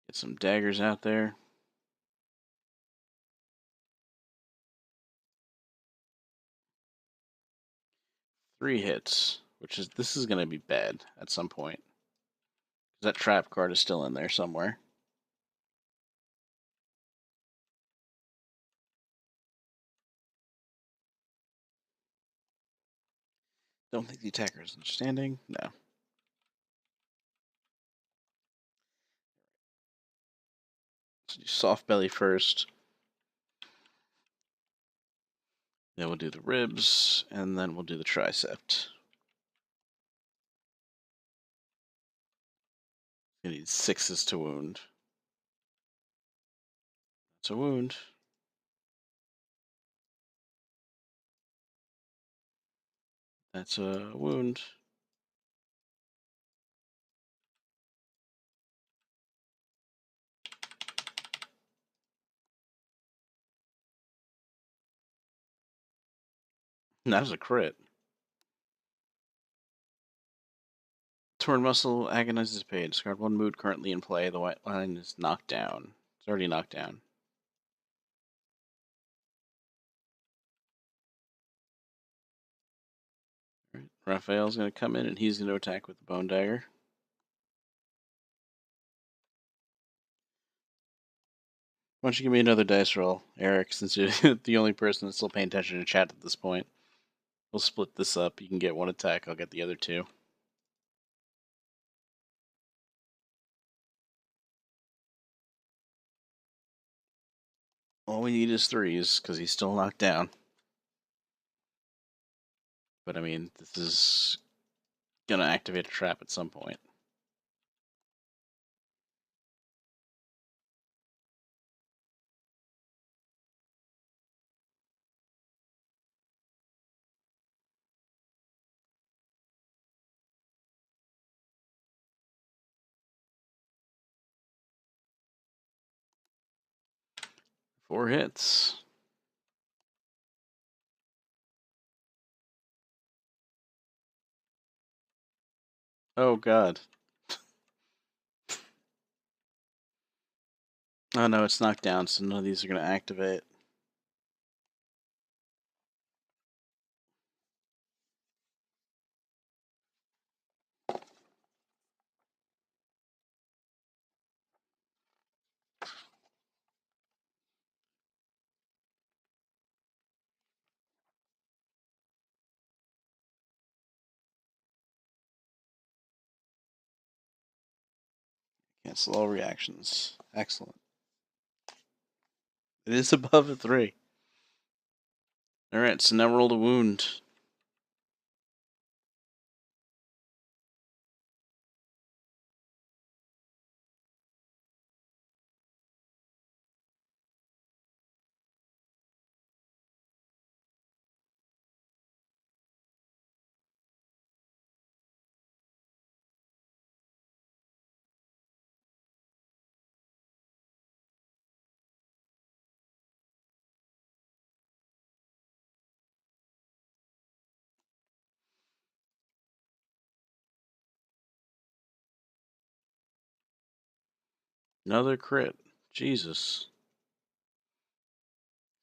Get some daggers out there. 3 hits, this is going to be bad at some point. That trap card is still in there somewhere. Don't think the attacker is understanding. No. Let's do soft belly first. Then we'll do the ribs, and then we'll do the tricep. You need 6s to wound. That's a wound. That's a wound. That was a crit. Torn muscle agonizes pain. Discard 1 mood currently in play. The white line is knocked down. It's already knocked down. Right. Raphael's going to come in and he's going to attack with the bone dagger. Why don't you give me another dice roll, Eric, since you're the only person that's still paying attention to chat at this point. We'll split this up. You can get 1 attack, I'll get the other 2. All we need is 3s, because he's still knocked down. But I mean, this is gonna activate a trap at some point. Four hits. Oh god. Oh no, it's knocked down, so none of these are gonna activate. Cancel all reactions. Excellent. It is above a 3. Alright, so now roll the wound. Another crit. Jesus.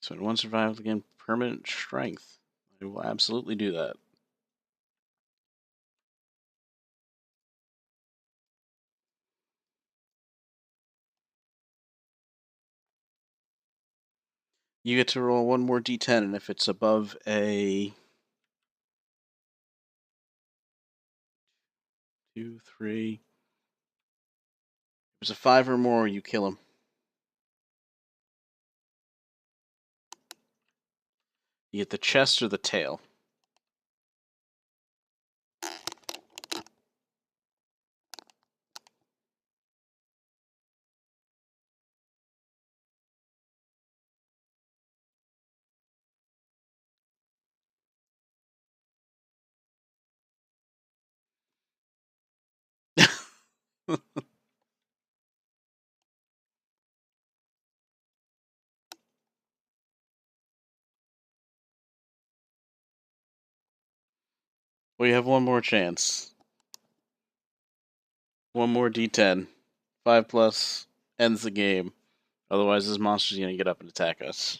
So when one survives, again, permanent strength. I will absolutely do that. You get to roll one more d10, and if it's above a 2, 3, if it's a 5 or more, you kill him. You get the chest or the tail. Well, you have one more chance. One more d10. 5 plus ends the game. Otherwise, this monster's gonna get up and attack us.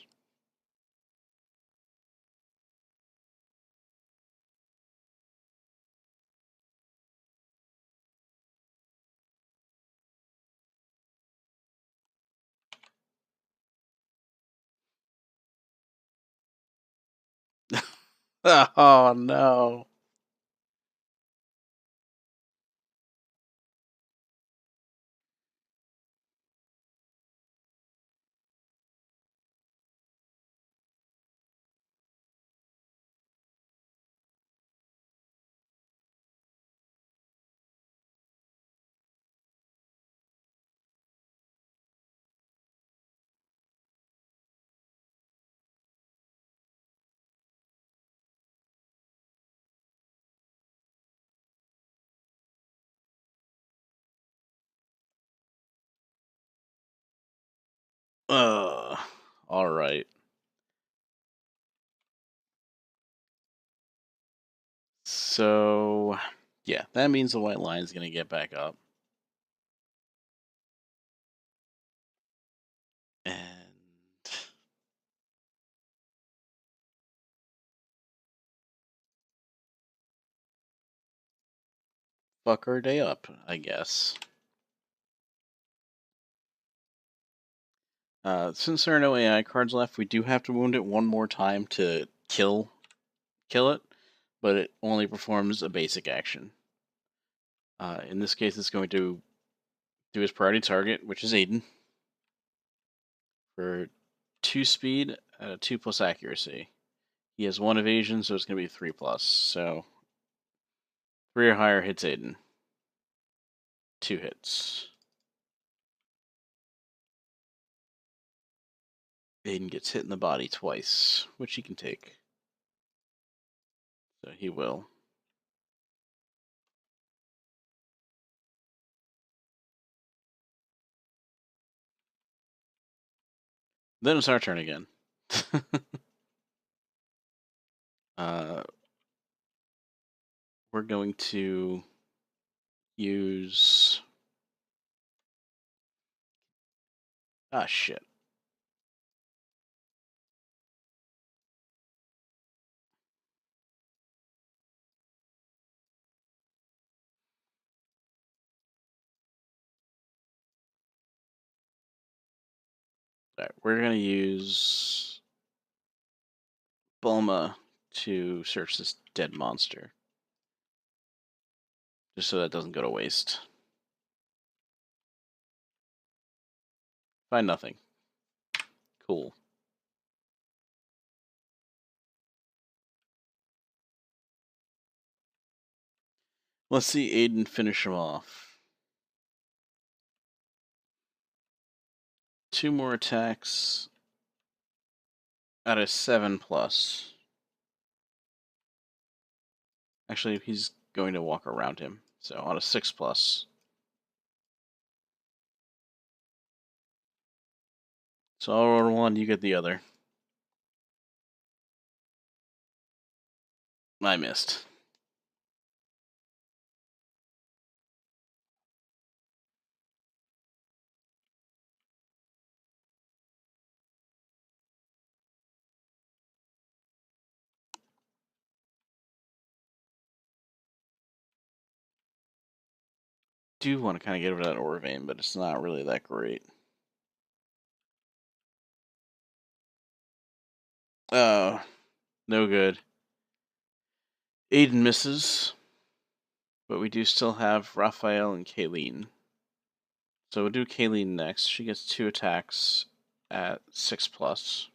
Oh no. Alright. So, yeah, that means the white line's gonna get back up. And fuck our day up, I guess. Since there are no AI cards left, we do have to wound it one more time to kill it, but it only performs a basic action. In this case, it's going to do his priority target, which is Aiden, for 2 speed at a 2+ accuracy. He has 1 evasion, so it's going to be 3+. So 3 or higher hits Aiden. 2 hits. Aiden gets hit in the body twice, which he can take. So he will. Then it's our turn again. We're going to use... Ah, shit. Alright, we're going to use Bulma to search this dead monster. Just so that doesn't go to waste. Find nothing. Cool. Let's see Aiden finish him off. 2 more attacks at a 7+. Actually, he's going to walk around him. So on a 6+. So I'll roll 1, you get the other. I missed. Do want to kind of get over that Aura Vein, but it's not really that great. Oh, no good. Aiden misses, but we do still have Raphael and Kayleen. So we'll do Kayleen next. She gets 2 attacks at 6+.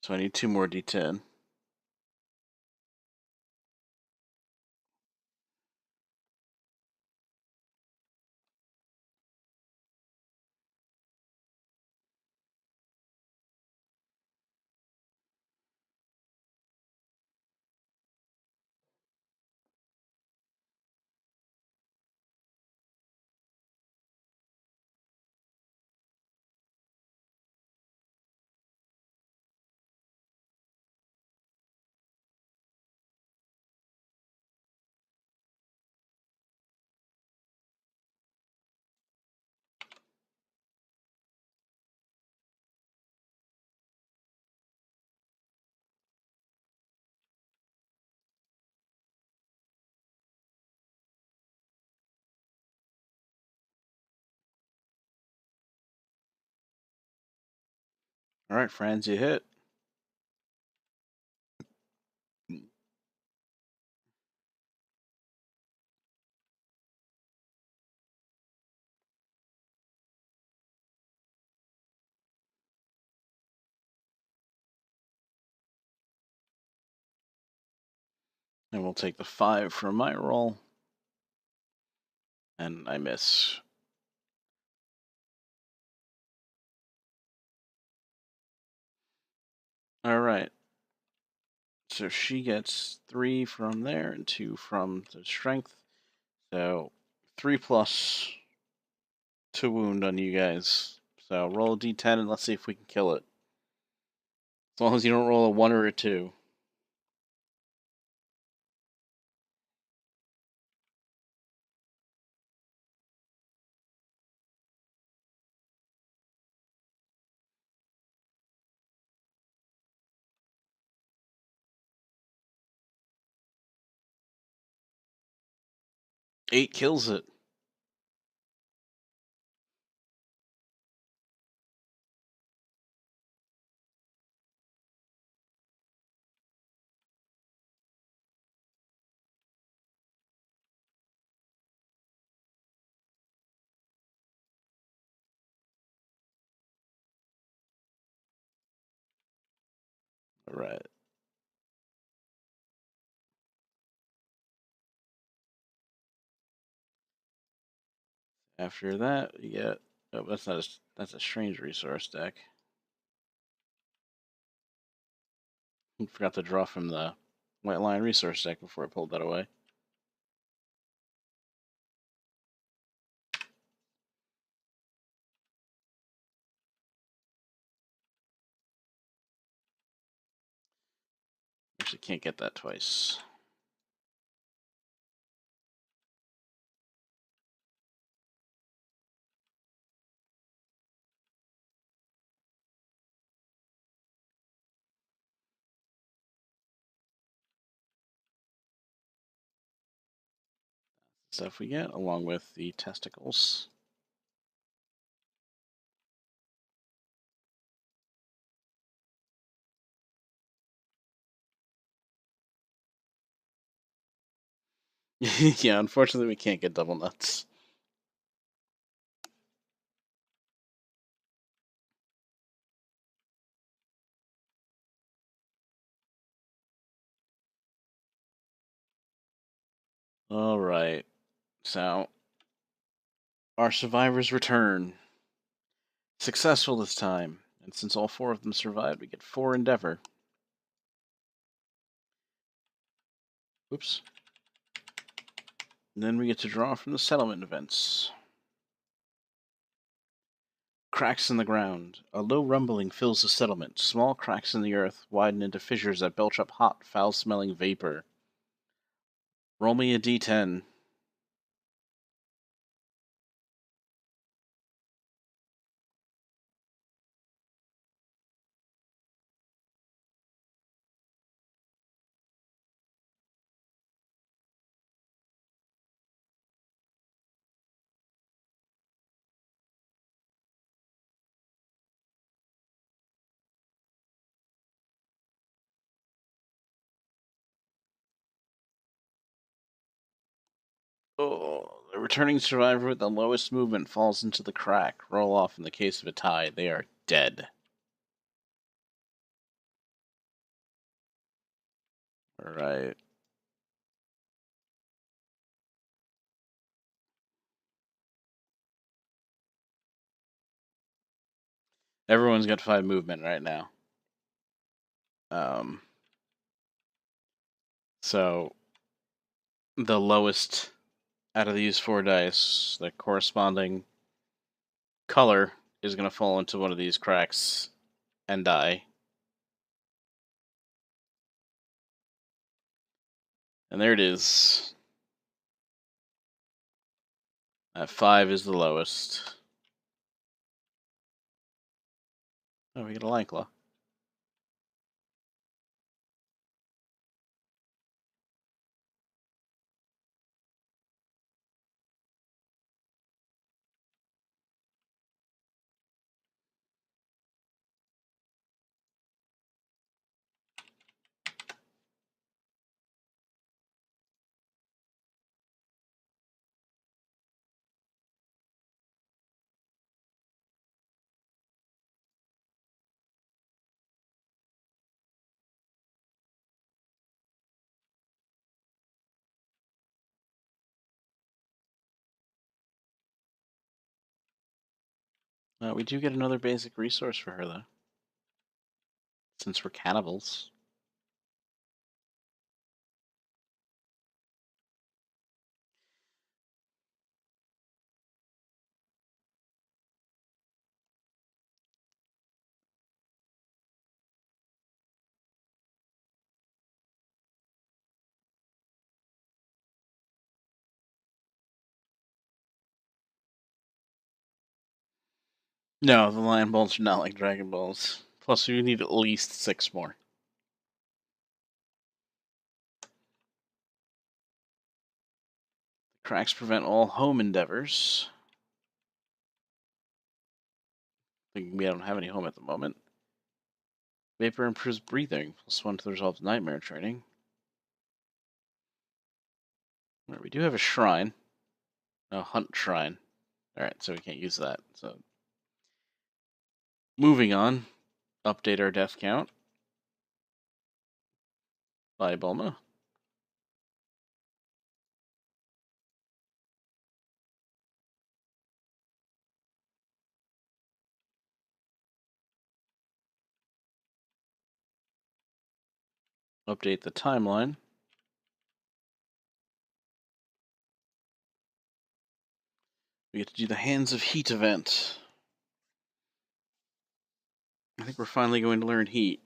So I need 2 more D10. Alright, friends, you hit. And we'll take the 5 for my roll. And I miss. Alright. So she gets 3 from there and 2 from the strength. So 3+ to wound on you guys. So roll a d10 and let's see if we can kill it. As long as you don't roll a 1 or a 2. Eight kills it. Alright. After that, we get... Oh, that's not that's a strange resource deck. I forgot to draw from the White Lion resource deck before I pulled that away. Actually, can't get that twice. Stuff we get, along with the testicles. Yeah, unfortunately we can't get double nuts. Alright, so our survivors return. Successful this time, and since all 4 of them survived, we get 4 Endeavor. Oops. And then we get to draw from the settlement events. Cracks in the ground. A low rumbling fills the settlement. Small cracks in the earth widen into fissures that belch up hot, foul-smelling vapor. Roll me a d10. Oh, the returning survivor with the lowest movement falls into the crack. Roll off in the case of a tie. They are dead. Alright. Everyone's got 5 movement right now. So the lowest out of these 4 dice, the corresponding color is going to fall into one of these cracks and die. And there it is. That 5 is the lowest. Oh, we get a Lankla. We do get another basic resource for her, though. Since we're cannibals. No, the Lion Balls are not like Dragon Balls. Plus, we need at least 6 more. The cracks prevent all home endeavors. We don't have any home at the moment. Vapor improves breathing. +1 to the resolve nightmare training. Right, we do have a shrine. A hunt shrine. Alright, so we can't use that. So, moving on. Update our death count. Bye, Bulma. Update the timeline. We get to do the Hands of Heat event. I think we're finally going to learn Heat.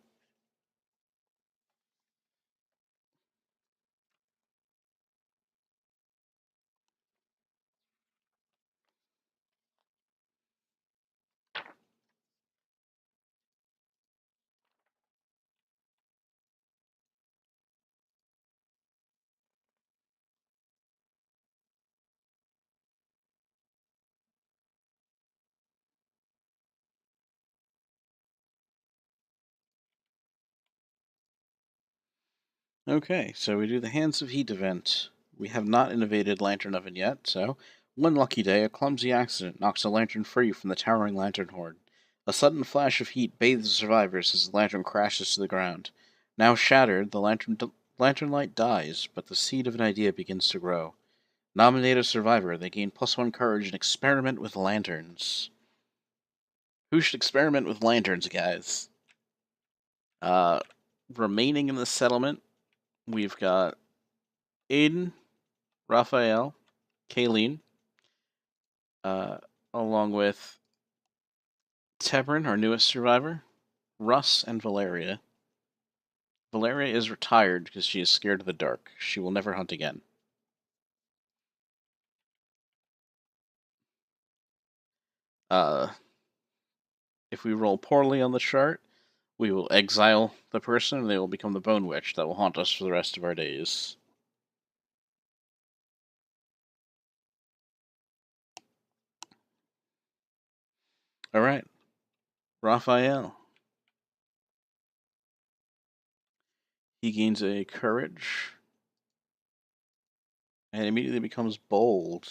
Okay, so we do the Hands of Heat event. We have not innovated Lantern Oven yet, so one lucky day, a clumsy accident knocks a lantern free from the towering lantern horde. A sudden flash of heat bathes the survivors as the lantern crashes to the ground. Now shattered, the lantern light dies, but the seed of an idea begins to grow. Nominate a survivor, they gain +1 courage and experiment with lanterns. Who should experiment with lanterns, guys? Remaining in the settlement, we've got Aiden, Raphael, Kayleen, along with Tebrin, our newest survivor, Russ, and Valeria. Valeria is retired because she is scared of the dark. She will never hunt again. If we roll poorly on the chart, we will exile the person and they will become the Bone Witch that will haunt us for the rest of our days. Alright. Raphael. He gains a courage and immediately becomes bold.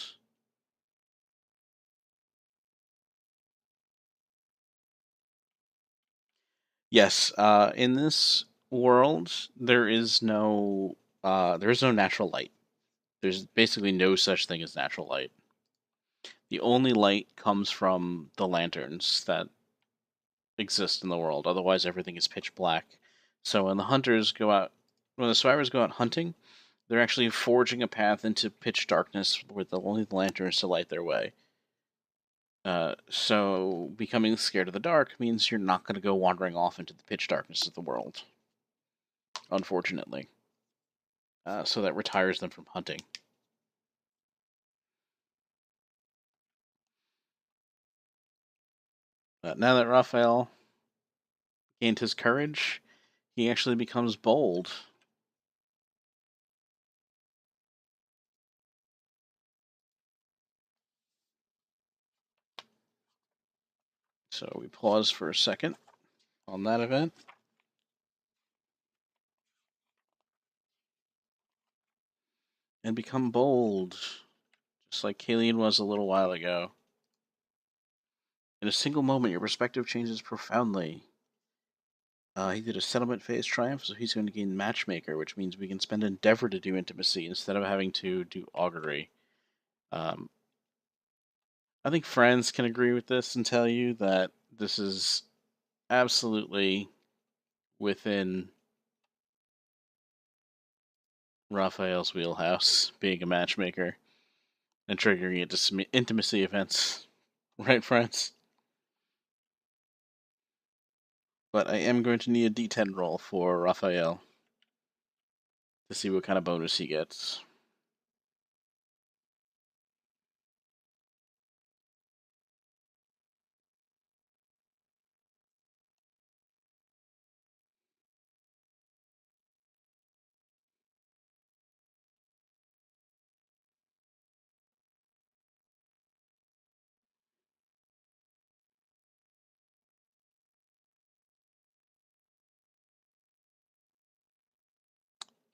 Yes, in this world, there is no natural light. There's basically no such thing as natural light. The only light comes from the lanterns that exist in the world. Otherwise, everything is pitch black. So when the survivors go out hunting, they're actually forging a path into pitch darkness with only the lanterns to light their way. So becoming scared of the dark means you're not going to go wandering off into the pitch darkness of the world. Unfortunately. So that retires them from hunting. Now that Raphael gained his courage, he actually becomes bold. So we pause for a second on that event. And become bold, just like Kayleen was a little while ago. In a single moment, your perspective changes profoundly. He did a settlement phase triumph, so he's going to gain matchmaker, which means we can spend endeavor to do intimacy instead of having to do augury. I think friends can agree with this and tell you that this is absolutely within Raphael's wheelhouse, being a matchmaker and triggering intimacy events. Right, friends? But I am going to need a D10 roll for Raphael to see what kind of bonus he gets.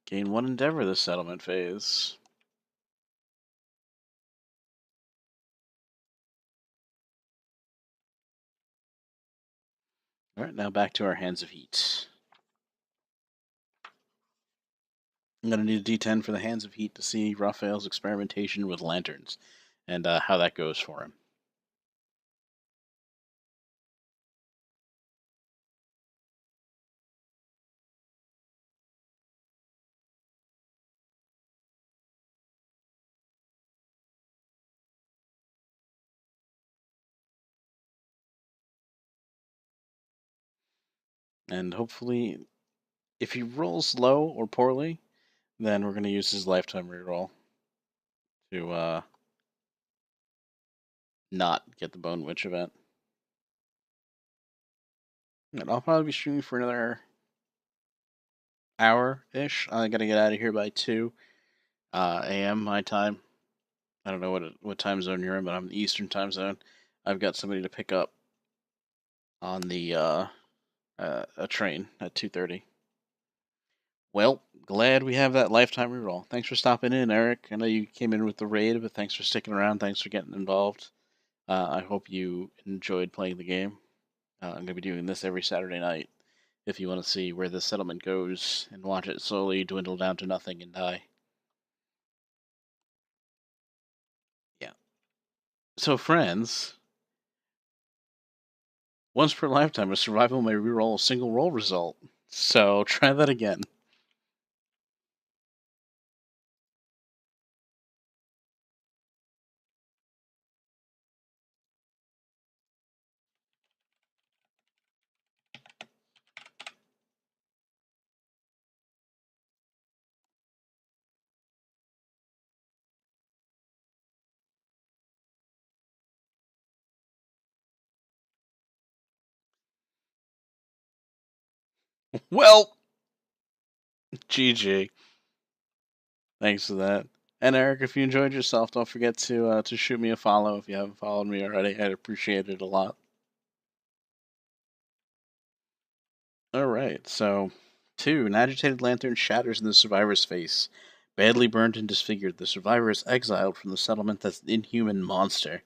Gain 1 endeavor this settlement phase. Alright, now back to our Hands of Heat. I'm going to need a D10 for the Hands of Heat to see Raphael's experimentation with lanterns and how that goes for him. And hopefully, if he rolls low or poorly, then we're going to use his lifetime reroll to not get the Bone Witch event. And I'll probably be streaming for another hour-ish. I got to get out of here by 2 a.m. my time. I don't know what time zone you're in, but I'm in the Eastern time zone. I've got somebody to pick up on the a train at 2:30. Well, glad we have that lifetime reroll. Thanks for stopping in, Eric. I know you came in with the raid, but thanks for sticking around. Thanks for getting involved. I hope you enjoyed playing the game. I'm going to be doing this every Saturday night if you want to see where the settlement goes and watch it slowly dwindle down to nothing and die. Yeah. So, friends, once per lifetime, a survival may reroll a single roll result. So, try that again. Well, GG. Thanks for that. And Eric, if you enjoyed yourself, don't forget to shoot me a follow if you haven't followed me already. I'd appreciate it a lot. All right, so 2. An agitated lantern shatters in the survivor's face. Badly burned and disfigured, the survivor is exiled from the settlement as an inhuman monster.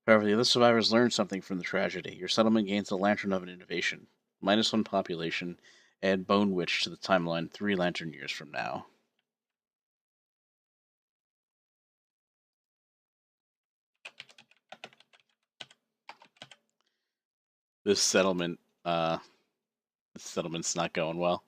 However, the other survivors learn something from the tragedy. Your settlement gains a lantern of an innovation. -1 population. Add Bone Witch to the timeline 3 lantern years from now. This settlement, this settlement's not going well.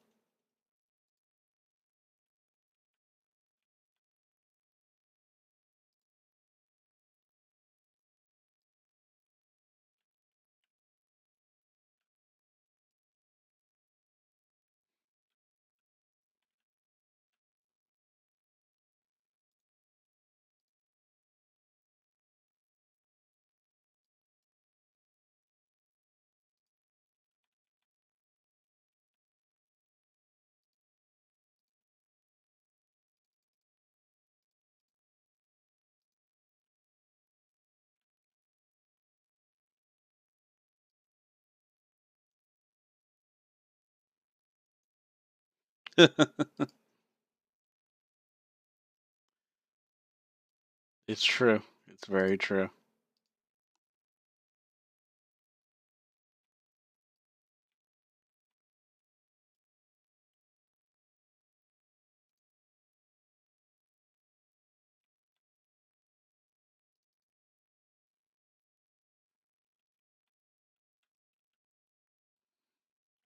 It's true. It's very true.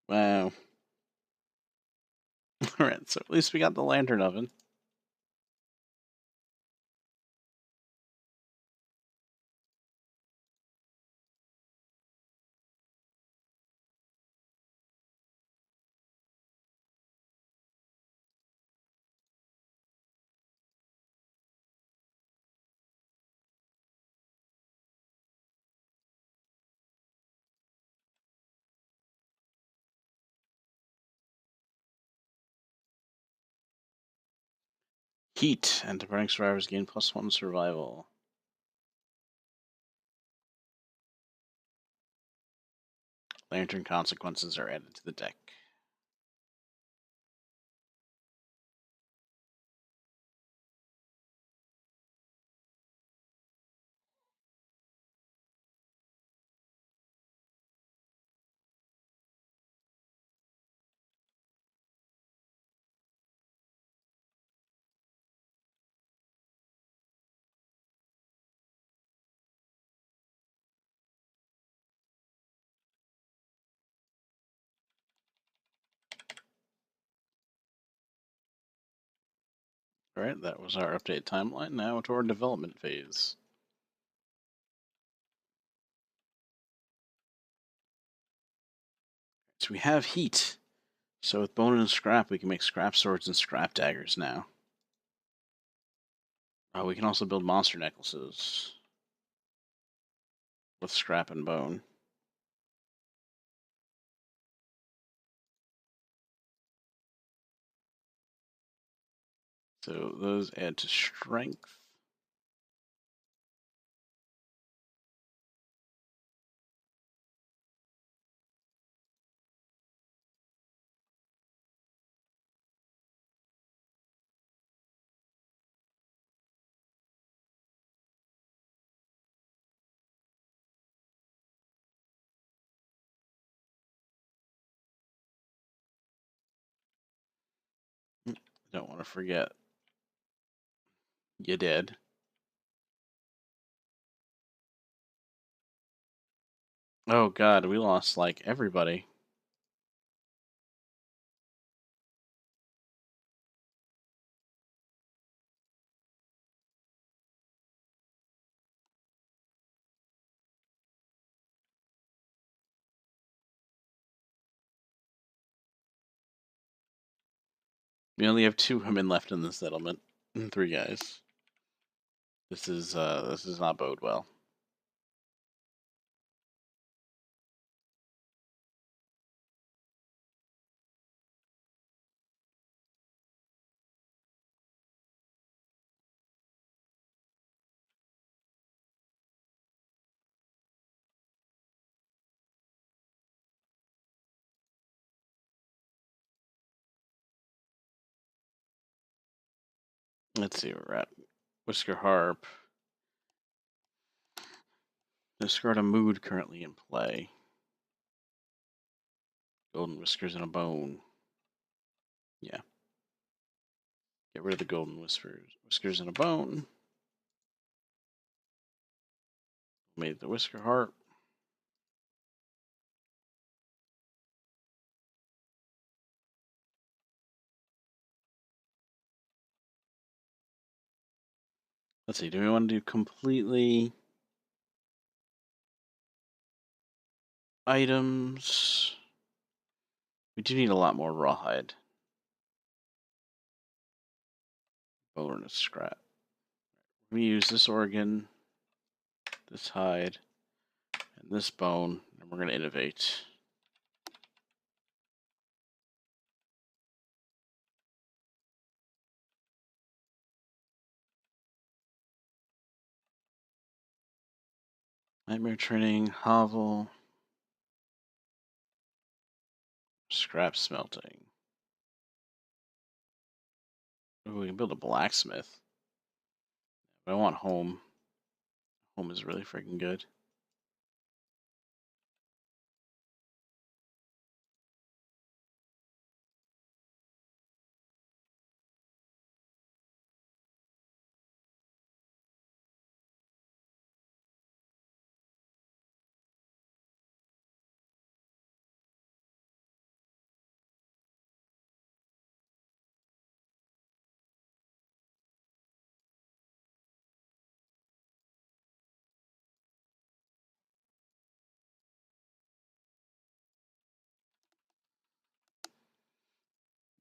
Wow. Alright, so at least we got the lantern oven. Heat, and the burning survivors gain +1 survival. Lantern consequences are added to the deck. Alright, that was our update timeline. Now to our development phase. So we have heat. So with bone and scrap, we can make scrap swords and scrap daggers now. We can also build monster necklaces with scrap and bone. So those add to strength. Don't want to forget. You did. Oh god, we lost like everybody. We only have 2 women left in the settlement. And 3 guys. This is not bode well. Let's see where we're at. Whisker Harp. Discard a mood currently in play. Golden Whiskers and a Bone. Yeah. Get rid of the Golden Whiskers and a Bone. Made the Whisker Harp. Let's see, do we want to do completely items? We do need a lot more rawhide. Bone and scrap. We use this organ, this hide, and this bone, and we're going to innovate. Nightmare Training, Hovel, Scrap Smelting. Ooh, we can build a blacksmith. But I want home. Home is really freaking good.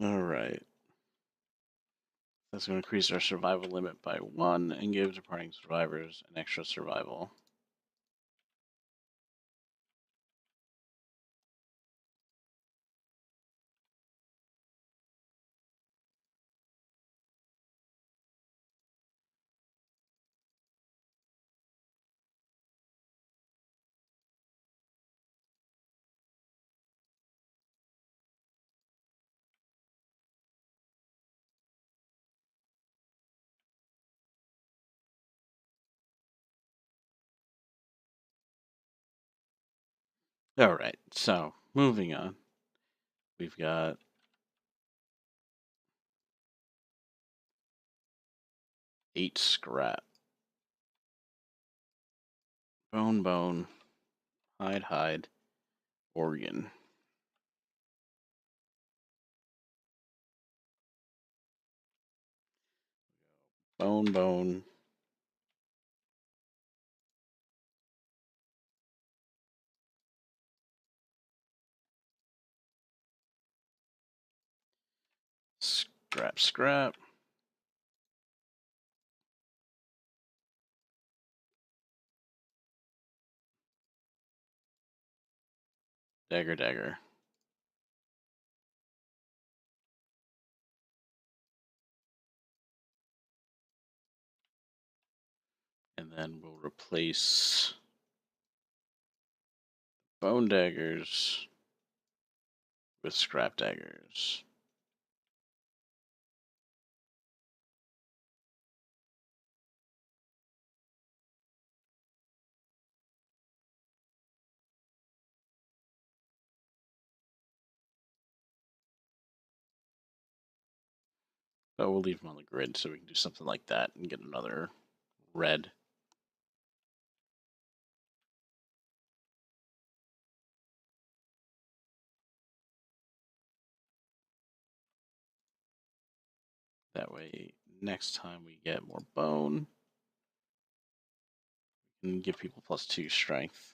Alright. That's going to increase our survival limit by 1 and give departing survivors an extra survival. Alright, so moving on. We've got eight scrap. Bone, hide, organ. Bone, bone. Scrap, scrap. Dagger, dagger. And then we'll replace bone daggers with scrap daggers. But we'll leave them on the grid so we can do something like that and get another red. That way, next time we get more bone, we can give people +2 strength.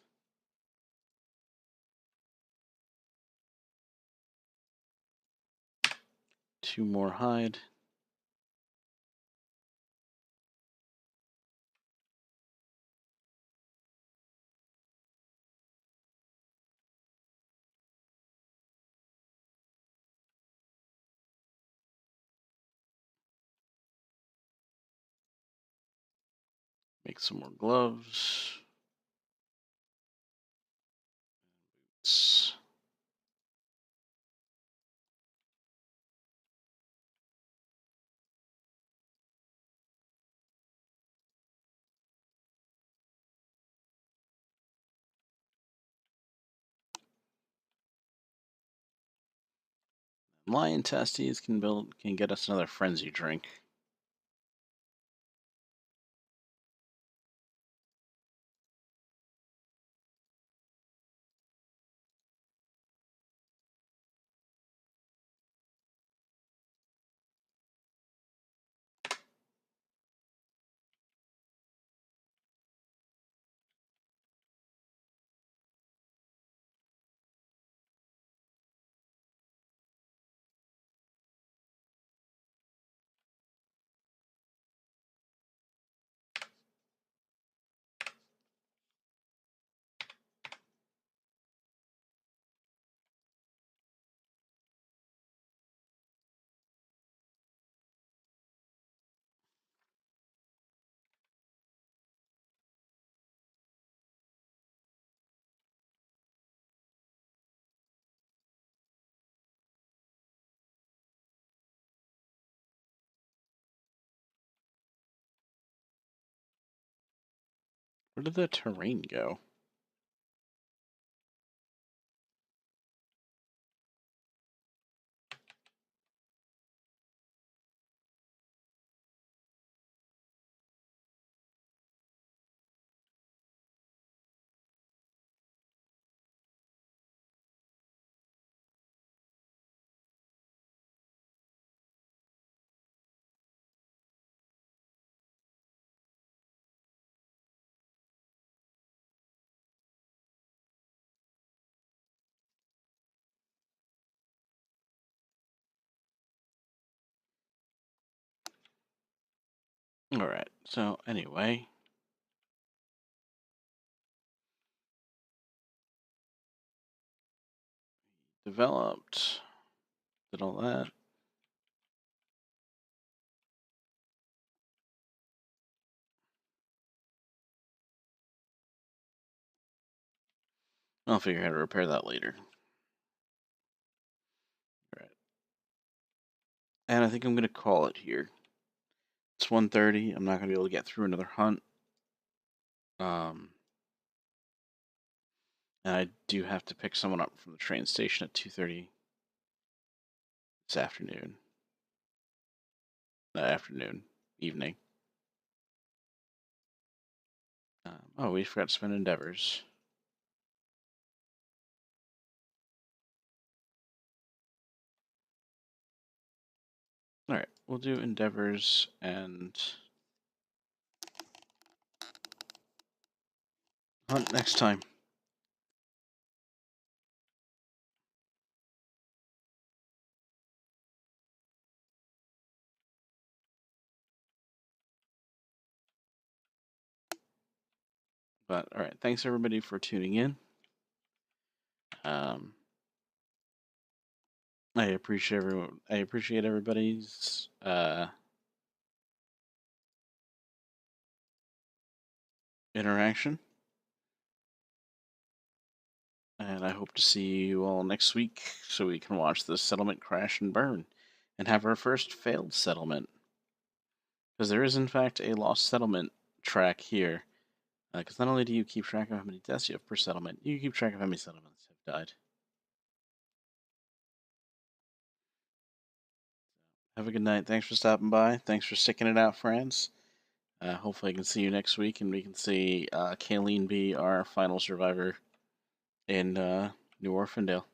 Two more hide. Make some more gloves. Boots. Lion testes can get us another frenzy drink. Where did the terrain go? Alright, so anyway. Developed. Did all that. I'll figure out how to repair that later. Alright. And I think I'm going to call it here. It's 1:30. I'm not going to be able to get through another hunt. And I do have to pick someone up from the train station at 2:30 this afternoon. Evening. Oh, we forgot to spend endeavors. Alright, we'll do endeavors and hunt next time. But all right, thanks everybody for tuning in. I appreciate everybody's interaction, and I hope to see you all next week so we can watch the settlement crash and burn, and have our first failed settlement. Because there is in fact a lost settlement track here. Because not only do you keep track of how many deaths you have per settlement, you keep track of how many settlements have died. Have a good night. Thanks for stopping by. Thanks for sticking it out, friends. Hopefully I can see you next week and we can see Kayleen be our final survivor in New Orphandale.